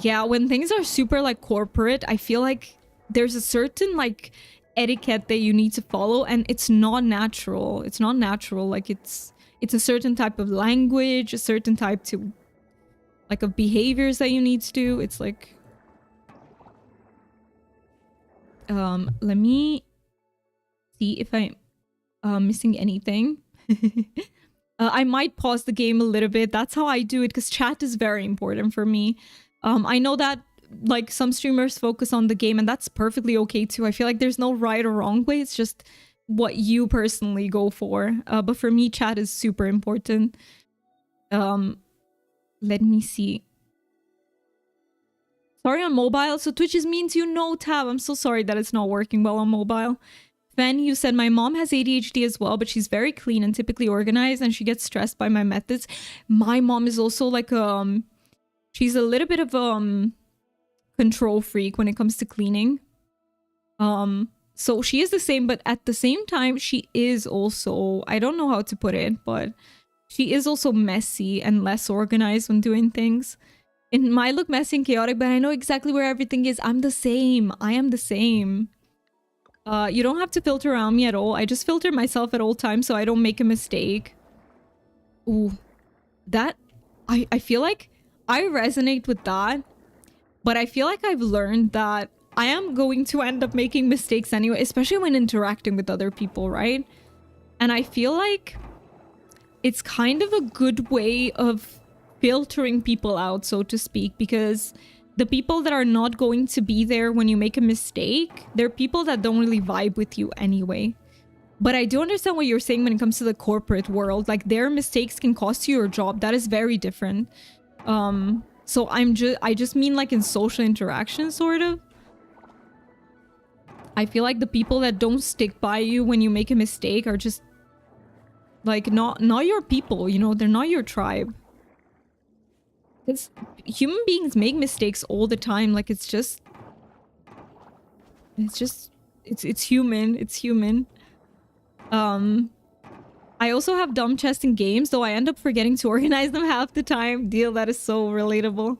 Yeah, when things are super like corporate, I feel like there's a certain like etiquette that you need to follow, and it's not natural. It's not natural. Like it's a certain type of language, a certain type to like of behaviors that you need to do. It's like let me see if I'm missing anything. I might pause the game a little bit. That's how I do it because chat is very important for me. I know that like some streamers focus on the game, and that's perfectly okay too. I feel like there's no right or wrong way. It's just what you personally go for. But for me, chat is super important. Let me see. Sorry on mobile. So Twitch means you know, Tab. I'm so sorry that it's not working well on mobile. Fen, you said my mom has ADHD as well, but she's very clean and typically organized, and she gets stressed by my methods. My mom is also like she's a little bit of control freak when it comes to cleaning. So she is the same, but at the same time, she is also, I don't know how to put it, but she is also messy and less organized when doing things. It might look messy and chaotic, but I know exactly where everything is. I'm the same. I am the same. You don't have to filter around me at all. I just filter myself at all times so I don't make a mistake. Ooh. That... I feel like I resonate with that. But I feel like I've learned that I am going to end up making mistakes anyway, especially when interacting with other people, right? And I feel like it's kind of a good way of filtering people out, so to speak, because the people that are not going to be there when you make a mistake, they're people that don't really vibe with you anyway. But I do understand what you're saying when it comes to the corporate world. Like, their mistakes can cost you your job. That is very different. So I just mean like in social interaction, sort of. I feel like the people that don't stick by you when you make a mistake are just like not your people, you know, they're not your tribe. Because human beings make mistakes all the time. Like it's human. It's human. I also have dumb chests in games, though I end up forgetting to organize them half the time. Deal, that is so relatable.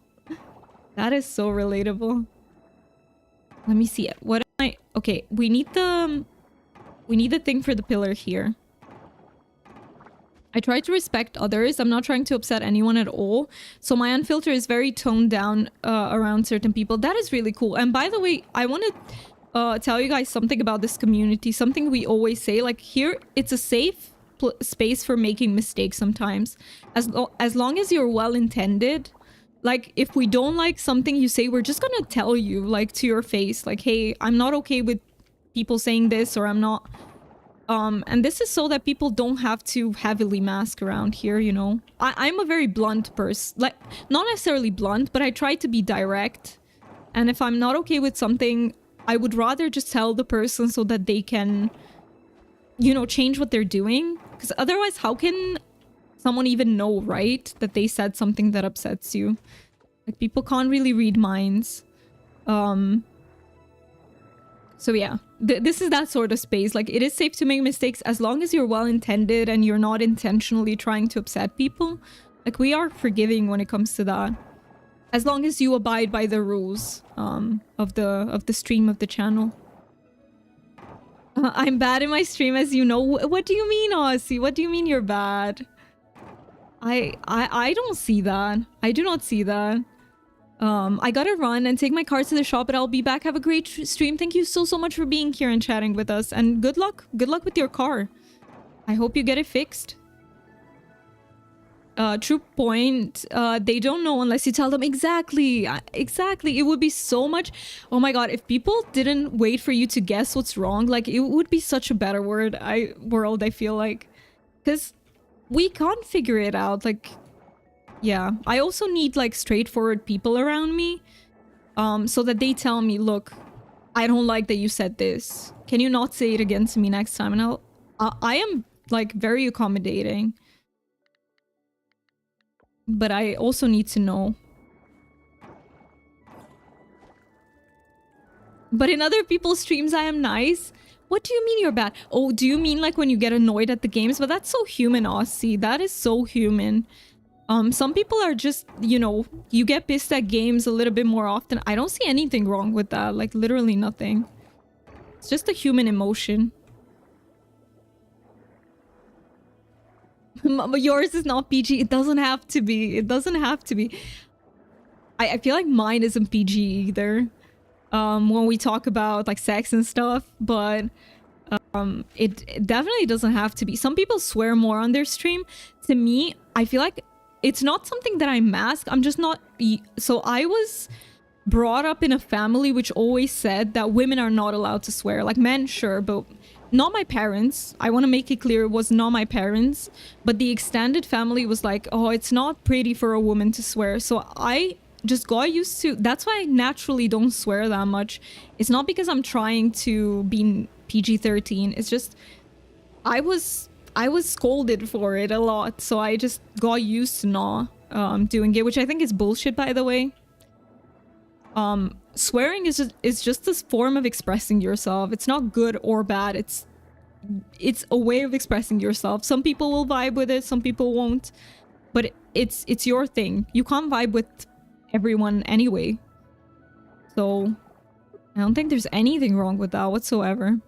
That is so relatable. Let me see it. What am I... Okay, we need the... We need the thing for the pillar here. I try to respect others. I'm not trying to upset anyone at all. So my unfilter is very toned down around certain people. That is really cool. And by the way, I want to tell you guys something about this community. Something we always say, like here, it's a safe space for making mistakes sometimes. As long as you're well-intended. Like if we don't like something you say, we're just gonna tell you like to your face. Like, hey, I'm not okay with people saying this, or I'm not... and this is so that people don't have to heavily mask around here, you know? I'm a very blunt person. Like, not necessarily blunt, but I try to be direct. And if I'm not okay with something, I would rather just tell the person so that they can, you know, change what they're doing. Because otherwise, how can someone even know, right? That they said something that upsets you. Like, people can't really read minds. So yeah, this is that sort of space. Like, it is safe to make mistakes as long as you're well-intended and you're not intentionally trying to upset people. Like, we are forgiving when it comes to that. As long as you abide by the rules of the stream of the channel. I'm bad in my stream, as you know. What do you mean, Aussie? What do you mean you're bad? I don't see that. I do not see that. I gotta run and take my cars to the shop, but I'll be back. Have a great stream. Thank you so much for being here and chatting with us. And good luck. Good luck with your car. I hope you get it fixed. True point. They don't know unless you tell them. Exactly. Exactly. It would be so much... Oh my god, if people didn't wait for you to guess what's wrong, like, it would be such a better world, I feel like. Because we can't figure it out. Like... Yeah, I also need like straightforward people around me, so that they tell me, look, I don't like that you said this. Can you not say it again to me next time? And I am like very accommodating, but I also need to know. But in other people's streams, I am nice. What do you mean you're bad? Oh, do you mean like when you get annoyed at the games? But that's so human, Aussie. That is so human. Some people are just, you know, you get pissed at games a little bit more often. I don't see anything wrong with that. Like, literally nothing. It's just a human emotion. Yours is not PG. It doesn't have to be. It doesn't have to be. I feel like mine isn't PG either. When we talk about, like, sex and stuff. But it definitely doesn't have to be. Some people swear more on their stream. To me, I feel like... It's not something that I mask. I'm just not... So I was brought up in a family which always said that women are not allowed to swear. Like, men, sure, but not my parents. I want to make it clear it was not my parents. But the extended family was like, oh, it's not pretty for a woman to swear. So I just got used to... That's why I naturally don't swear that much. It's not because I'm trying to be PG-13. It's just... I was scolded for it a lot, so I just got used to not doing it, which I think is bullshit, by the way. Swearing is just this form of expressing yourself. It's not good or bad. It's a way of expressing yourself. Some people will vibe with it, some people won't. But it's your thing. You can't vibe with everyone anyway. So I don't think there's anything wrong with that whatsoever.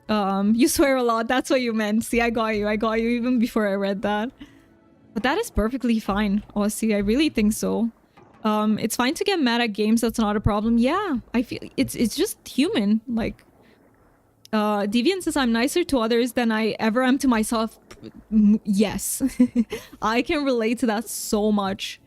You swear a lot. That's what you meant. See, I got you even before I read that. But that is perfectly fine, Aussie. I really think so. It's fine to get mad at games. That's not a problem. Yeah, I feel it's just human. Like, Deviant says, I'm nicer to others than I ever am to myself. Yes. I can relate to that so much.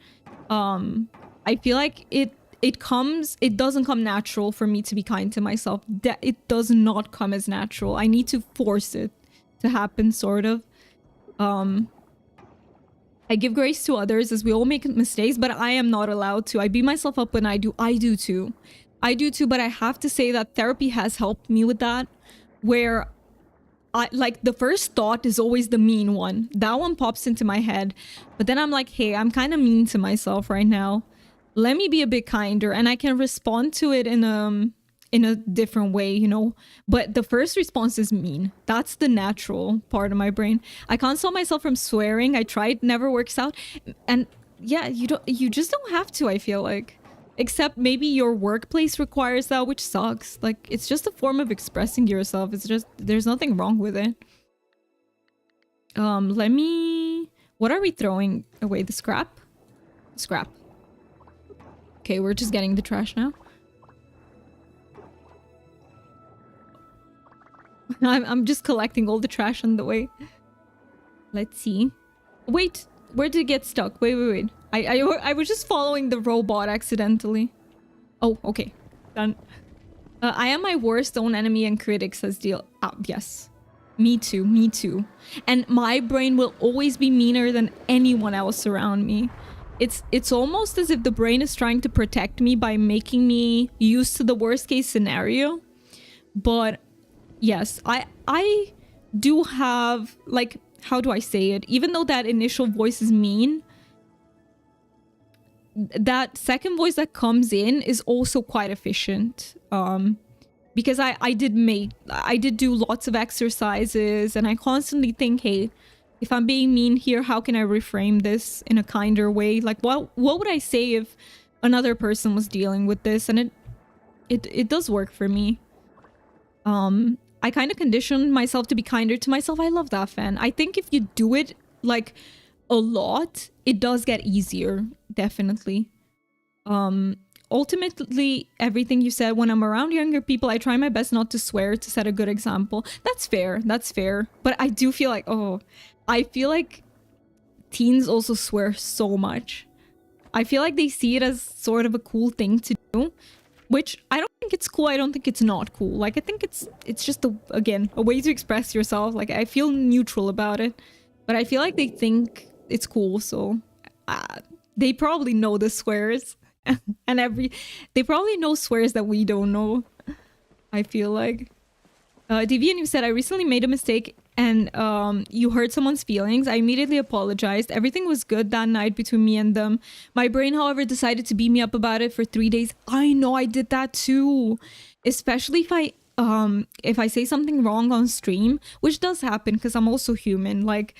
I feel like it doesn't come natural for me to be kind to myself. It does not come as natural. I need to force it to happen, sort of. I give grace to others as we all make mistakes, but I am not allowed to. I beat myself up when I do. I do too, but I have to say that therapy has helped me with that, where like the first thought is always the mean one. That one pops into my head, but then I'm like, hey, I'm kind of mean to myself right now. Let me be a bit kinder, and I can respond to it in a different way, you know. But the first response is mean. That's the natural part of my brain. I can't stop myself from swearing. I tried, never works out. And yeah, you just don't have to, I feel like. Except maybe your workplace requires that, which sucks. Like, it's just a form of expressing yourself. It's just, there's nothing wrong with it. Let me... What are we throwing away? The scrap? Scrap. Okay, we're just getting the trash now. I'm just collecting all the trash on the way. Let's see. Wait, where did it get stuck? Wait. I was just following the robot accidentally. Oh, okay. Done. I am my worst own enemy and critic, says Deal. Yes. Me too. And my brain will always be meaner than anyone else around me. It's almost as if the brain is trying to protect me by making me used to the worst case scenario. But yes, I do have, like, how do I say it? Even though that initial voice is mean, that second voice that comes in is also quite efficient. Because I did do lots of exercises, and I constantly think, hey, if I'm being mean here, how can I reframe this in a kinder way? Like, what would I say if another person was dealing with this? And it does work for me. I kind of conditioned myself to be kinder to myself. I love that, fan. I think if you do it like a lot, it does get easier, definitely. Ultimately, everything you said, when I'm around younger people, I try my best not to swear to set a good example. That's fair. But I do feel like, I feel like teens also swear so much. I feel like they see it as sort of a cool thing to do, which I don't think it's cool. I don't think it's not cool. Like, I think it's just, again, a way to express yourself. Like, I feel neutral about it, but I feel like they think it's cool, so they probably know the swears. And they probably know swears that we don't know, I feel like. Devian, you said, I recently made a mistake and you hurt someone's feelings. I immediately apologized. Everything was good that night between me and them. My brain, however, decided to beat me up about it for 3 days. I know, I did that too. Especially if I say something wrong on stream, which does happen because I'm also human. Like,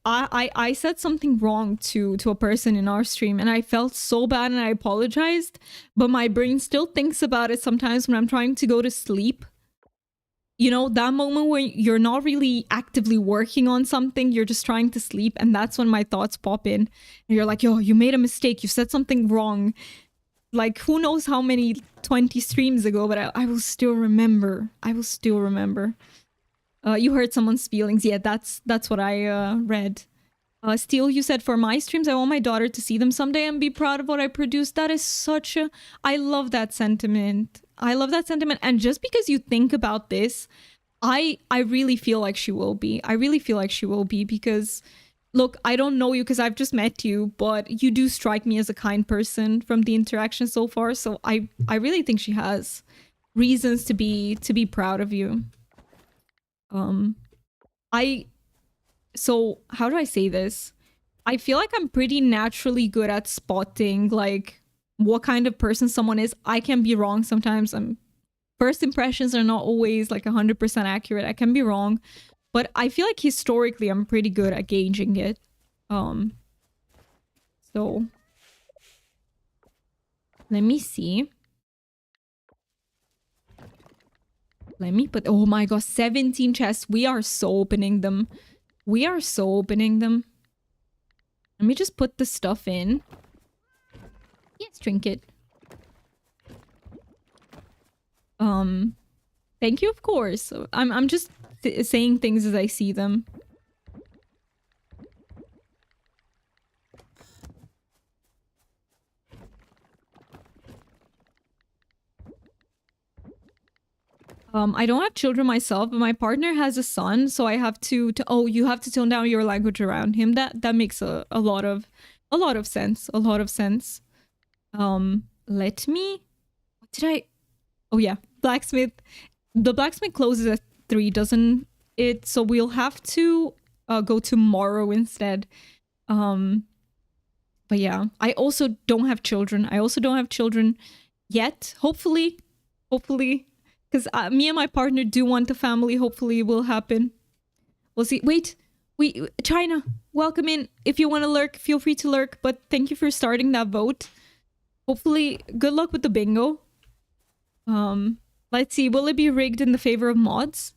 I said something wrong to a person in our stream, and I felt so bad and I apologized, but my brain still thinks about it sometimes when I'm trying to go to sleep. You know, that moment when you're not really actively working on something, you're just trying to sleep, and that's when my thoughts pop in. And you're like, yo, you made a mistake, you said something wrong. Like, who knows how many 20 streams ago, but I will still remember. You hurt someone's feelings. Yeah, that's what I read. Steel, you said, for my streams, I want my daughter to see them someday and be proud of what I produced. That is such a... I love that sentiment. And just because you think about this, I really feel like she will be. Because, look, I don't know you because I've just met you, but you do strike me as a kind person from the interaction so far. So I really think she has reasons to be proud of you. So how do I say this? I feel like I'm pretty naturally good at spotting, like, what kind of person someone is. I can be wrong sometimes. First impressions are not always like 100% accurate. I can be wrong, but I feel like historically I'm pretty good at gauging it. So let me see. Let me put... Oh my god, 17 chests. We are so opening them. Let me just put the stuff in. Yes, trinket. Thank you, of course. I'm just saying things as I see them. I don't have children myself, but my partner has a son, so I have to oh, you have to tone down your language around him. That makes a lot of sense. Let me... What did I... Oh yeah, blacksmith. The blacksmith closes at 3, doesn't it? So we'll have to go tomorrow instead. But yeah, I also don't have children. Yet. Hopefully. Because me and my partner do want a family. Hopefully it will happen. We'll see. Wait, China, welcome in. If you want to lurk, feel free to lurk. But thank you for starting that vote. Hopefully, good luck with the bingo. Let's see. Will it be rigged in the favor of mods?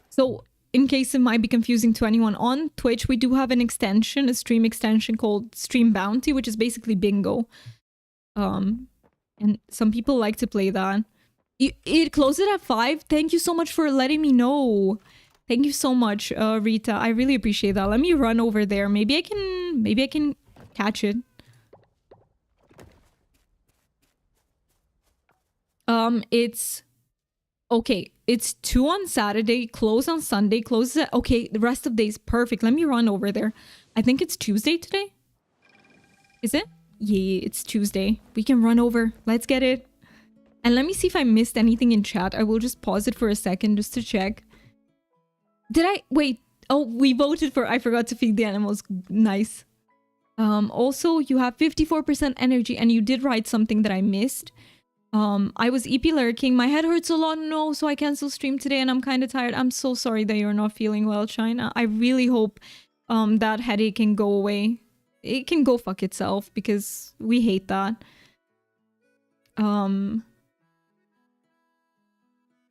So, in case it might be confusing to anyone, on Twitch, we do have an extension, a stream extension called Stream Bounty, which is basically bingo. And some people like to play that. It closes at 5. Thank you so much for letting me know. Thank you so much, Rita. I really appreciate that. Let me run over there. Maybe I can catch it. It's okay. It's 2 on Saturday, close on Sunday, closes at okay, the rest of days perfect. Let me run over there. I think it's Tuesday today. Is it? Yeah, it's Tuesday. We can run over. Let's get it. And let me see if I missed anything in chat. I will just pause it for a second just to check. Did I wait? Oh, we voted for I forgot to feed the animals. Nice. Also, you have 54% energy and you did write something that I missed. I was EP lurking. My head hurts a lot. No, so I canceled stream today and I'm kind of tired. I'm so sorry that you're not feeling well, China. I really hope that headache can go away. It can go fuck itself because we hate that.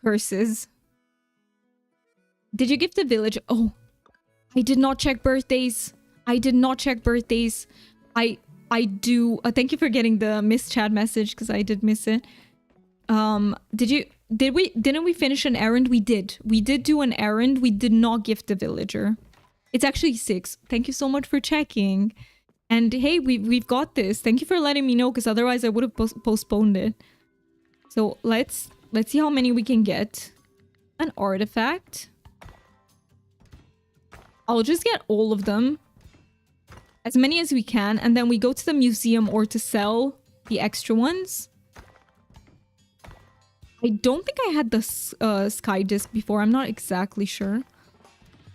Curses. Did you gift the village? Oh, I did not check birthdays. I did not check birthdays. I do. Thank you for getting the missed chat message because I did miss it. Didn't we finish an errand? We did. We did do an errand. We did not gift the villager. It's actually 6. Thank you so much for checking. And hey, we've got this. Thank you for letting me know because otherwise I would have postponed it. So let's see how many we can get. An artifact. I'll just get all of them. As many as we can. And then we go to the museum or to sell the extra ones. I don't think I had the sky disc before. I'm not exactly sure.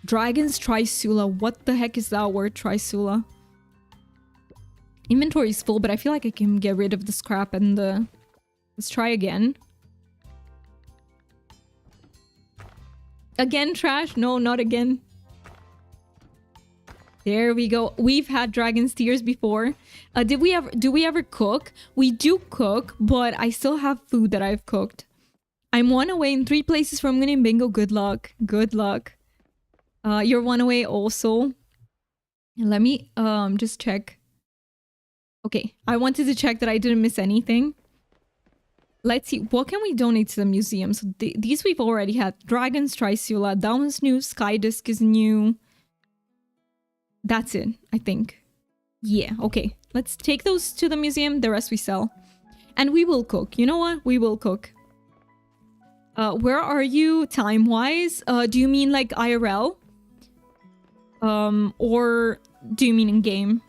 Dragon's Trisula. What the heck is that word, Trisula? Inventory is full, but I feel like I can get rid of the scrap and the... Let's try again. Again, trash? No, not again. There we go. We've had dragon's tears before. Do we ever cook? We do cook, but I still have food that I've cooked. I'm 1 away in 3 places from winning bingo. Good luck. Good luck. You're 1 away also. Let me just check. Okay, I wanted to check that I didn't miss anything. Let's see, what can we donate to the museum? So these we've already had. Dragon's Trisula, that one's new. Sky Disc is new. That's it, I think. Yeah, okay. Let's take those to the museum. The rest we sell. And we will cook. You know what? We will cook. Where are you time-wise? Do you mean like IRL? Or do you mean in-game?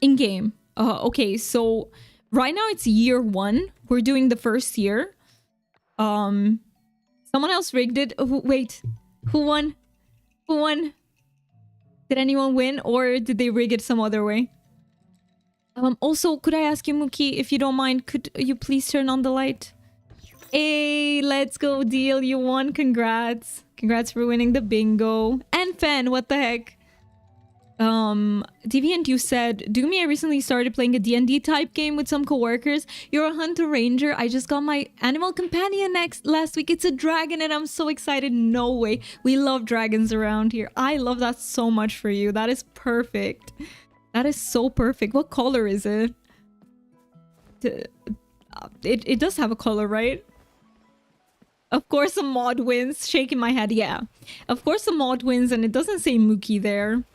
In-game. Okay, so right now it's year 1. We're doing the first year. Someone else rigged it. Oh, wait, who won? Who won? Did anyone win or did they rig it some other way? Also, could I ask you, Mookie, if you don't mind, could you please turn on the light? Hey, let's go, deal. You won. Congrats. Congrats for winning the bingo. And Fen, what the heck? Deviant, you said, Doomy, I recently started playing a D&D type game with some coworkers. You're a hunter ranger. I just got my animal companion last week. It's a dragon and I'm so excited. No way. We love dragons around here. I love that so much for you. That is perfect. That is so perfect. What color is it? It does have a color, right? Of course a mod wins. Shaking my head, yeah. Of course a mod wins and it doesn't say Mookie there.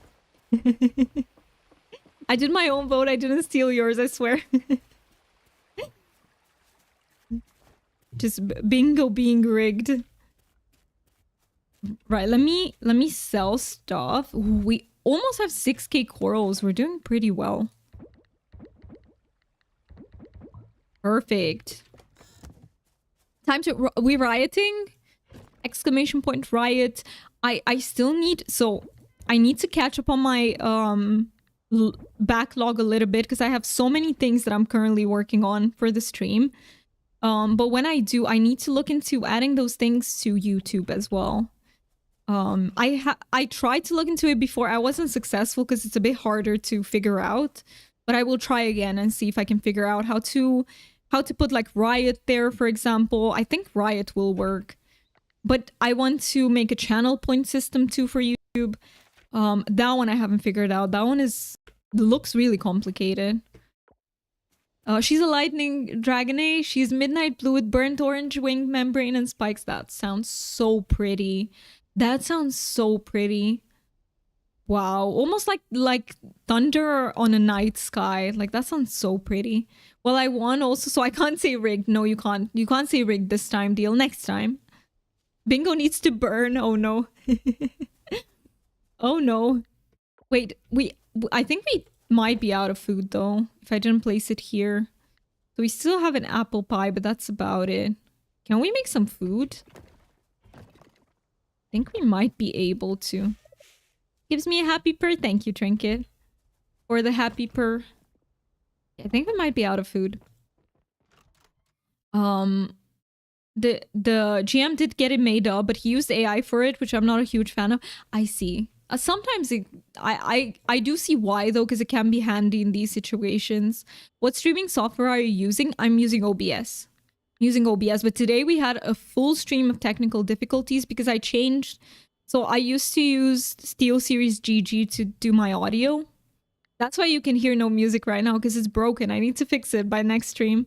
I did my own vote. I didn't steal yours, I swear. Just bingo being rigged. Right, let me sell stuff. Ooh, we almost have 6k corals. We're doing pretty well. Perfect. Time to... we rioting? Exclamation point riot. I still need... So... I need to catch up on my backlog a little bit because I have so many things that I'm currently working on for the stream. But when I do, I need to look into adding those things to YouTube as well. I tried to look into it before. I wasn't successful because it's a bit harder to figure out, but I will try again and see if I can figure out how to put like Riot there, for example. I think Riot will work, but I want to make a channel point system too for YouTube. That one I haven't figured out. That one looks really complicated. She's a lightning dragon. She's midnight blue with burnt orange wing membrane and spikes. That sounds so pretty. That sounds so pretty. Wow, almost like thunder on a night sky. Like that sounds so pretty. Well, I won also, so I can't say rigged. No, you can't. You can't say rigged this time, deal. Next time. Bingo needs to burn. Oh no. Oh no. Wait, I think we might be out of food though, if I didn't place it here. So we still have an apple pie, but that's about it. Can we make some food? I think we might be able to. Gives me a happy purr. Thank you, Trinket. For the happy purr. I think we might be out of food. The GM did get it made up, but he used AI for it, which I'm not a huge fan of. I see. Sometimes I do see why though, because it can be handy in these situations. What streaming software are you using? I'm using OBS. But today we had a full stream of technical difficulties because I changed. So I used to use SteelSeries GG to do my audio. That's why you can hear no music right now, because it's broken. I need to fix it by next stream.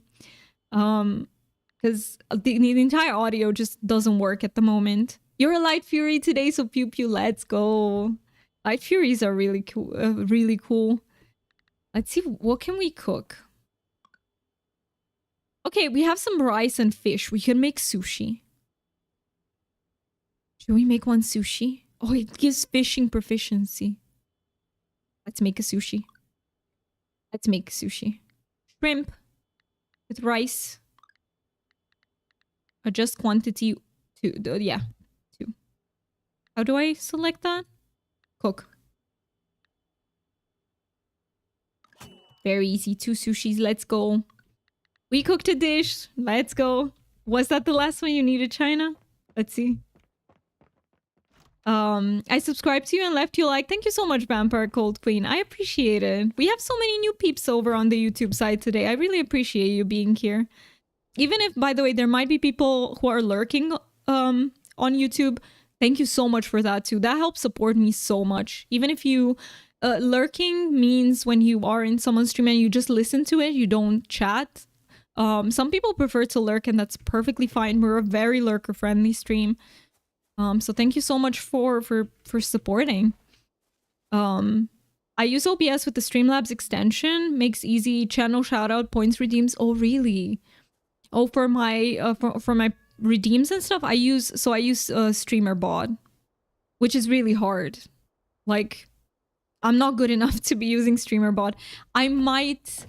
Because the entire audio just doesn't work at the moment. You're a Light Fury today, so pew pew, let's go. Light Furies are really cool. Really cool. Let's see, what can we cook? Okay, we have some rice and fish. We can make sushi. Should we make one sushi? Oh, it gives fishing proficiency. Let's make a sushi. Shrimp with rice. Adjust quantity to, yeah, 2. How do I select that? Cook. Very easy. 2 sushis. Let's go. We cooked a dish. Let's go. Was that the last one you needed, China? Let's see. I subscribed to you and left you a like. Thank you so much, Vampire Cold Queen. I appreciate it. We have so many new peeps over on the YouTube side today. I really appreciate you being here. Even if, by the way, there might be people who are lurking on YouTube. Thank you so much for that too. That helps support me so much. Even if you... lurking means when you are in someone's stream and you just listen to it, you don't chat. Some people prefer to lurk and that's perfectly fine. We're a very lurker-friendly stream. So thank you so much for supporting. I use OBS with the Streamlabs extension. Makes easy channel shoutout, points redeems. Oh, really? Oh, for my for my redeems and stuff, I use Streamer Bot, which is really hard. Like, I'm not good enough to be using Streamer Bot. I might...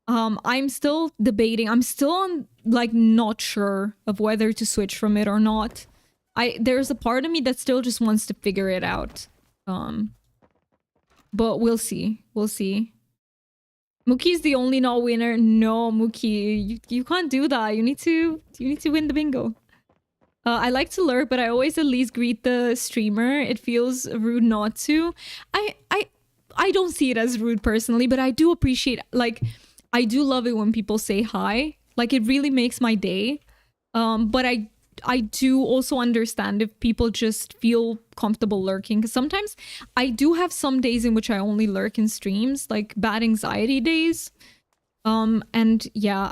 I'm still debating. I'm still on, like, not sure of whether to switch from it or not. There's a part of me that still just wants to figure it out. But we'll see. We'll see. Mookie's the only not winner. No, Mookie, you can't do that. You need to win the bingo. I like to lurk, but I always at least greet the streamer. It feels rude not to. I don't see it as rude personally, but I do appreciate, like, I do love it when people say hi. Like, it really makes my day. But I do also understand if people just feel comfortable lurking, because sometimes I do have some days in which I only lurk in streams, like bad anxiety days. And yeah,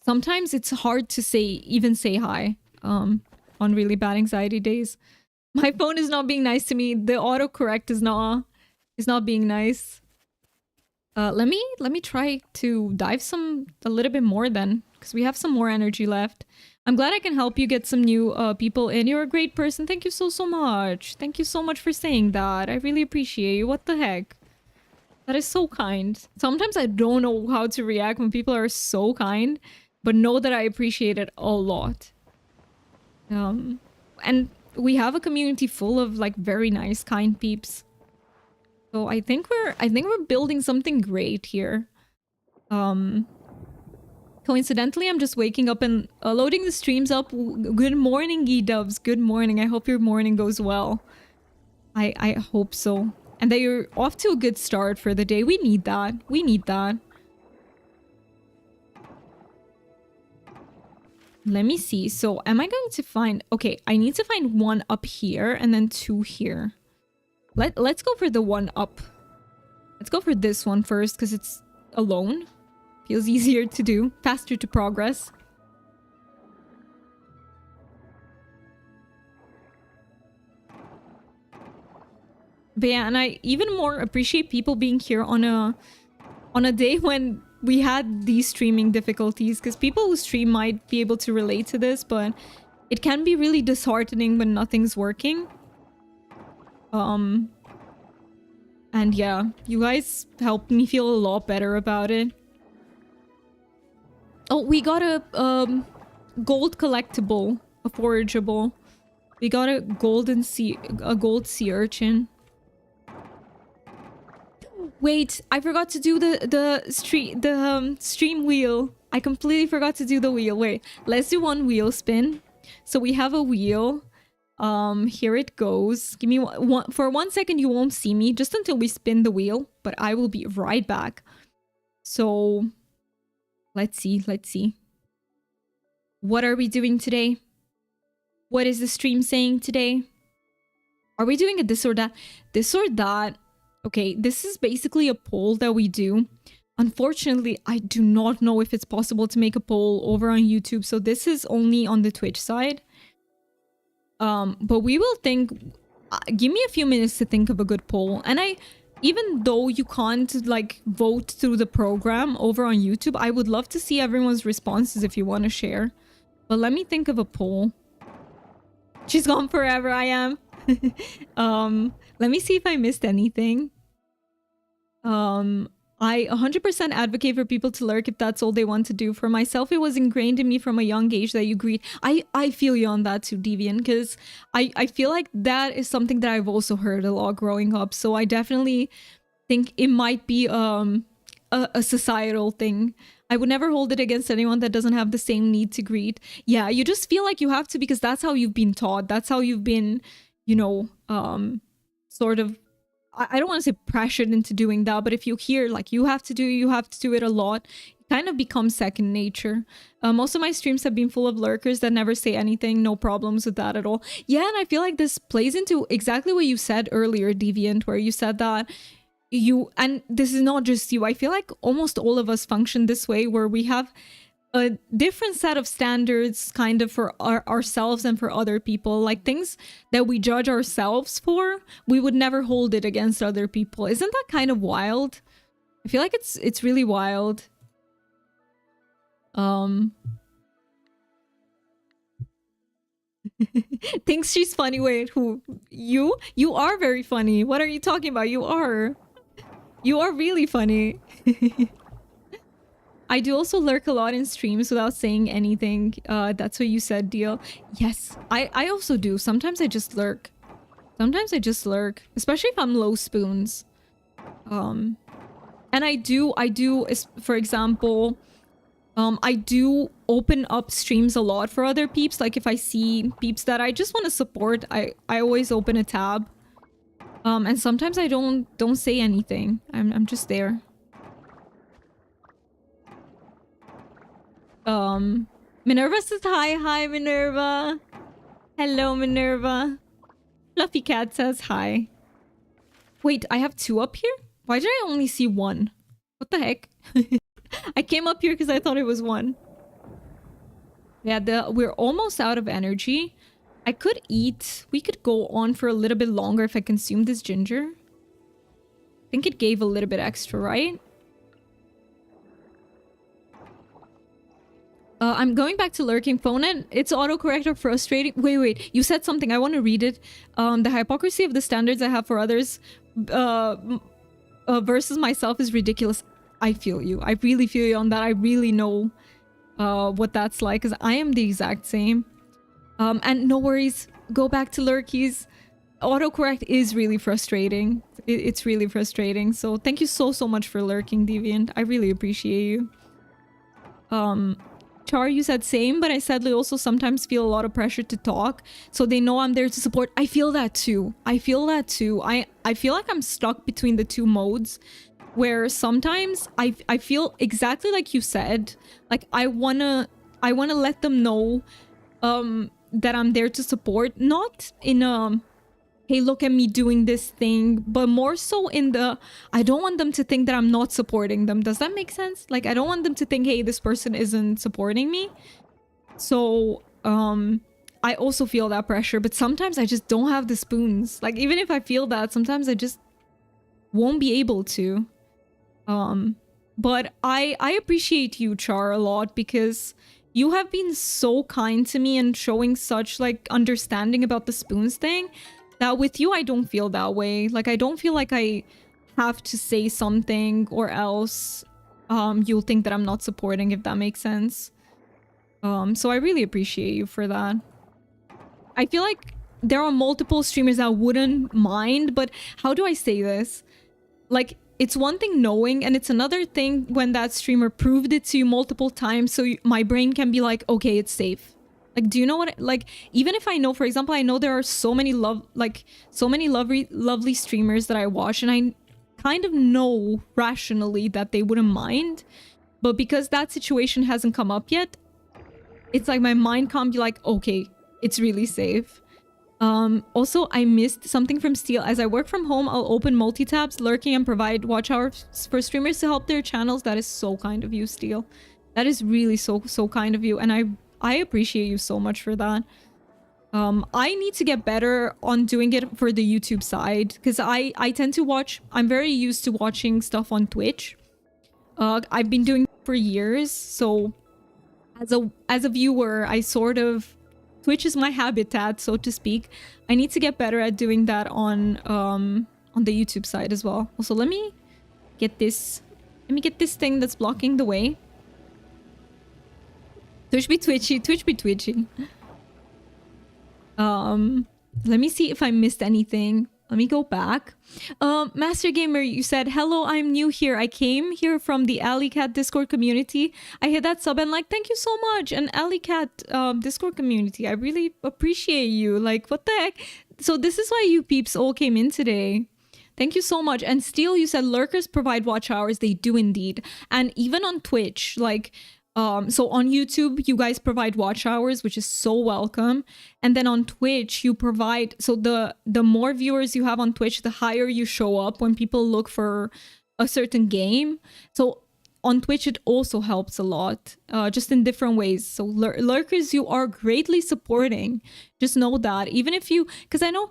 sometimes it's hard to even say hi on really bad anxiety days. My phone is not being nice to me. The autocorrect is not being nice. Let me try to dive a little bit more then, because we have some more energy left. I'm glad I can help you get some new people in. You're a great person. Thank you so much. Thank you so much for saying that. I really appreciate you. What the heck? That is so kind. Sometimes I don't know how to react when people are so kind, but know that I appreciate it a lot. And we have a community full of like very nice, kind peeps. So I think we're building something great here. Coincidentally, I'm just waking up and loading the streams up. Good morning, E-dubs. Good morning. I hope your morning goes well. I hope so. And that you're off to a good start for the day. We need that. We need that. Let me see. So am I going to find... Okay, I need to find one up here and then two here. Let's go for the one up. Let's go for this one first because it's alone. Feels easier to do. Faster to progress. But yeah, and I even more appreciate people being here on a day when we had these streaming difficulties, because people who stream might be able to relate to this, but it can be really disheartening when nothing's working. And yeah, you guys helped me feel a lot better about it. Oh, we got a gold collectible, a forageable. We got a gold sea urchin. Wait, I forgot to do the stream wheel. I completely forgot to do the wheel. Wait, let's do one wheel spin. So we have a wheel. Here it goes. Give me one for 1 second. You won't see me just until we spin the wheel, but I will be right back. So let's see. What are we doing today? What is the stream saying today? Are we doing a this or that? This or that? Okay, this is basically a poll that we do. Unfortunately, I do not know if it's possible to make a poll over on YouTube, so this is only on the Twitch side. But we will think... give me a few minutes to think of a good poll. And even though you can't, like, vote through the program over on YouTube, I would love to see everyone's responses if you want to share. But let me think of a poll. She's gone forever, I am. Let me see if I missed anything. I 100% advocate for people to lurk if that's all they want to do. For myself, it was ingrained in me from a young age that you greet. I feel you on that too, Deviant, because I feel like that is something that I've also heard a lot growing up. So I definitely think it might be a societal thing. I would never hold it against anyone that doesn't have the same need to greet. Yeah, you just feel like you have to because that's how you've been taught. That's how you've been, you know, sort of, I don't want to say pressured into doing that, but if you hear like you have to do it a lot, it kind of becomes second nature. Most of my streams have been full of lurkers that never say anything, no problems with that at all. Yeah, and I feel like this plays into exactly what you said earlier, Deviant, where you said that and this is not just you, I feel like almost all of us function this way, where we have a different set of standards kind of for ourselves and for other people. Like things that we judge ourselves for, we would never hold it against other people. Isn't that kind of wild? I feel like it's really wild. Thinks she's funny. Wait, who? You? You are very funny. What are you talking about? You are really funny. I do also lurk a lot in streams without saying anything. That's what you said, Deal. Yes, I also do. Sometimes I just lurk. Especially if I'm low spoons. And I do, for example, I do open up streams a lot for other peeps. Like if I see peeps that I just want to support, I always open a tab. And sometimes I don't say anything. I'm just there. Minerva says hi. Hi, Minerva. Hello, Minerva. Fluffy Cat says hi. Wait, I have two up here? Why did I only see one? What the heck? I came up here because I thought it was one. Yeah, we're almost out of energy. I could eat. We could go on for a little bit longer if I consume this ginger. I think it gave a little bit extra, right? I'm going back to lurking phone and it's autocorrect frustrating. Wait, you said something. I want to read it. The hypocrisy of the standards I have for others versus myself is ridiculous. I feel you. I really feel you on that. I really know what that's like because I am the exact same. And no worries. Go back to lurkies. Autocorrect is really frustrating. It's really frustrating. So thank you so much for lurking, Deviant. I really appreciate you. Char, you said same, but I sadly also sometimes feel a lot of pressure to talk, so they know I'm there to support. I feel that too. I feel like I'm stuck between the two modes, where sometimes I feel exactly like you said, like I wanna let them know that I'm there to support, not in a hey, look at me doing this thing, but more so in the, I don't want them to think that I'm not supporting them. Does that make sense? Like, I don't want them to think, hey, this person isn't supporting me. So, I also feel that pressure, but sometimes I just don't have the spoons. Like, even if I feel that, sometimes I just won't be able to. But I appreciate you, Char, a lot, because you have been so kind to me and showing such, like, understanding about the spoons thing. That with you, I don't feel that way. Like, I don't feel like I have to say something or else you'll think that I'm not supporting, if that makes sense. So I really appreciate you for that. I feel like there are multiple streamers that wouldn't mind, but how do I say this? Like, it's one thing knowing, and it's another thing when that streamer proved it to you multiple times, so my brain can be like, okay, it's safe. Like, do you know what, like, even if I know, for example, I know there are so many lovely streamers that I watch, and I kind of know rationally that they wouldn't mind, but because that situation hasn't come up yet, it's like my mind can't be like, okay, it's really safe. Also, I missed something from Steel. As I work from home, I'll open multi-tabs, lurking, and provide watch hours for streamers to help their channels. That is so kind of you, Steel. That is really so kind of you, and I appreciate you so much for that. I need to get better on doing it for the YouTube side, because I tend to watch, I'm very used to watching stuff on Twitch. I've been doing it for years, so as a viewer, I sort of, Twitch is my habitat, so to speak. I need to get better at doing that on the YouTube side as well. Also, let me get this thing that's blocking the way. Twitch be twitchy, Twitch be twitchy. Let me see if I missed anything. Let me go back. Master Gamer, you said, hello, I'm new here. I came here from the Alley Cat Discord community. I hit that sub and like, thank you so much. And Alley Cat Discord community, I really appreciate you. Like, what the heck? So this is why you peeps all came in today. Thank you so much. And Steel, you said lurkers provide watch hours. They do indeed. And even on Twitch, like, so on YouTube, you guys provide watch hours, which is so welcome. And then on Twitch, you provide, so the more viewers you have on Twitch, the higher you show up when people look for a certain game. So on Twitch, it also helps a lot, just in different ways. So lurkers, you are greatly supporting. Just know that, even if you, because I know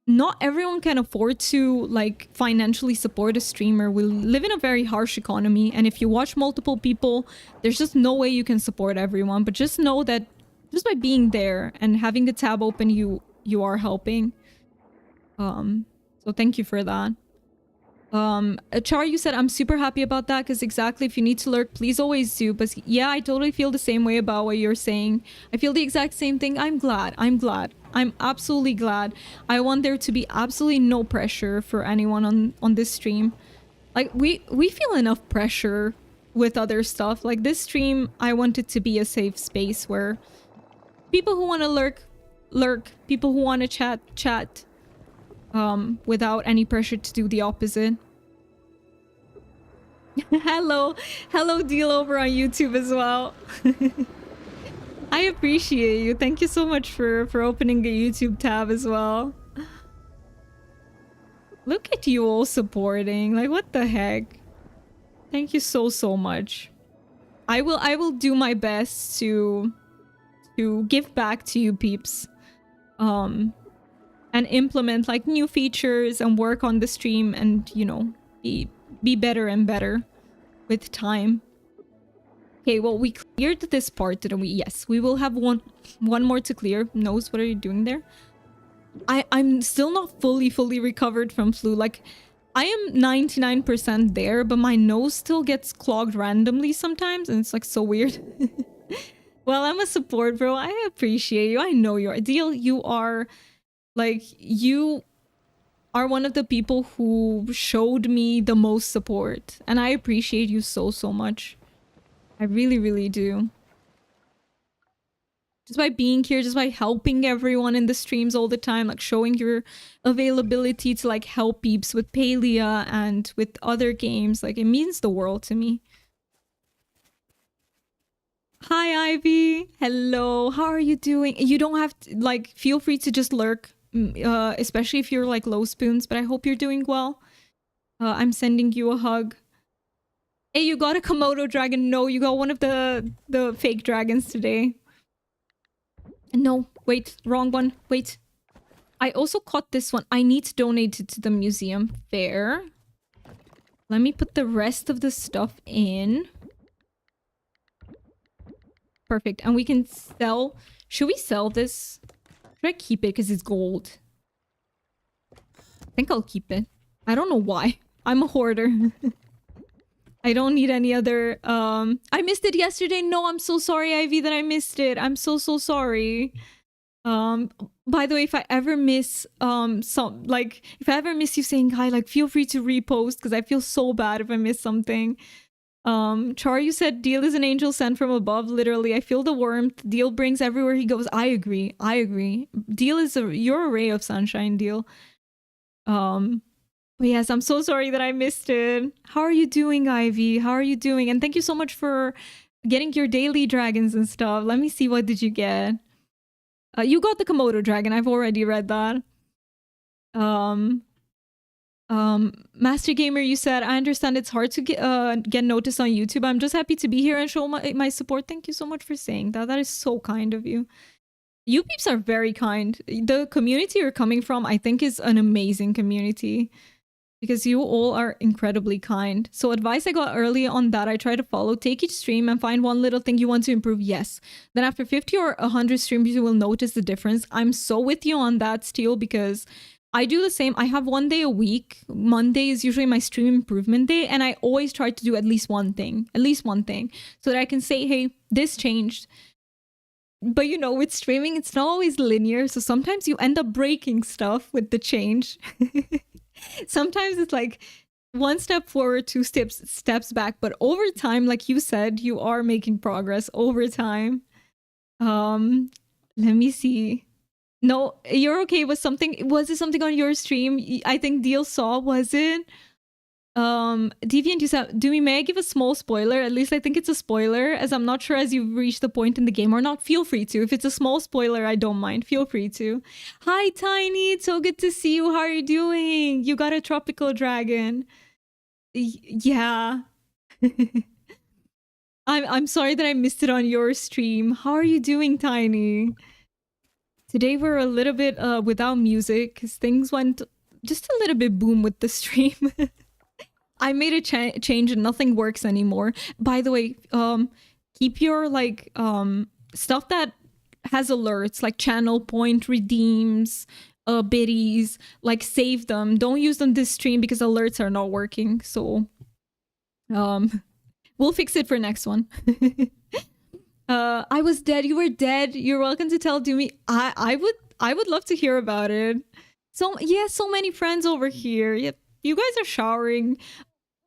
not everyone can afford to, like, financially support a streamer. We live in a very harsh economy, and if you watch multiple people, there's just no way you can support everyone. But just know that just by being there and having the tab open, you are helping. So thank you for that. Char, you said, I'm super happy about that, because exactly, if you need to lurk, please always do. But yeah, I totally feel the same way about what you're saying. I feel the exact same thing. I'm glad. I'm absolutely glad. I want there to be absolutely no pressure for anyone on this stream. Like, we feel enough pressure with other stuff. Like, this stream, I want it to be a safe space where people who want to lurk, people who want to chat, without any pressure to do the opposite. hello Deal over on YouTube as well. I appreciate you. Thank you so much for opening the YouTube tab as well. Look at you all supporting. Like, what the heck? Thank you so much. I will do my best to give back to you peeps. And implement, like, new features and work on the stream and, you know, be better and better with time. Okay, well, we cleared this part, didn't we? Yes, we will have one more to clear. Nose, what are you doing there? I'm still not fully recovered from flu. Like, I am 99% there, but my nose still gets clogged randomly sometimes, and it's like so weird. Well, I'm a support bro. I appreciate you. I know you're Deal. You are, like, you are one of the people who showed me the most support, and I appreciate you so much. I really, really do. Just by being here, just by helping everyone in the streams all the time, like showing your availability to like help peeps with Palia and with other games, like it means the world to me. Hi, Ivy. Hello. How are you doing? You don't have to, like, feel free to just lurk, especially if you're like low spoons, but I hope you're doing well. I'm sending you a hug. Hey, you got a Komodo dragon. No, you got one of the fake dragons today. No, wait, wrong one. Wait. I also caught this one. I need to donate it to the museum. Fair. Let me put the rest of the stuff in. Perfect. And we can sell... Should we sell this? Should I keep it because it's gold? I think I'll keep it. I don't know why. I'm a hoarder. I don't need any other... I missed it yesterday. No, I'm so sorry, Ivy, that I missed it. I'm so sorry. By the way, if I ever miss if I ever miss you saying hi, like feel free to repost because I feel so bad if I miss something. Char, you said Deal is an angel sent from above. Literally, I feel the warmth Deal brings everywhere he goes. I agree. Deal is you're a ray of sunshine, Deal. But yes, I'm so sorry that I missed it. How are you doing, Ivy? How are you doing? And thank you so much for getting your daily dragons and stuff. Let me see, what did you get? You got the Komodo dragon. I've already read that. Master Gamer, you said, I understand it's hard to get noticed on YouTube. I'm just happy to be here and show my support. Thank you so much for saying that. That is so kind of you. You peeps are very kind. The community you're coming from, I think, is an amazing community. Because you all are incredibly kind. So advice I got early on that I try to follow, take each stream and find one little thing you want to improve. Yes. Then after 50 or 100 streams, you will notice the difference. I'm so with you on that, Steel, because I do the same. I have one day a week. Monday is usually my stream improvement day. And I always try to do at least one thing. So that I can say, hey, this changed. But you know, with streaming, it's not always linear. So sometimes you end up breaking stuff with the change. Sometimes it's like one step forward, two steps back. But over time, like you said, you are making progress over time. Let me see. No, you're okay with something. Was it something on your stream? I think Deal saw, was it? Deviant, you said, may I give a small spoiler? At least I think it's a spoiler, as I'm not sure as you've reached the point in the game or not. Feel free to. If it's a small spoiler, I don't mind. Feel free to. Hi, Tiny. It's so good to see you. How are you doing? You got a tropical dragon. Yeah. I'm sorry that I missed it on your stream. How are you doing, Tiny? Today we're a little bit without music because things went just a little bit boom with the stream. I made a change and nothing works anymore. By the way, keep your like stuff that has alerts, like channel point redeems, biddies, like save them. Don't use them this stream because alerts are not working. So we'll fix it for next one. I was dead. You were dead. You're welcome to tell Doomy. I would love to hear about it. So yeah, so many friends over here. Yep. You guys are showering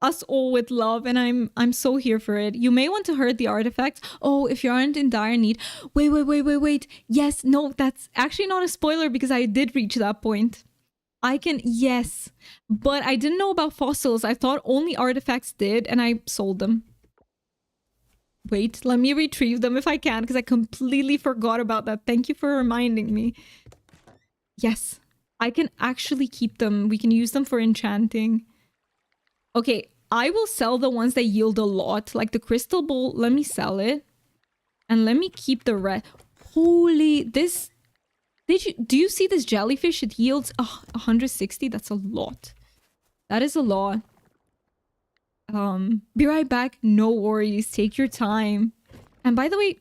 us all with love, and I'm so here for it. You may want to hurt the artifacts. Oh, if you aren't in dire need. Wait. Yes, no, that's actually not a spoiler because I did reach that point. Yes, but I didn't know about fossils. I thought only artifacts did, and I sold them. Wait, let me retrieve them if I can, because I completely forgot about that. Thank you for reminding me. Yes. I can actually keep them. We can use them for enchanting. Okay, I will sell the ones that yield a lot. Like the crystal bowl, let me sell it. And let me keep the rest. Holy, this... Do you see this jellyfish? It yields 160. That's a lot. That is a lot. Be right back. No worries. Take your time. And by the way...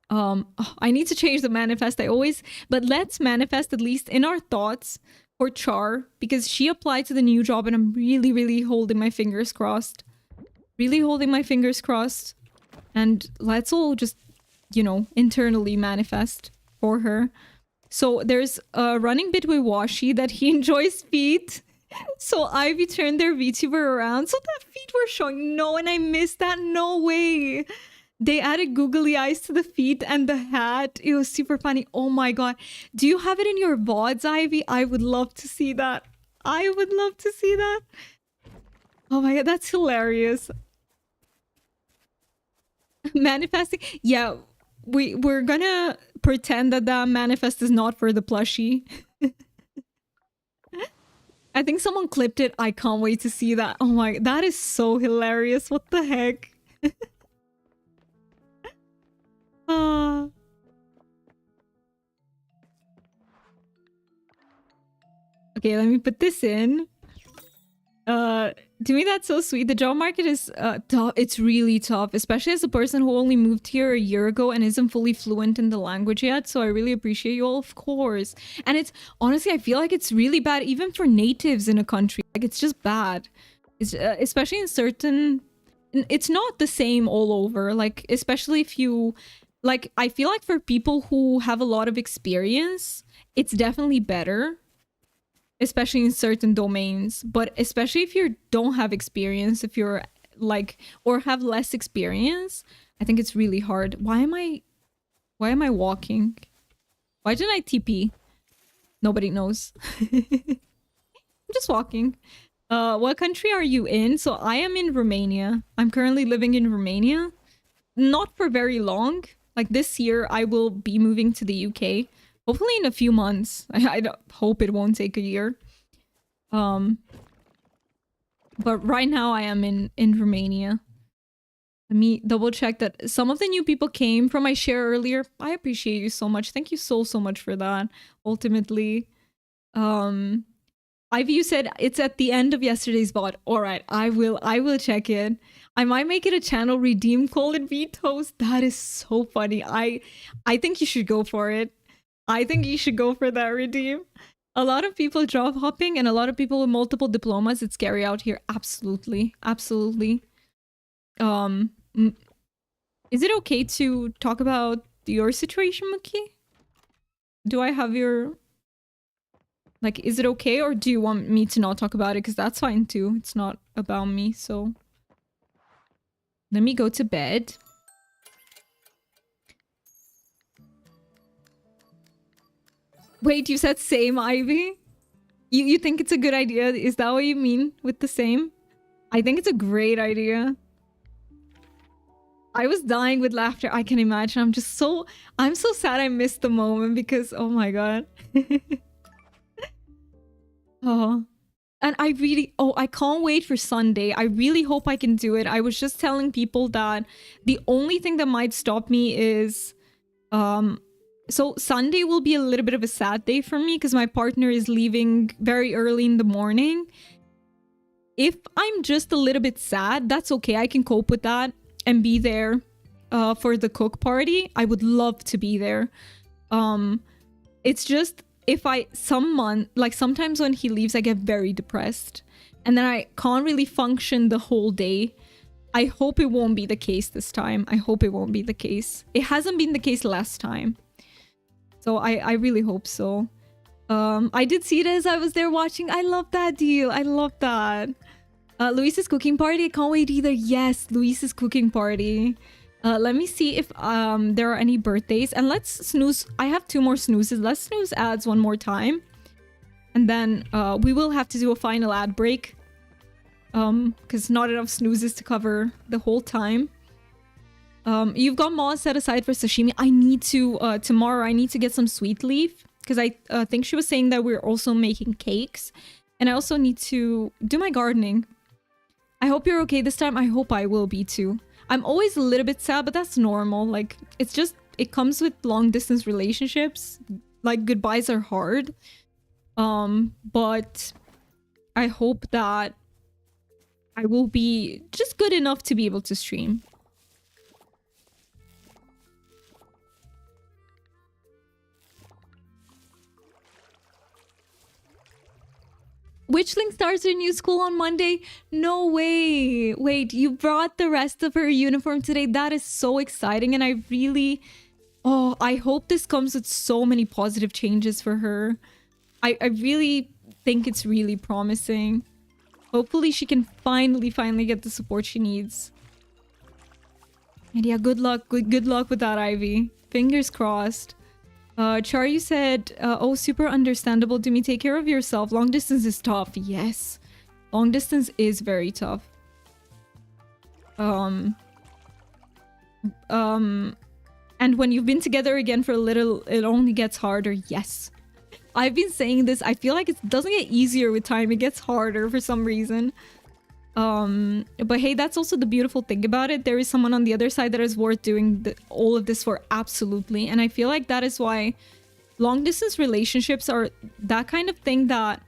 I need to change the manifest. But let's manifest at least in our thoughts for Char, because she applied to the new job and I'm really, really holding my fingers crossed. And let's all just, you know, internally manifest for her. So there's a running bit with Washi that he enjoys feet. So Ivy turned their VTuber around so that feet were showing. No, and I missed that. No way. They added googly eyes to the feet and the hat. It was super funny. Oh my god. Do you have it in your VODs, Ivy? I would love to see that. I would love to see that. Oh my god, that's hilarious. Manifesting. Yeah, we're gonna pretend that the manifest is not for the plushie. I think someone clipped it. I can't wait to see that. Oh my, that is so hilarious. What the heck? uh, okay, let me put this in. To me, that's so sweet. The job market is tough. It's really tough, especially as a person who only moved here a year ago and isn't fully fluent in the language yet. So I really appreciate you all, of course. And it's honestly, I feel like it's really bad even for natives in a country. Like it's just bad. It's especially in certain. It's not the same all over. Like especially if you, like, I feel like for people who have a lot of experience, it's definitely better. Especially in certain domains, but especially if you don't have experience, if you're like, or have less experience, I think it's really hard. Why am I walking? Why didn't I TP? Nobody knows. I'm just walking. What country are you in? So I am in Romania. I'm currently living in Romania. Not for very long. Like this year, I will be moving to the UK. Hopefully in a few months. I don't hope it won't take a year. But right now I am in Romania. Let me double check that some of the new people came from my share earlier. I appreciate you so much. Thank you so much for that. Ultimately. Ivy, you said it's at the end of yesterday's bot. Alright, I will check it. I might make it a channel redeem call it Vito's. That is so funny. I think you should go for it. I think you should go for that redeem. A lot of people job hopping and a lot of people with multiple diplomas. It's scary out here. Absolutely. Absolutely. Is it okay to talk about your situation, Muki? Do I have your... Like, is it okay or do you want me to not talk about it? Because that's fine too. It's not about me, so... Let me go to bed. Wait, you said same, Ivy? You think it's a good idea? Is that what you mean with the same? I think it's a great idea. I was dying with laughter. I can imagine. I'm so sad I missed the moment because, oh my god. Oh. And I can't wait for Sunday. I really hope I can do it. I was just telling people that the only thing that might stop me is, so Sunday will be a little bit of a sad day for me because my partner is leaving very early in the morning. If I'm just a little bit sad, that's okay. I can cope with that and be there for the cook party. I would love to be there. It's just sometimes when he leaves, I get very depressed and then I can't really function the whole day. I hope it won't be the case this time. I hope it won't be the case. It hasn't been the case last time. So I really hope so. I did see it as I was there watching. I love that deal. I love that. Luis's cooking party. I can't wait either. Yes, Luis's cooking party. Let me see if there are any birthdays. And let's snooze. I have 2 more snoozes. Let's snooze ads one more time. And then we will have to do a final ad break. Because not enough snoozes to cover the whole time. You've got Maw set aside for sashimi. I need to, tomorrow I need to get some sweet leaf. Because I think she was saying that we're also making cakes. And I also need to do my gardening. I hope you're okay this time. I hope I will be too. I'm always a little bit sad, but that's normal. Like, it's just, it comes with long distance relationships. Like, goodbyes are hard. But I hope that I will be just good enough to be able to stream. Witchling starts her new school on Monday. No way. Wait, you brought the rest of her uniform today. That is so exciting. And I really... Oh, I hope this comes with so many positive changes for her. I really... think it's really promising. Hopefully she can finally get the support she needs. And yeah, good luck with that, Ivy. Fingers crossed. Char, you said, oh, super understandable to me. Take care of yourself. Long distance is tough. Yes. Long distance is very tough. And when you've been together again for a little, it only gets harder. Yes. I've been saying this. I feel like it doesn't get easier with time. It gets harder for some reason. But hey, that's also the beautiful thing about it. There is someone on the other side that is worth doing all of this for, absolutely. And I feel like that is why long distance relationships are that kind of thing that...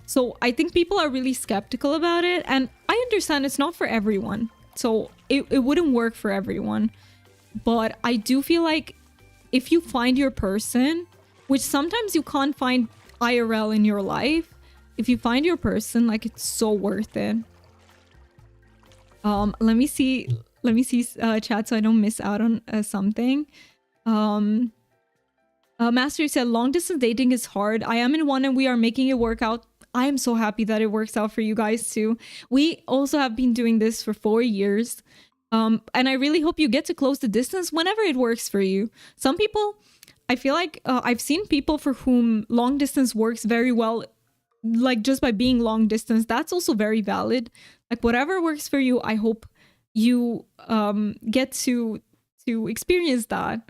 So I think people are really skeptical about it, and I understand it's not for everyone. So it wouldn't work for everyone. But I do feel like if you find your person, which sometimes you can't find IRL in your life, if you find your person, like, it's so worth it. Let me see chat so I don't miss out on something. Master said long distance dating is hard. I am in one and we are making it work out. I am so happy that it works out for you guys too. We also have been doing this for 4 years. And I really hope you get to close the distance whenever it works for you. Some people, I feel like I've seen people for whom long distance works very well, like just by being long distance. That's also very valid. Like whatever works for you, I hope you get to experience that.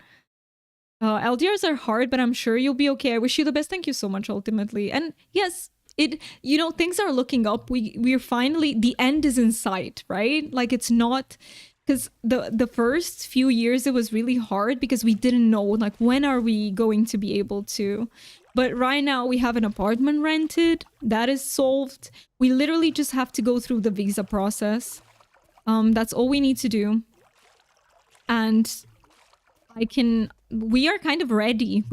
LDRs are hard, but I'm sure you'll be okay. I wish you the best. Thank you so much, ultimately. And yes, things are looking up. We're finally, the end is in sight, right? Like it's not, because the first few years it was really hard because we didn't know, like, when are we going to be able to. But right now we have an apartment rented. That is solved. We literally just have to go through the visa process. That's all we need to do. And we are kind of ready.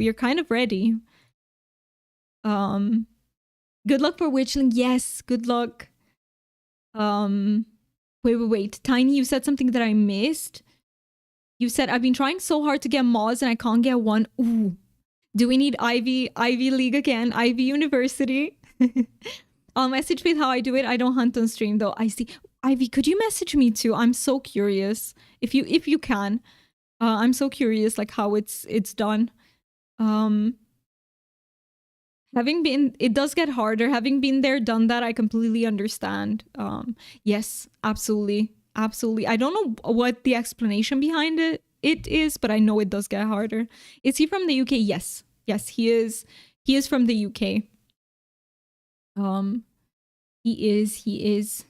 Good luck for Witchling. Yes, good luck. Wait. Tiny, you said something that I missed. You said, I've been trying so hard to get mods and I can't get one. Ooh. Do we need Ivy League again? Ivy University? I'll message with how I do it. I don't hunt on stream though. I see. Ivy, could you message me too? I'm so curious. If you can. I'm so curious like how it's done. It does get harder. Having been there, done that, I completely understand. Yes, absolutely. I don't know what the explanation behind it is, but I know it does get harder. Is he from the UK? Yes, he is. He is from the UK. He is.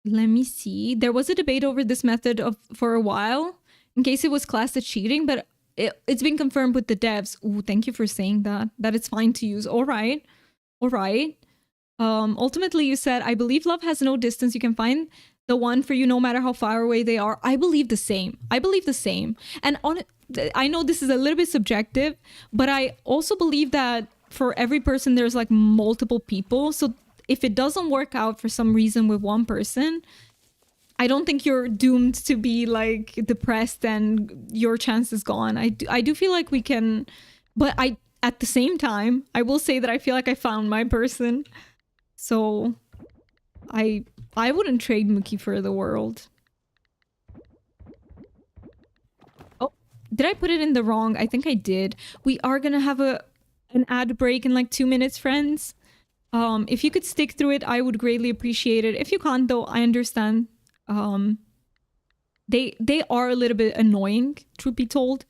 Let me see. There was a debate over this method for a while, in case it was classed as cheating, but it's been confirmed with the devs. Ooh, thank you for saying that it's fine to use. All right. Ultimately, you said, I believe love has no distance. You can find the one for you no matter how far away they are. I believe the same. And I know this is a little bit subjective, but I also believe that for every person, there's like multiple people. So if it doesn't work out for some reason with one person, I don't think you're doomed to be like depressed and your chance is gone. I do feel like we can, but at the same time, I will say that I feel like I found my person. So I wouldn't trade Mookie for the world. Oh, did I put it in the wrong? I think I did. We are gonna have an ad break in like 2 minutes, friends. If you could stick through it, I would greatly appreciate it. If you can't though, I understand. They are a little bit annoying, truth be told,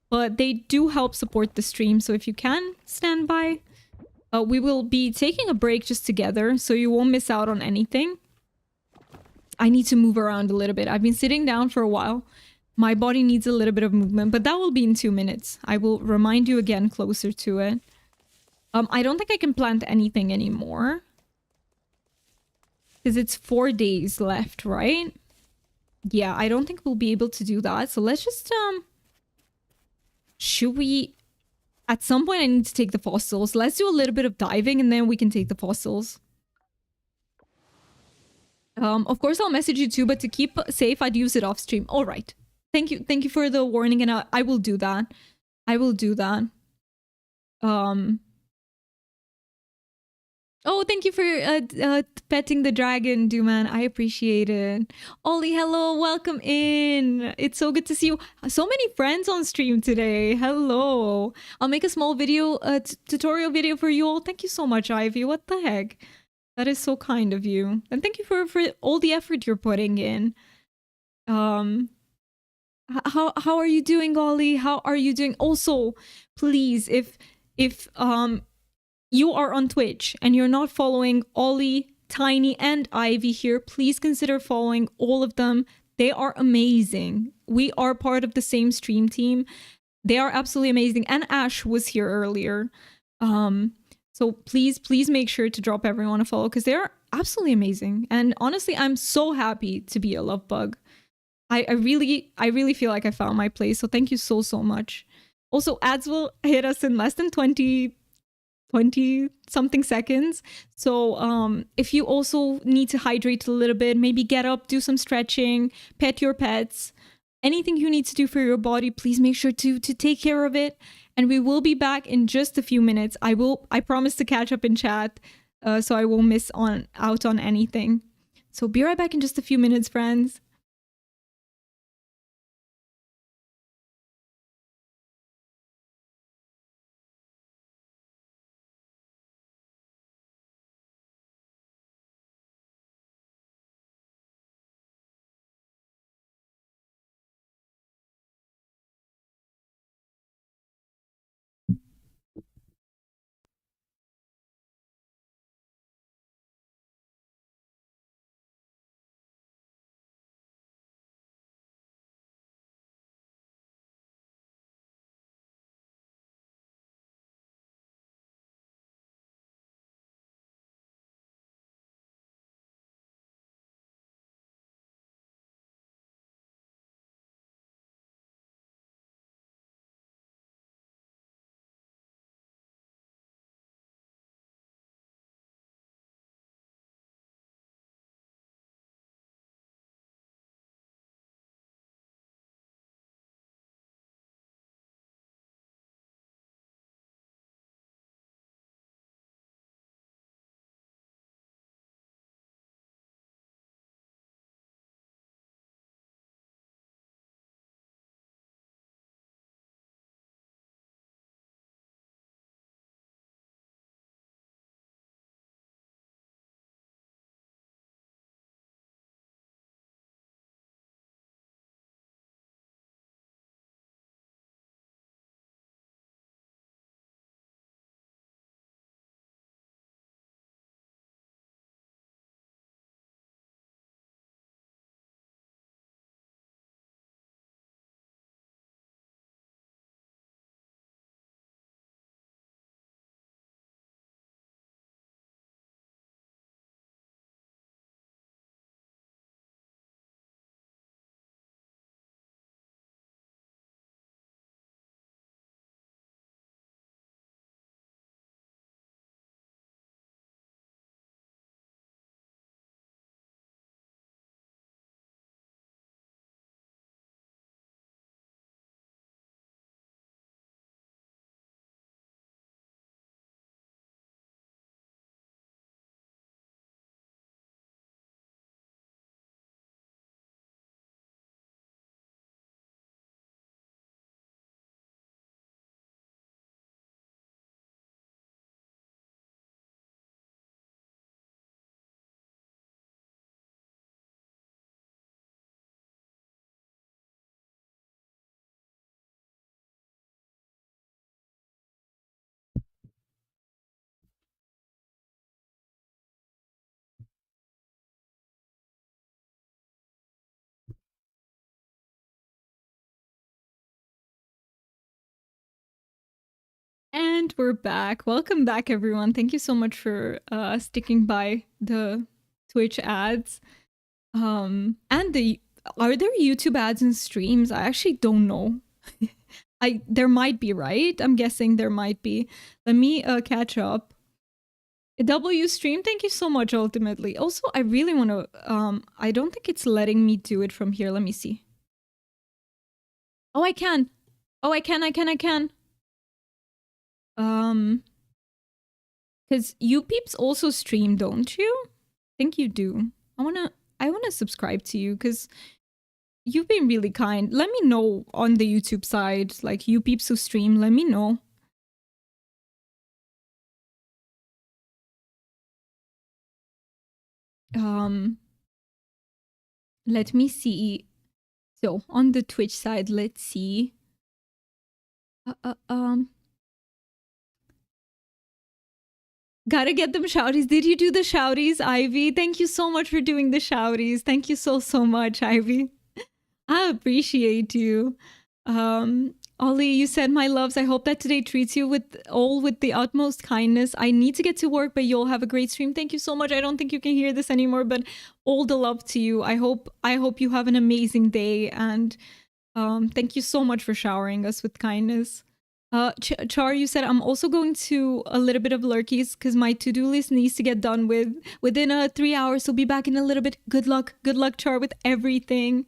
but they do help support the stream. So if you can stand by, we will be taking a break just together, so you won't miss out on anything. I need to move around a little bit. I've been sitting down for a while. My body needs a little bit of movement, but that will be in 2 minutes. I will remind you again closer to it. I don't think I can plant anything anymore, because it's 4 days left, right? Yeah, I don't think we'll be able to do that. So let's just, should we... At some point, I need to take the fossils. Let's do a little bit of diving, and then we can take the fossils. Of course, I'll message you too, but to keep safe, I'd use it off stream. All right. Thank you for the warning, and I will do that. Oh, thank you for petting the dragon, Duman. I appreciate it. Ollie, hello, welcome in. It's so good to see you. So many friends on stream today. Hello. I'll make a small video, tutorial video for you all. Thank you so much, Ivy. What the heck? That is so kind of you. And thank you for all the effort you're putting in. How are you doing, Ollie? How are you doing? Also, please, if you are on Twitch and you're not following Ollie, Tiny, and Ivy here, please consider following all of them. They are amazing. We are part of the same stream team. They are absolutely amazing. And Ash was here earlier. So please make sure to drop everyone a follow because they're absolutely amazing. And honestly, I'm so happy to be a love bug. I really feel like I found my place. So thank you so much. Also, ads will hit us in less than 20 something seconds. So if you also need to hydrate a little bit, maybe get up, do some stretching, pet your pets, anything you need to do for your body, please make sure to take care of it. And we will be back in just a few minutes. I promise to catch up in chat, so I won't miss out on anything. So be right back in just a few minutes, friends. And we're back. Welcome back, everyone. Thank you so much for sticking by the Twitch ads. And are there YouTube ads and streams? I actually don't know. There might be, right? I'm guessing there might be. Let me catch up. W stream, thank you so much. Ultimately, also, I really want to. I don't think it's letting me do it from here. Let me see. Oh, I can. Oh, I can. Because you peeps also stream, don't you? I think you do. I wanna subscribe to you because you've been really kind. Let me know on the YouTube side, like you peeps who stream, let me know. Let me see. So on the Twitch side, let's see. Gotta get them shouties. Did you do the shouties, Ivy? Thank you so much for doing the shouties. Thank you so much, Ivy. I appreciate you. Ollie, you said my loves. I hope that today treats you with the utmost kindness. I need to get to work, but you'll have a great stream. Thank you so much. I don't think you can hear this anymore, but all the love to you. I hope you have an amazing day, and thank you so much for showering us with kindness. Char, you said I'm also going to a little bit of lurkies because my to-do list needs to get done within 3 hours. So be back in a little bit. Good luck, Char, with everything.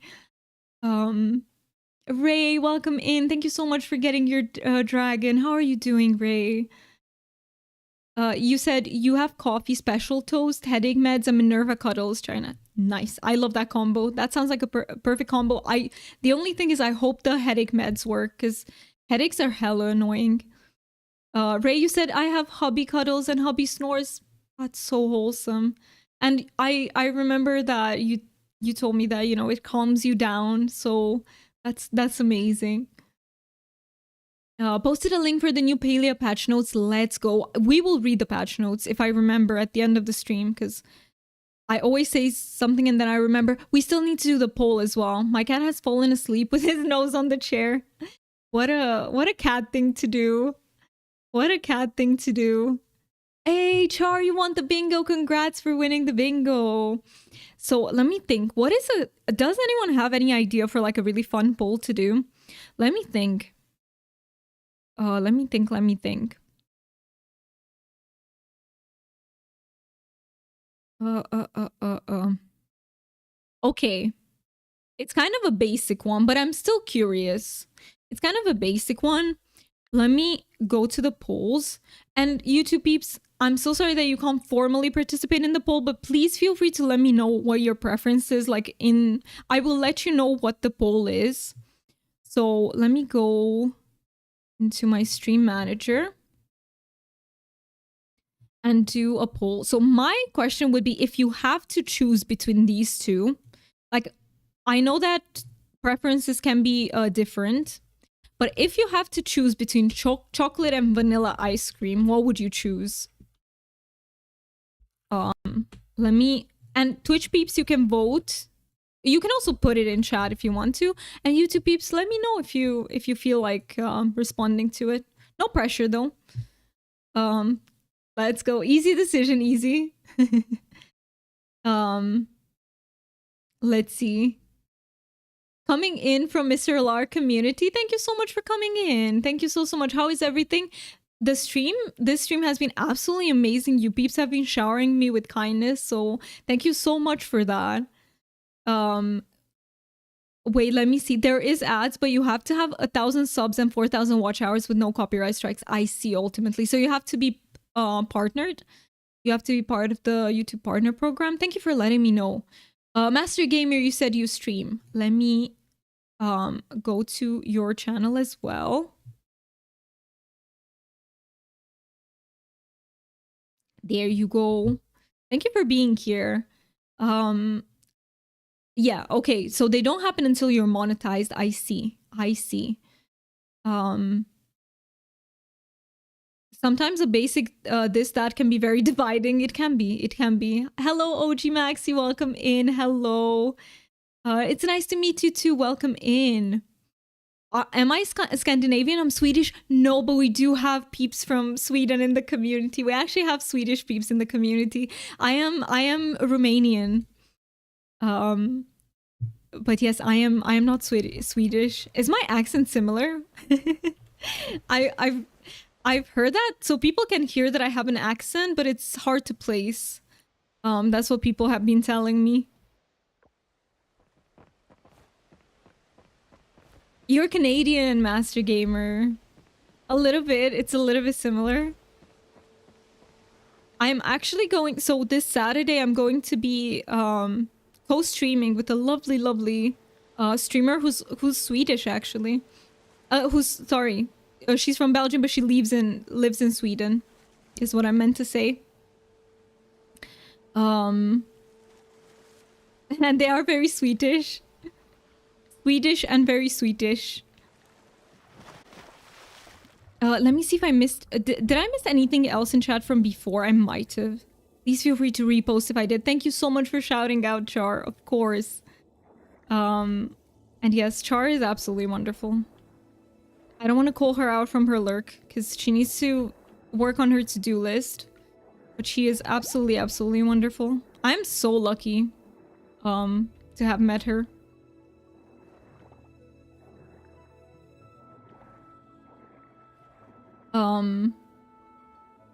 Ray, welcome in. Thank you so much for getting your dragon. How are you doing, Ray? You said you have coffee, special toast, headache meds, and Minerva cuddles, China. Nice. I love that combo. That sounds like a perfect combo. The only thing is I hope the headache meds work because headaches are hella annoying. Ray, you said I have hubby cuddles and hubby snores. That's so wholesome. And I remember that you told me that, you know, it calms you down. So that's amazing. Posted a link for the new Palea patch notes. Let's go. We will read the patch notes if I remember at the end of the stream, because I always say something and then I remember. We still need to do the poll as well. My cat has fallen asleep with his nose on the chair. What a cat thing to do. What a cat thing to do. Hey, Char, you won the bingo. Congrats for winning the bingo. So let me think. Does anyone have any idea for like a really fun poll to do? Let me think. Let me think. Okay. It's kind of a basic one, but I'm still curious. It's kind of a basic one. Let me go to the polls. And YouTube peeps, I'm so sorry that you can't formally participate in the poll, but please feel free to let me know what your preference is. I will let you know what the poll is. So let me go into my stream manager and do a poll. So my question would be, if you have to choose between these two, like, I know that preferences can be different, but if you have to choose between chocolate and vanilla ice cream, what would you choose? And Twitch peeps, you can vote. You can also put it in chat if you want to. And YouTube peeps, let me know if you feel like responding to it. No pressure though. Let's go. Easy decision, easy. Let's see. Coming in from Mr. Alar community. Thank you so much for coming in. Thank you so much. How is everything? This stream has been absolutely amazing. You peeps have been showering me with kindness, so thank you so much for that. Wait, let me see. There is ads, but you have to have 1,000 subs and 4,000 watch hours with no copyright strikes. I see, ultimately. So you have to be partnered. You have to be part of the YouTube partner program. Thank you for letting me know. Master Gamer, you said you stream. Let me go to your channel as well. There you go. Thank you for being here. Yeah, okay. So they don't happen until you're monetized. I see. Sometimes a basic that can be very dividing. It can be. Hello, OG Maxi, welcome in. Hello. It's nice to meet you too. Welcome in. Am I Scandinavian? I'm Swedish. No, but we do have peeps from Sweden in the community. We actually have Swedish peeps in the community. I am Romanian. But yes, I am not Swedish. Is my accent similar? I've heard that, so people can hear that I have an accent, but it's hard to place. That's what people have been telling me. You're Canadian, Master Gamer. A little bit. It's a little bit similar. I'm actually going, so this Saturday I'm going to be co-streaming with a lovely, lovely streamer who's Swedish actually. She's from Belgium, but she lives in Sweden, is what I meant to say. And they are very Swedish. Swedish and very Swedish. Let me see if I missed... Did I miss anything else in chat from before? I might have. Please feel free to repost if I did. Thank you so much for shouting out, Char. Of course. And yes, Char is absolutely wonderful. I don't want to call her out from her lurk because she needs to work on her to-do list. But she is absolutely, absolutely wonderful. I'm so lucky to have met her.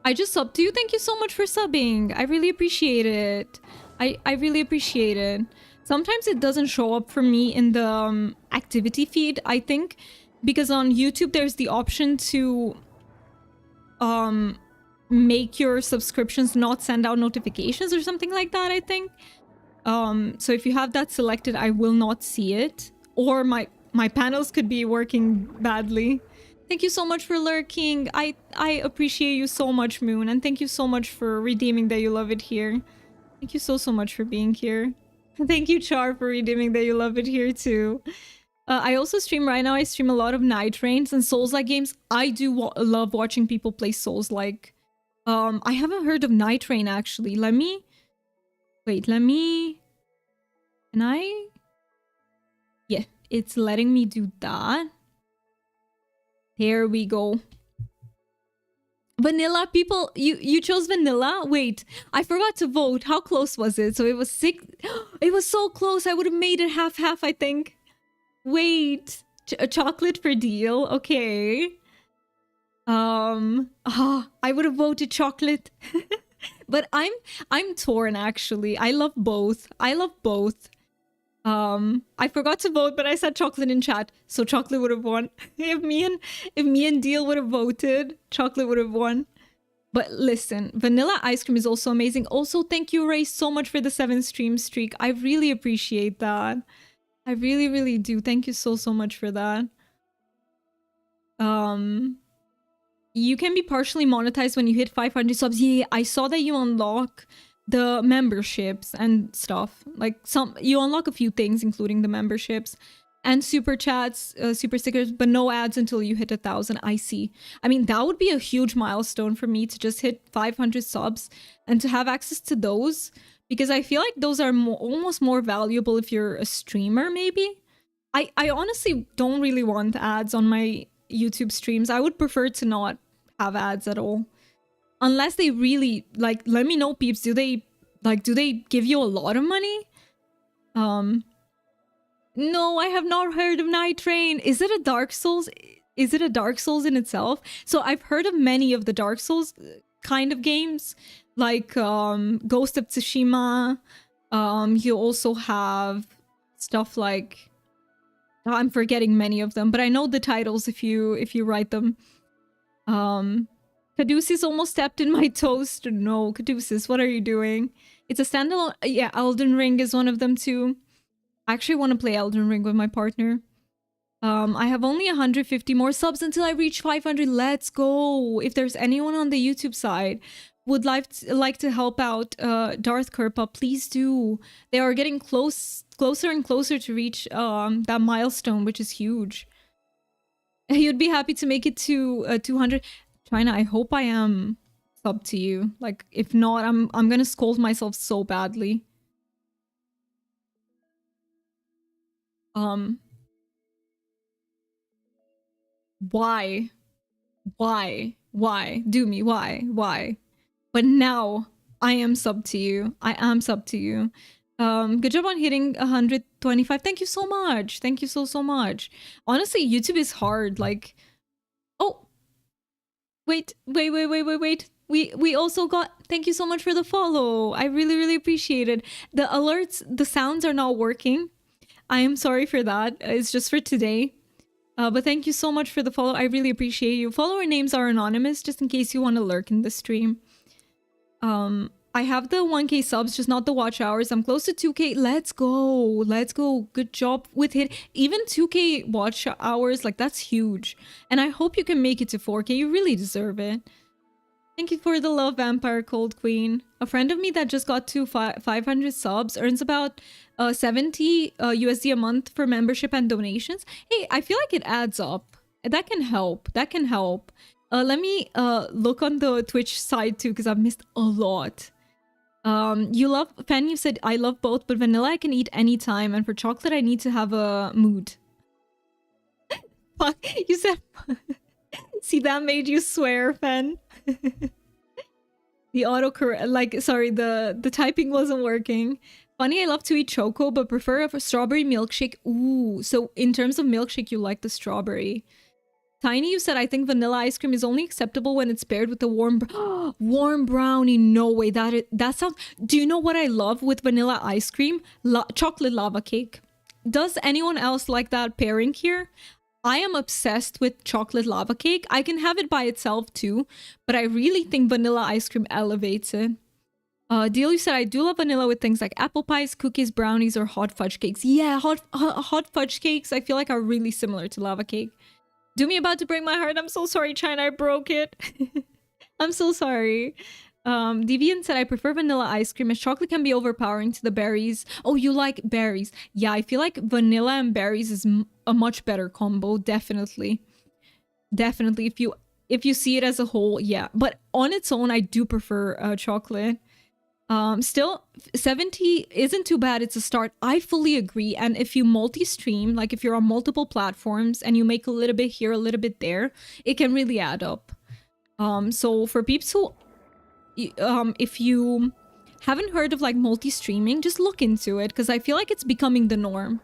I just subbed to you. Thank you so much for subbing. I really appreciate it. I really appreciate it. Sometimes it doesn't show up for me in the activity feed, I think, because on YouTube there's the option to make your subscriptions not send out notifications or something like that, I think. So if you have that selected, I will not see it, or my panels could be working badly. Thank you so much for lurking. I appreciate you so much, Moon, and thank you so much for redeeming that you love it here. Thank you so much for being here. Thank you, Char, for redeeming that you love it here too. I also stream right now. I stream a lot of Night Rains and Souls-like games. I do love watching people play Souls-like. I haven't heard of Night Rain actually. Let me... Can I? Yeah, it's letting me do that. There we go. Vanilla, people, you chose vanilla? Wait, I forgot to vote. How close was it? So it was 6. It was so close. I would have made it half-half, I think. Wait, a chocolate for deal. Okay. I would have voted chocolate. But I'm torn actually. I love both. I forgot to vote, but I said chocolate in chat, so chocolate would have won. If me and Deal would have voted, chocolate would have won. But listen, vanilla ice cream is also amazing. Also, thank you, Ray, so much for the 7 stream streak. I really appreciate that. I really, really do. Thank you so much for that. You can be partially monetized when you hit 500 subs. Yeah, I saw that you unlock the memberships and stuff. Like you unlock a few things, including the memberships and super chats, super stickers, but no ads until you hit 1,000. I see. I mean, that would be a huge milestone for me to just hit 500 subs and to have access to those, because I feel like those are almost more valuable if you're a streamer, maybe. I honestly don't really want ads on my YouTube streams. I would prefer to not have ads at all. Unless they really, like, let me know, peeps, do they give you a lot of money? No, I have not heard of Night Train. Is it a Dark Souls? Is it a Dark Souls in itself? So I've heard of many of the Dark Souls kind of games, like Ghost of Tsushima. You also have stuff like, I'm forgetting many of them, but I know the titles if you write them. Caduceus almost stepped in my toast. No, Caduceus, what are you doing? It's a standalone. Yeah, Elden Ring is one of them too. I actually want to play Elden Ring with my partner. I have only 150 more subs until I reach 500. Let's go. If there's anyone on the YouTube side would like to help out Darth Kerpa, please do. They are getting closer and closer to reach that milestone, which is huge. You'd be happy to make it to 200. China, I hope I am sub to you. Like, if not, I'm gonna scold myself so badly. Why? Do me, why? But now I am sub to you. I am sub to you. Good job on hitting 125. Thank you so much. Thank you so much. Honestly, YouTube is hard. Like, oh, wait. We also got, thank you so much for the follow. I really appreciate it. The alerts, the sounds are not working. I am sorry for that. It's just for today. But thank you so much for the follow. I really appreciate you. Follower names are anonymous, just in case you want to lurk in the stream. I have the 1K subs, just not the watch hours. I'm close to 2K. Let's go. Let's go. Good job with it. Even 2K watch hours, like that's huge. And I hope you can make it to 4K. You really deserve it. Thank you for the love, Vampire Cold Queen. A friend of me that just got to 500 subs earns about 70 USD a month for membership and donations. Hey, I feel like it adds up. That can help. That can help. Let me look on the Twitch side too, because I've missed a lot. You love Fan, you said I love both, but vanilla I can eat anytime, and for chocolate I need to have a mood. Fuck, you said see, that made you swear, Fan. The autocorrect, like, sorry, the typing wasn't working. Funny, I love to eat choco, but prefer a strawberry milkshake. Ooh, so in terms of milkshake, you like the strawberry. Tiny, you said, I think vanilla ice cream is only acceptable when it's paired with a warm warm brownie. No way. That sounds... Do you know what I love with vanilla ice cream? Chocolate lava cake. Does anyone else like that pairing here? I am obsessed with chocolate lava cake. I can have it by itself too, but I really think vanilla ice cream elevates it. Deal, you said, I do love vanilla with things like apple pies, cookies, brownies, or hot fudge cakes. Yeah, hot fudge cakes I feel like are really similar to lava cake. Doomy about to break my heart. I'm so sorry, China. I broke it. I'm so sorry. Deviant said, I prefer vanilla ice cream as chocolate can be overpowering to the berries. Oh, you like berries. Yeah, I feel like vanilla and berries is a much better combo. Definitely. Definitely. If you see it as a whole, yeah. But on its own, I do prefer chocolate. Still, 70 isn't too bad. It's a start. I fully agree. And if you multi-stream, like if you're on multiple platforms and you make a little bit here, a little bit there, it can really add up. So for peeps who, if you haven't heard of like multi-streaming, just look into it, because I feel like it's becoming the norm.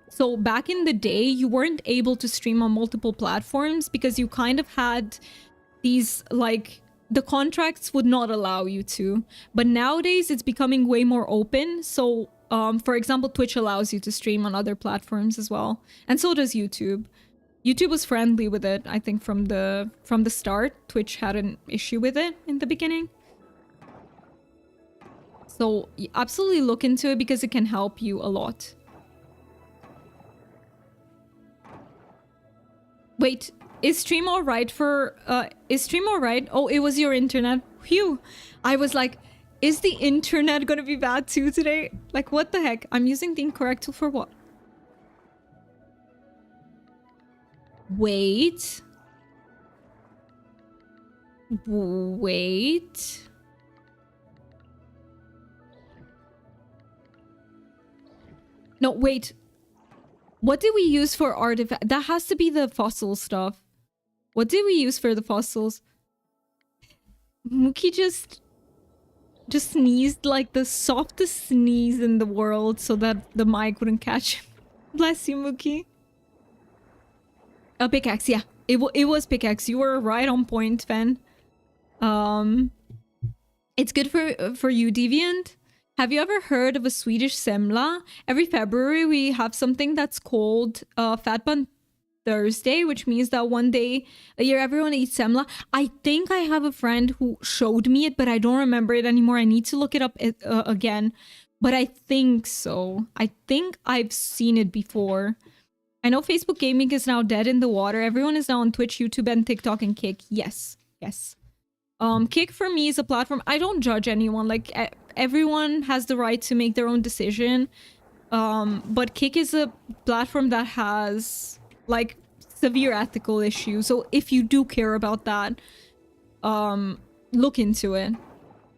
So back in the day, you weren't able to stream on multiple platforms because you kind of had these like... The contracts would not allow you to. But nowadays, it's becoming way more open. So, for example, Twitch allows you to stream on other platforms as well. And so does YouTube. YouTube was friendly with it, I think, from the start. Twitch had an issue with it in the beginning. So, absolutely look into it because it can help you a lot. Wait. Is stream alright for... is stream alright? Oh, it was your internet. Phew. I was like, is the internet gonna be bad too today? Like, what the heck? I'm using the incorrect tool for what? Wait. Wait. No, wait. What did we use for artifact? That has to be the fossil stuff. What did we use for the fossils? Mookie just sneezed like the softest sneeze in the world so that the mic wouldn't catch him. Bless you, Mookie. A pickaxe, yeah. It was pickaxe. You were right on point, Fen. It's good for you, Deviant. Have you ever heard of a Swedish semla? Every February we have something that's called Fat Bun Thursday, which means that one day a year everyone eats semla. I think I have a friend who showed me it, but I don't remember it anymore. I need to look it up again. But I think so. I think I've seen it before. I know Facebook gaming is now dead in the water. Everyone is now on Twitch, YouTube, and TikTok and Kick. Yes. Yes. Kick for me is a platform. I don't judge anyone. Like, everyone has the right to make their own decision. But Kick is a platform that has... like severe ethical issues, so if you do care about that, look into it.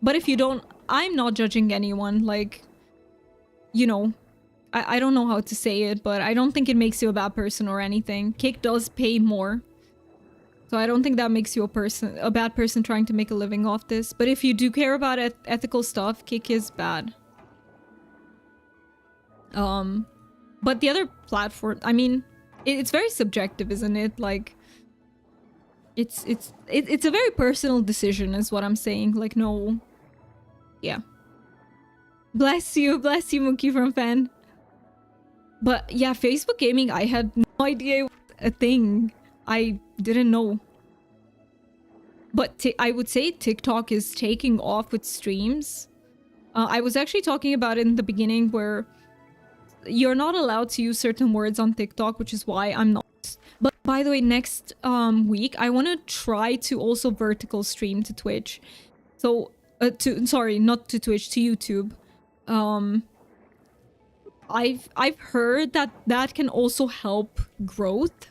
But if you don't, I'm not judging anyone. Like, you know, I don't know how to say it, but I don't think it makes you a bad person or anything. Kick does pay more, so I don't think that makes you a bad person trying to make a living off this. But if you do care about ethical stuff, Kick is bad. But the other platform, I mean, it's very subjective, isn't it? Like, it's a very personal decision, is what I'm saying. Like, no, yeah. Bless you, Mookie from Fan. But yeah, Facebook gaming, I had no idea it was a thing. I didn't know. But I would say TikTok is taking off with streams. I was actually talking about it in the beginning where you're not allowed to use certain words on TikTok, which is why I'm not. But by the way, next week, I want to try to also vertical stream to Twitch. So, sorry, not to Twitch, to YouTube. I've heard that that can also help growth.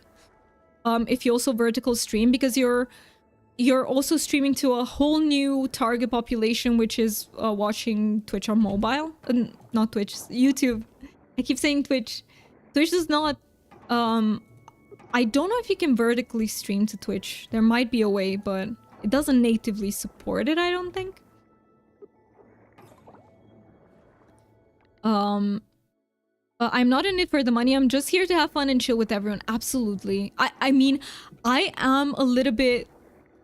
If you also vertical stream, because you're also streaming to a whole new target population, which is watching Twitch on mobile. Not Twitch, YouTube. I keep saying Twitch. Twitch is not... I don't know if you can vertically stream to Twitch. There might be a way, but it doesn't natively support it, I don't think. I'm not in it for the money. I'm just here to have fun and chill with everyone. Absolutely. I mean, I am a little bit...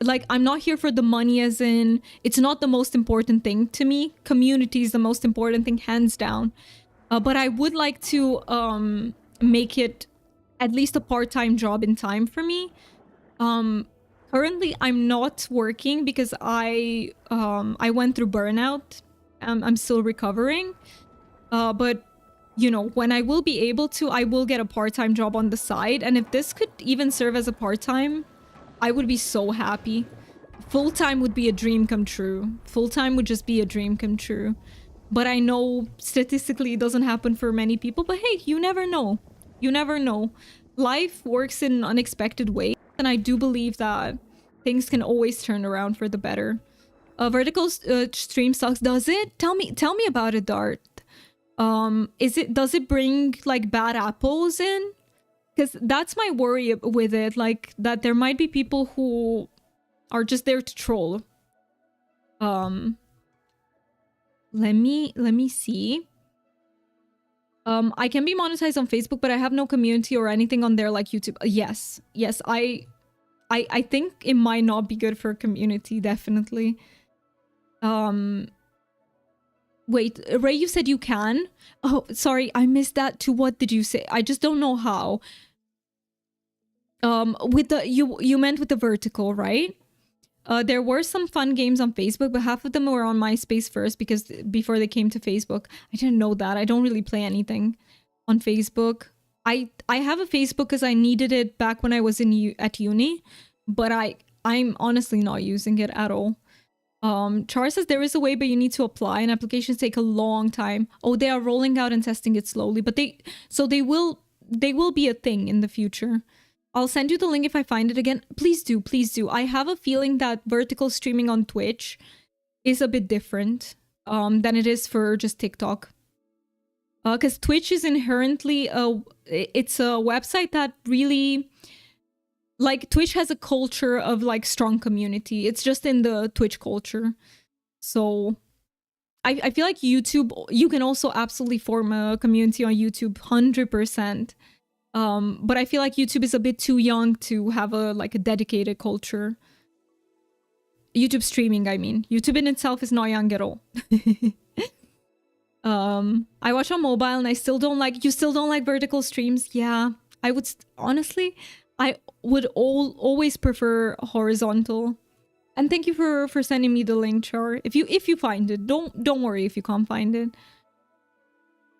Like, I'm not here for the money, as in... It's not the most important thing to me. Community is the most important thing, hands down. But I would like to make it at least a part-time job in time for me. Currently, I'm not working because I went through burnout. I'm still recovering. But, you know, when I will be able to, I will get a part-time job on the side. And if this could even serve as a part-time, I would be so happy. Full-time would be a dream come true. Full-time would just be a dream come true. But I know statistically it doesn't happen for many people. But hey, you never know. You never know. Life works in unexpected ways. And I do believe that things can always turn around for the better. Vertical stream sucks. Does it? Tell me about it, Dart. Does it bring like bad apples in? Because that's my worry with it. Like that there might be people who are just there to troll. Let me see. I can be monetized on Facebook, but I have no community or anything on there like YouTube. Yes, I think it might not be good for a community, definitely. Wait, Ray, you said you can? Oh, sorry, I missed that. To what did you say? I just don't know how. With the you meant with the vertical, right? There were some fun games on Facebook, but half of them were on MySpace first because before they came to Facebook. I didn't know that. I don't really play anything on Facebook. I have a Facebook because I needed it back when I was at uni, but I'm honestly not using it at all. Char says there is a way, but you need to apply, and applications take a long time. Oh, they are rolling out and testing it slowly, but they will be a thing in the future. I'll send you the link if I find it again. Please do, please do. I have a feeling that vertical streaming on Twitch is a bit different than it is for just TikTok. Because Twitch is inherently it's a website that really, like, Twitch has a culture of like strong community. It's just in the Twitch culture. So I feel like YouTube, you can also absolutely form a community on YouTube 100%. But I feel like YouTube is a bit too young to have a dedicated culture. YouTube streaming, I mean. YouTube in itself is not young at all. I watch on mobile and I still don't like... You still don't like vertical streams? Yeah. I would... Honestly, I would always prefer horizontal. And thank you for sending me the link, Char. If you find it. Don't worry if you can't find it.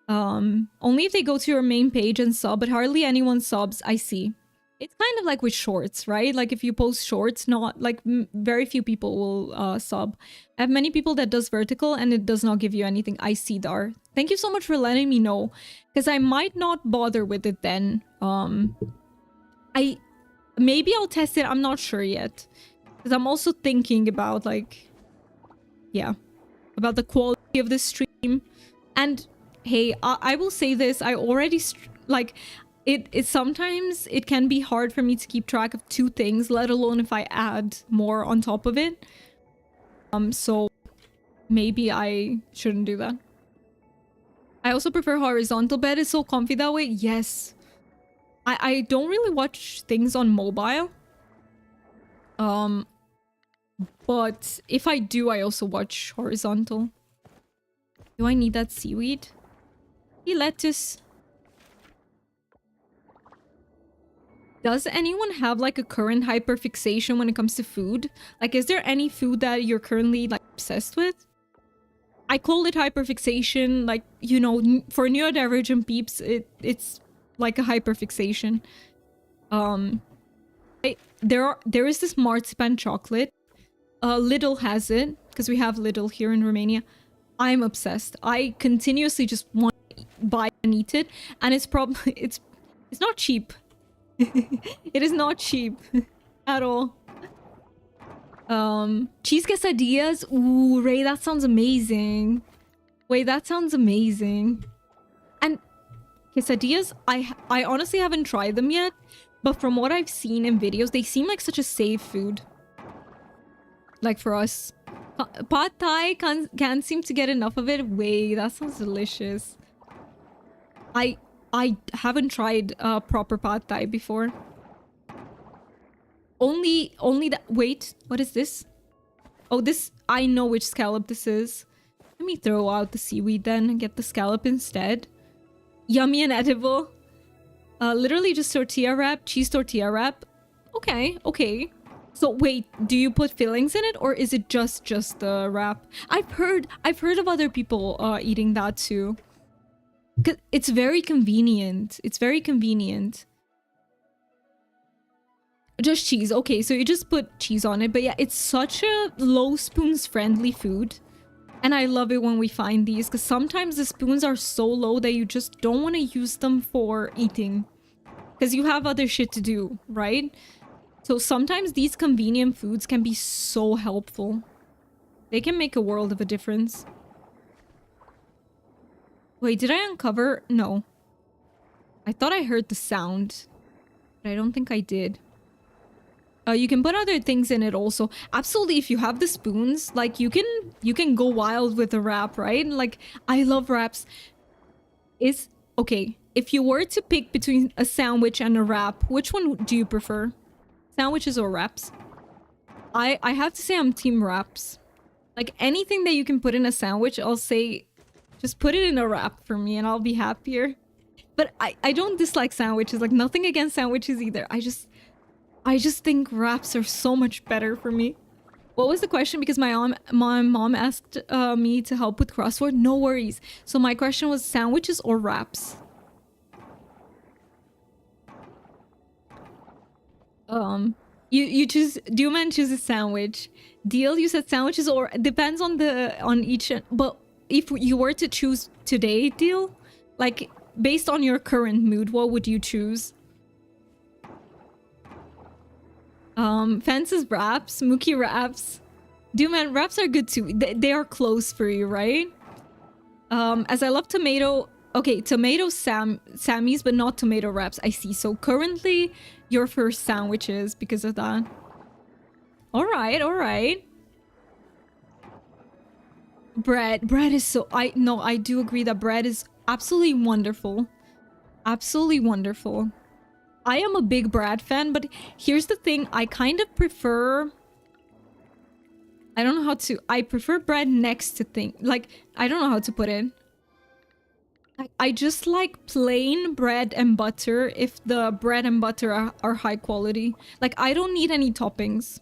Only if they go to your main page and sub, but hardly anyone subs. I see. It's kind of like with shorts, right? Like if you post shorts, not like very few people will sub. I have many people that does vertical and it does not give you anything. I see, Dar. Thank you so much for letting me know, because I might not bother with it then. Maybe I'll test it. I'm not sure yet, because I'm also thinking about about the quality of the stream. And hey, I will say this, I already, it sometimes it can be hard for me to keep track of two things, let alone if I add more on top of it. So maybe I shouldn't do that. I also prefer horizontal bed, it's so comfy that way. Yes. I don't really watch things on mobile. But if I do, I also watch horizontal. Do I need that seaweed? Lettuce. Does anyone have like a current hyperfixation when it comes to food? Like, is there any food that you're currently like obsessed with? I call it hyperfixation, like, you know, for neurodivergent peeps, it's like a hyperfixation. There is this marzipan chocolate. Lidl has it, because we have Lidl here in Romania. I'm obsessed. I continuously just want to buy and eat it, and it's probably it's not cheap. It is not cheap at all. Cheese quesadillas. Ooh, Ray, that sounds amazing. Wait, that sounds amazing. And quesadillas, I honestly haven't tried them yet, but from what I've seen in videos, they seem like such a safe food. Like for us. Pad Thai can't seem to get enough of it. Wait, that sounds delicious. I haven't tried proper Pad Thai before. Only that. Wait, what is this? Oh, this, I know which scallop this is. Let me throw out the seaweed then and get the scallop instead. Yummy and edible. Literally just tortilla wrap, cheese tortilla wrap. Okay, okay. So wait, do you put fillings in it, or is it just the wrap? I've heard of other people eating that too. 'Cause it's very convenient. It's very convenient. Just cheese. Okay, so you just put cheese on it. But yeah, it's such a low spoons friendly food. And I love it when we find these, because sometimes the spoons are so low that you just don't want to use them for eating. Because you have other shit to do, right? So sometimes these convenient foods can be so helpful. They can make a world of a difference. Wait, did I uncover? No. I thought I heard the sound, but I don't think I did. You can put other things in it also. Absolutely, if you have the spoons, like you can go wild with a wrap, right? Like, I love wraps. Okay, if you were to pick between a sandwich and a wrap, which one do you prefer? Sandwiches or wraps? I have to say I'm team wraps. Like, anything that you can put in a sandwich, I'll say just put it in a wrap for me and I'll be happier. But I don't dislike sandwiches. Like, nothing against sandwiches either. I just think wraps are so much better for me. What was the question? Because my mom asked me to help with crossword. No worries. So my question was sandwiches or wraps? You choose. Duman chooses sandwich. Deal, you said sandwiches, or depends on each. But if you were to choose today, Deal, like based on your current mood, what would you choose? Fences wraps, Mookie wraps. Duman, wraps are good too. They are close for you, right? As I love tomato. Okay, tomato Sammy's, but not tomato wraps. I see. So currently, you're for sandwiches because of that. All right, all right. Bread is so. I do agree that bread is absolutely wonderful. Absolutely wonderful. I am a big bread fan, but here's the thing. I kind of prefer... I don't know how to... I prefer bread next to things. Like, I don't know how to put it. I just like plain bread and butter if the bread and butter are high quality. Like, I don't need any toppings.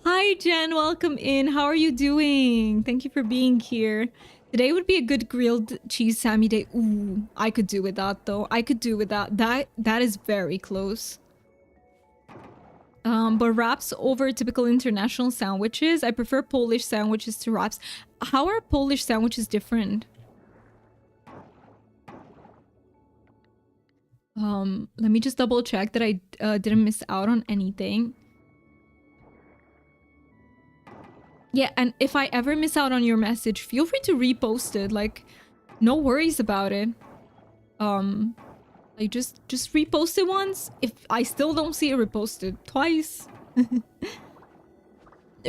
Hi, Jen. Welcome in. How are you doing? Thank you for being here. Today would be a good grilled cheese Sammy day. Ooh, I could do with that though. I could do with that. That is very close. But wraps over typical international sandwiches. I prefer Polish sandwiches to wraps. How are Polish sandwiches different? Let me just double check that I didn't miss out on anything. Yeah, and if I ever miss out on your message, feel free to repost it. Like, no worries about it. Like just repost it once. If I still don't see it reposted, twice.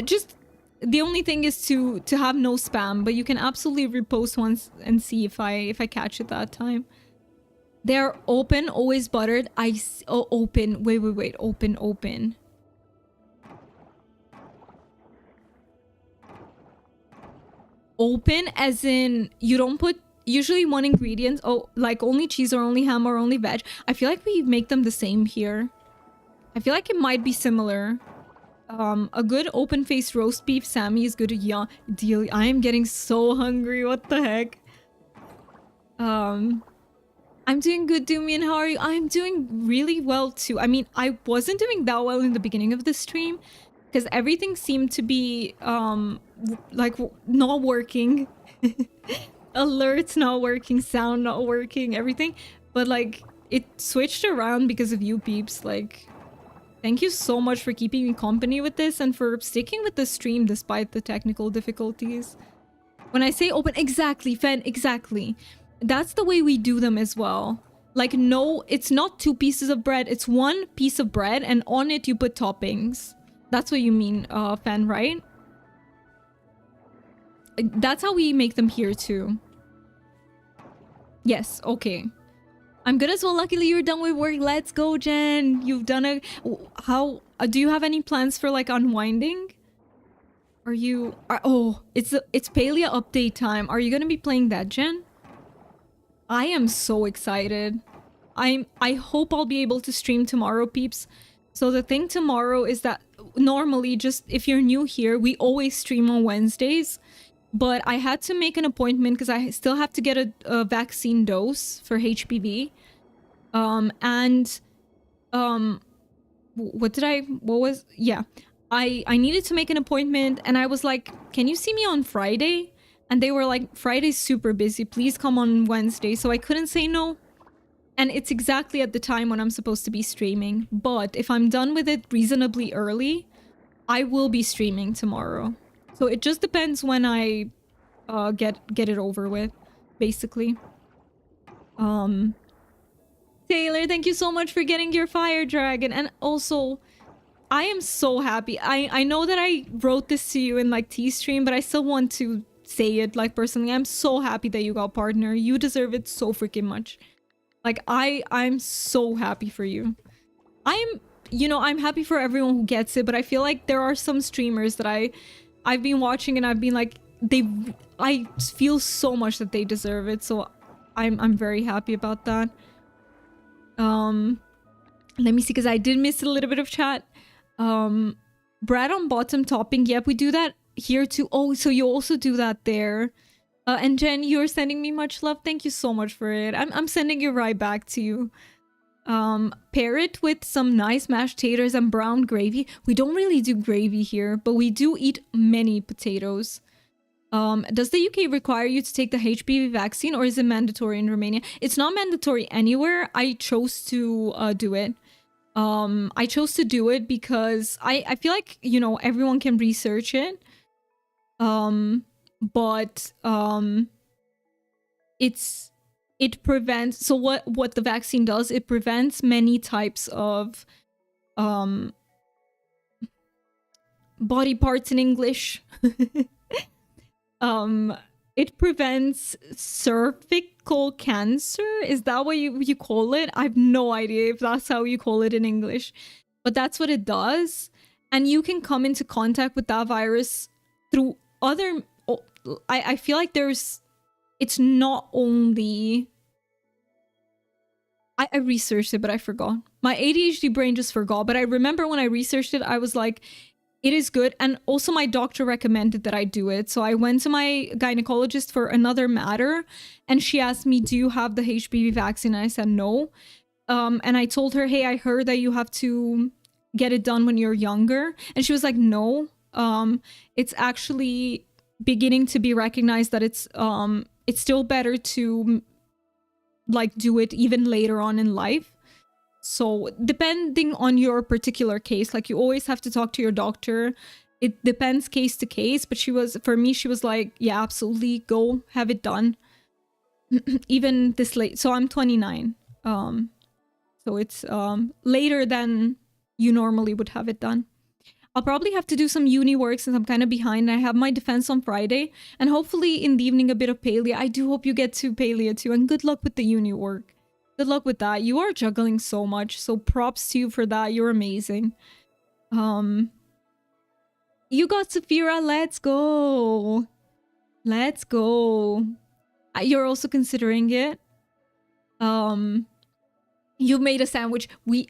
Just the only thing is to have no spam, but you can absolutely repost once and see if I catch it that time. They're open, always buttered. Open. Wait. Open. Open as in you don't put usually one ingredient, oh, like only cheese or only ham or only veg. I feel like we make them the same here. I feel like it might be similar. A good open-faced roast beef Sammy is good. Yeah, deal. I am getting so hungry. What the heck? I'm doing good, Doomian. How are you? I'm doing really well too. I mean, I wasn't doing that well in the beginning of the stream because everything seemed to be like not working. Alerts not working, sound not working, everything. But like it switched around because of you peeps. Like, thank you so much for keeping me company with this and for sticking with the stream despite the technical difficulties. When I say open, exactly, Fen, exactly. That's the way we do them as well. Like, no, it's not 2 pieces of bread. It's 1 piece of bread and on it you put toppings. That's what you mean, Fen, right? That's how we make them here too. Yes, okay. I'm good as well. Luckily you're done with work. Let's go, Jen. You've done a... How... do you have any plans for like unwinding? Are you... oh, it's Palia update time. Are you gonna be playing that, Jen? I am so excited. I hope I'll be able to stream tomorrow, peeps. So the thing tomorrow is that normally, just if you're new here, we always stream on Wednesdays. But I had to make an appointment because I still have to get a vaccine dose for HPV. I needed to make an appointment and I was like, can you see me on Friday? And they were like, Friday's super busy, please come on Wednesday. So I couldn't say no. And it's exactly at the time when I'm supposed to be streaming. But if I'm done with it reasonably early, I will be streaming tomorrow. So it just depends when I get it over with, basically. Taylor, thank you so much for getting your fire dragon. And also, I am so happy. I know that I wrote this to you in like T-stream, but I still want to say it like personally. I'm so happy that you got partner. You deserve it so freaking much. Like I'm so happy for you. I'm happy for everyone who gets it, but I feel like there are some streamers that I've been watching and I've been like, I feel so much that they deserve it. So I'm very happy about that. Let me see, because I did miss a little bit of chat. Bread on bottom topping. Yep, we do that here too. Oh, so you also do that there. And Jen, you're sending me much love. Thank you so much for it. I'm sending it right back to you. Pair it with some nice mashed taters and brown gravy. We don't really do gravy here, but we do eat many potatoes. Does the UK require you to take the HPV vaccine or is it mandatory in Romania? It's not mandatory anywhere. I chose to do it. I chose to do it because I feel like, you know, everyone can research it. But it prevents, so what the vaccine does, it prevents many types of body parts in English. It prevents cervical cancer. Is that what you call it? I have no idea if that's how you call it in English, but that's what it does. And you can come into contact with that virus through other... I feel like it's not only... I researched it, but I forgot. My ADHD brain just forgot, but I remember when I researched it, I was like, it is good. And also my doctor recommended that I do it. So I went to my gynecologist for another matter and she asked me, do you have the HPV vaccine? And I said no. And I told her, hey, I heard that you have to get it done when you're younger. And she was like, no, it's actually beginning to be recognized that it's still better to like do it even later on in life. So depending on your particular case, like you always have to talk to your doctor. It depends case to case, but for me, she was like, yeah, absolutely, go have it done. Even this late. So I'm 29. So it's later than you normally would have it done. I'll probably have to do some uni work since I'm kind of behind. I have my defense on Friday and hopefully in the evening a bit of Palia. I do hope you get to Palia too, and good luck with the uni work. Good luck with that. You are juggling so much, so props to you for that. You're amazing. You got Saphira. Let's go. Let's go. You're also considering it. You made a sandwich. We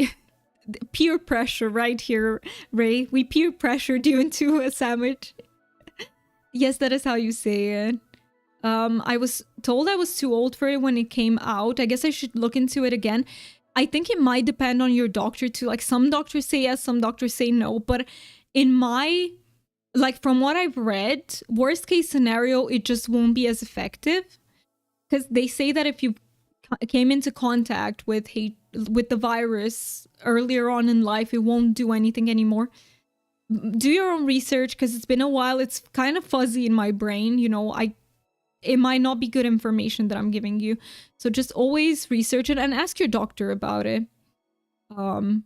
peer pressure right here, Ray. We peer pressured you into a sandwich. Yes, that is how you say it. I was told I was too old for it when it came out. I guess I should look into it again. I think it might depend on your doctor too. Like some doctors say yes, some doctors say no. But in my, like from what I've read, worst case scenario, it just won't be as effective. Because they say that if you came into contact with the virus earlier on in life, it won't do anything anymore. Do your own research because it's been a while. It's kind of fuzzy in my brain, you know. It might not be good information that I'm giving you, so just always research it and ask your doctor about it. But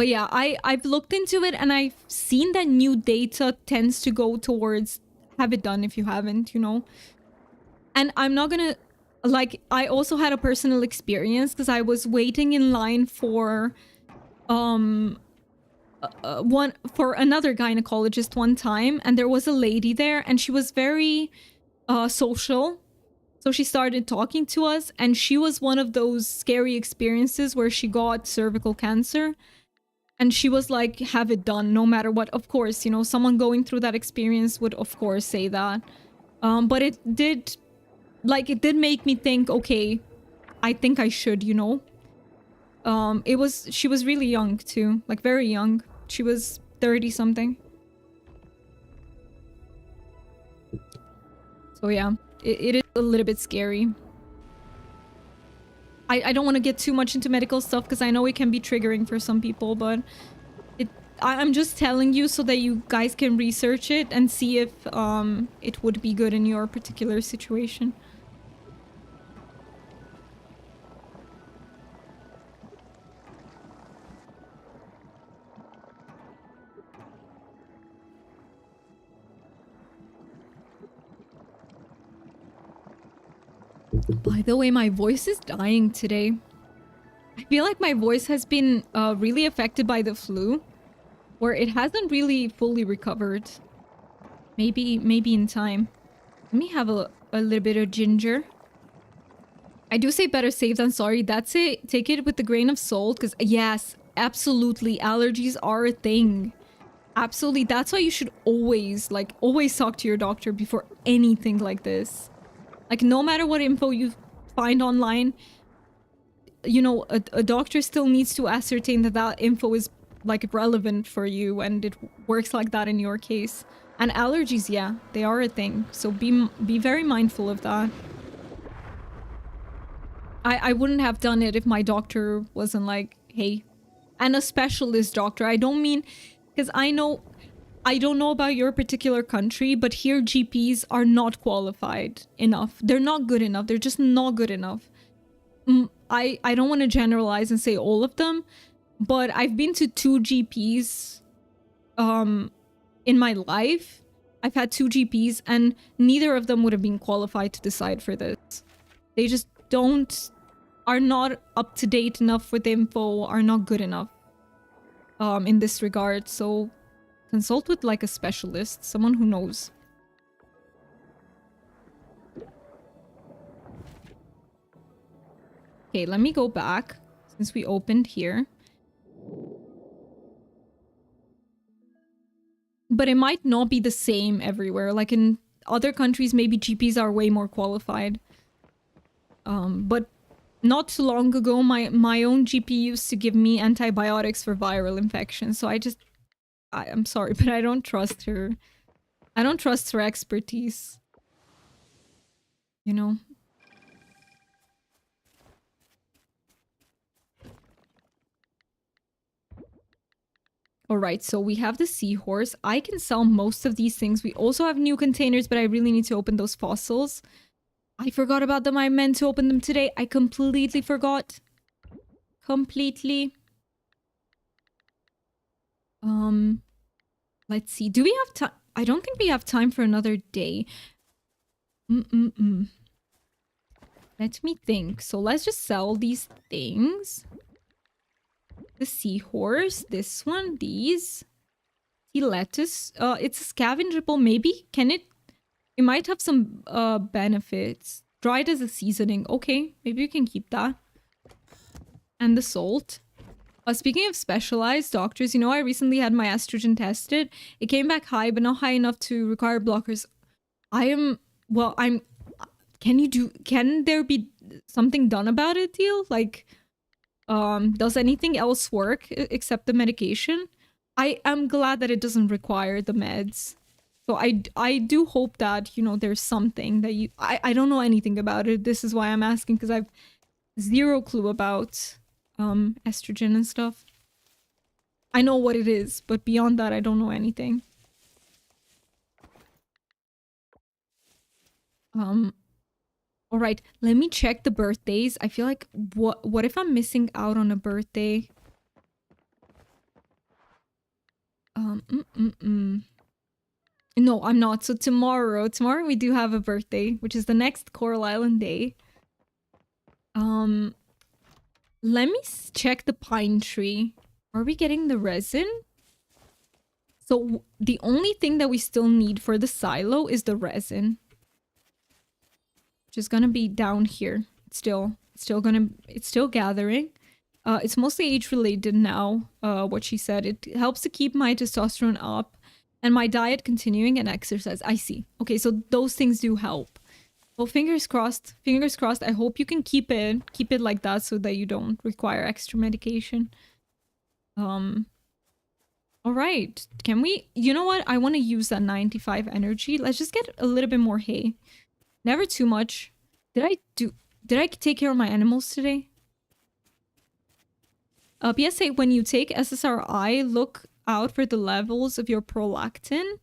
yeah, I've looked into it and I've seen that new data tends to go towards have it done if you haven't, you know. And I'm not gonna, like, I also had a personal experience because I was waiting in line for for another gynecologist one time, and there was a lady there and she was very social. So she started talking to us, and she was one of those scary experiences where she got cervical cancer, and she was like, have it done no matter what. Of course, you know, someone going through that experience would of course say that. But it did make me think, okay, I think I should, you know. She was really young too, like very young. She was 30 something. So yeah, it is a little bit scary. I don't want to get too much into medical stuff because I know it can be triggering for some people, but I'm just telling you so that you guys can research it and see if it would be good in your particular situation. By the way, my voice is dying today. I feel like my voice has been really affected by the flu, where it hasn't really fully recovered. Maybe in time. Let me have a little bit of ginger. I do say better safe than sorry. That's it. Take it with a grain of salt, because yes, absolutely, allergies are a thing. Absolutely. That's why you should always talk to your doctor before anything like this. Like, no matter what info you find online, you know, a doctor still needs to ascertain that that info is, like, relevant for you and it works like that in your case. And allergies, yeah, they are a thing. So be very mindful of that. I wouldn't have done it if my doctor wasn't like, hey, and a specialist doctor. I don't mean, because I don't know about your particular country, but here GPs are not qualified enough. They're not good enough. They're just not good enough. I don't want to generalize and say all of them, but I've been to 2 GPs in my life. I've had 2 GPs and neither of them would have been qualified to decide for this. They just are not up to date enough with info, are not good enough in this regard. So consult with like a specialist, someone who knows. Okay, let me go back since we opened here. But it might not be the same everywhere. Like in other countries, maybe GPs are way more qualified. But not too long ago, my own GP used to give me antibiotics for viral infections. So I'm sorry, but I don't trust her. I don't trust her expertise. You know? Alright, so we have the seahorse. I can sell most of these things. We also have new containers, but I really need to open those fossils. I forgot about them. I meant to open them today. I completely forgot. Completely. Let's see. Do we have time? I don't think we have time for another day. Let me think. So let's just sell these things. The seahorse, this one, these. The lettuce. It's scavengeable, maybe? Can it It might have some benefits. Dried as a seasoning. Okay, maybe you can keep that. And the salt. Speaking of specialized doctors, you know, I recently had my estrogen tested. It came back high, but not high enough to require blockers. Can there be something done about it, deal? Like, does anything else work except the medication? I am glad that it doesn't require the meds. So I do hope that, you know, there's something that I don't know anything about it. This is why I'm asking, because I've zero clue about estrogen and stuff. I know what it is, but beyond that I don't know anything. All right, let me check the birthdays. I feel like what if I'm missing out on a birthday? No, I'm not. So tomorrow we do have a birthday, which is the next Coral Island day. Let me check the pine tree. Are we getting the resin? So the only thing that we still need for the silo is the resin, which is gonna be down here. It's still gathering. It's mostly age related now. What she said, it helps to keep my testosterone up and my diet continuing and exercise. I see. Okay, so those things do help. Well, fingers crossed. Fingers crossed. I hope you can keep it like that so that you don't require extra medication. All right. Can we, you know what? I want to use that 95 energy. Let's just get a little bit more hay. Never too much. Did I take care of my animals today? PSA, when you take SSRI, look out for the levels of your prolactin.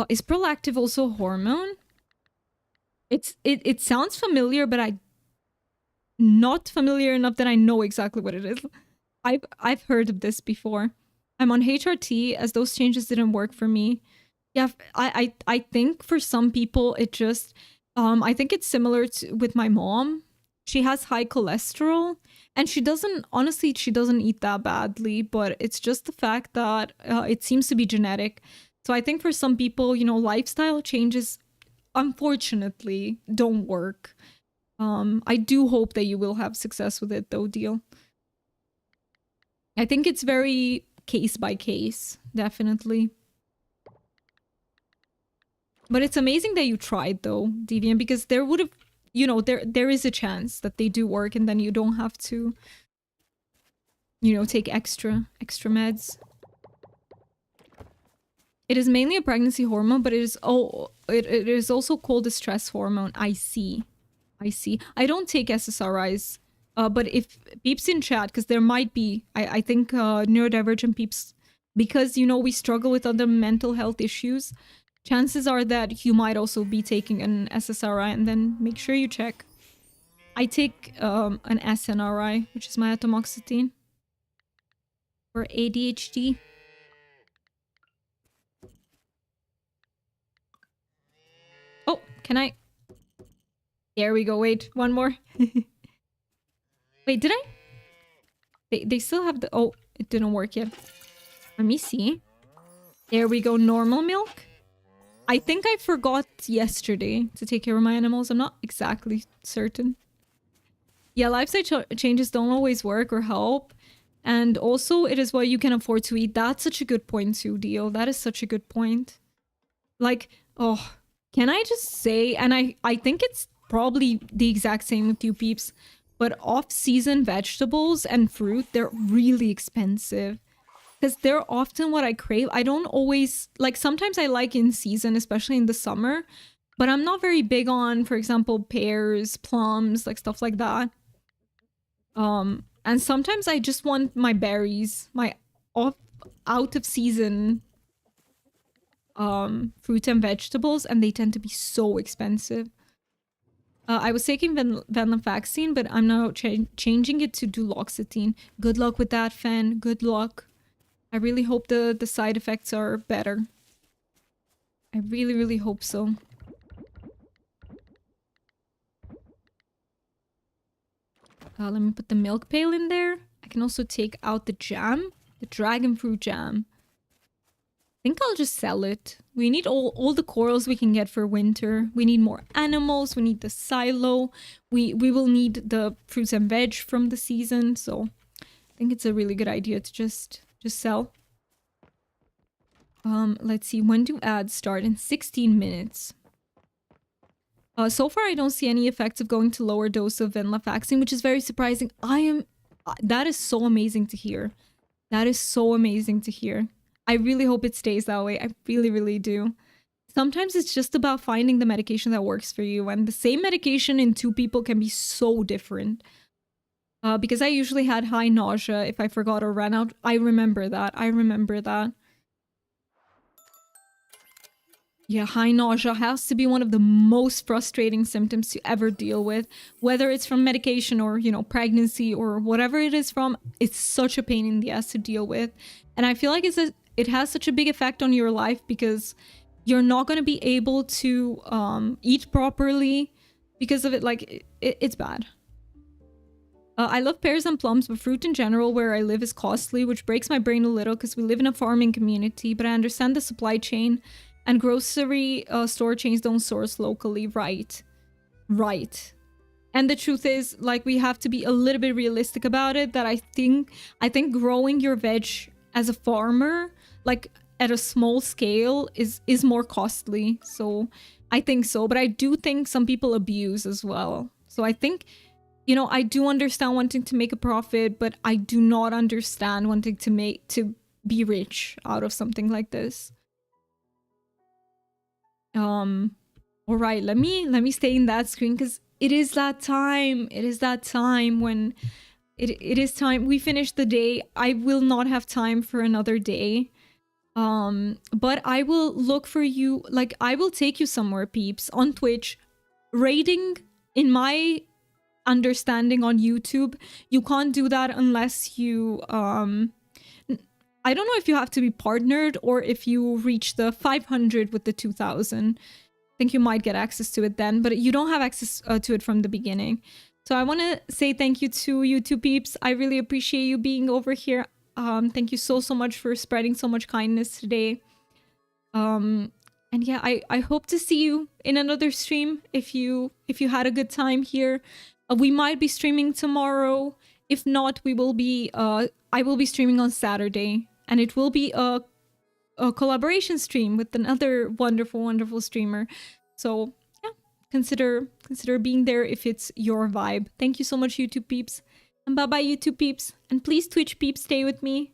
Is prolactin also a hormone? It sounds familiar, but I'm not familiar enough that I know exactly what it is. I've heard of this before. I'm on HRT as those changes didn't work for me. Yeah, I think for some people it just I think it's similar to with my mom. She has high cholesterol and she doesn't eat that badly, but it's just the fact that it seems to be genetic. So I think for some people, you know, lifestyle changes unfortunately don't work. I do hope that you will have success with it though, deal. I think it's very case by case, definitely. But it's amazing that you tried though, Deviant, because there would have, you know, there is a chance that they do work and then you don't have to, you know, take extra meds. It is mainly a pregnancy hormone, but it is also called a stress hormone. I see. I don't take SSRIs. But if peeps in chat, because there might be, I think neurodivergent peeps, because, you know, we struggle with other mental health issues, chances are that you might also be taking an SSRI, and then make sure you check. I take an SNRI, which is my atomoxetine, for ADHD. Oh, can I? There we go. Wait, one more. Wait, did I? They still have the... Oh, it didn't work yet. Let me see. There we go. Normal milk. I think I forgot yesterday to take care of my animals. I'm not exactly certain. Yeah, lifestyle changes don't always work or help. And also, it is what you can afford to eat. That's such a good point too, Deal. That is such a good point. Like, oh, can I just say... And I think it's probably the exact same with you peeps. But off-season vegetables and fruit, they're really expensive. Because they're often what I crave. I don't always... Like, sometimes I like in season, especially in the summer. But I'm not very big on, for example, pears, plums, like stuff like that. And sometimes I just want my berries. My out-of-season fruit and vegetables. And they tend to be so expensive. I was taking venlafaxine, but I'm now changing it to duloxetine. Good luck with that, Fen. Good luck. I really hope the side effects are better. I really, really hope so. Let me put the milk pail in there. I can also take out the jam. The dragon fruit jam. think I'll just sell it. We need all the corals we can get for winter. We need more animals. We need the silo. We will need the fruits and veg from the season. So I think it's a really good idea to just sell. Let's see. When do ads start? In 16 minutes. So far, I don't see any effects of going to lower dose of venlafaxine, which is very surprising. That is so amazing to hear. That is so amazing to hear. I really hope it stays that way. I really, really do. Sometimes it's just about finding the medication that works for you. And the same medication in two people can be so different. Because I usually had high nausea if I forgot or ran out. I remember that. Yeah, high nausea has to be one of the most frustrating symptoms to ever deal with. Whether it's from medication or, you know, pregnancy or whatever it is from, it's such a pain in the ass to deal with. And I feel like it has such a big effect on your life because you're not going to be able to eat properly because of it. Like, it's bad. I love pears and plums, but fruit in general where I live is costly, which breaks my brain a little because we live in a farming community, but I understand the supply chain. And grocery store chains don't source locally, right? Right. And the truth is, like, we have to be a little bit realistic about it, that I think growing your veg as a farmer, like, at a small scale is more costly. So I think so. But I do think some people abuse as well. So I think, you know, I do understand wanting to make a profit, but I do not understand wanting to be rich out of something like this. All right, let me stay in that screen because it is that time. It is that time when it is time. We finish the day. I will not have time for another day. But I will look for you. Like, I will take you somewhere, peeps, on Twitch. Rating, in my understanding, on YouTube, you can't do that unless you I don't know if you have to be partnered or if you reach the 500 with the 2000. I think you might get access to it then, but you don't have access to it from the beginning. So I want to say thank you to YouTube peeps. I really appreciate you being over here. Thank you so much for spreading so much kindness today. And yeah, I hope to see you in another stream if you had a good time here. We might be streaming tomorrow. If not, we will be I will be streaming on Saturday, and it will be a collaboration stream with another wonderful streamer. So yeah, consider being there if it's your vibe. Thank you so much, YouTube peeps, and bye bye, YouTube peeps, and please, Twitch peeps, stay with me.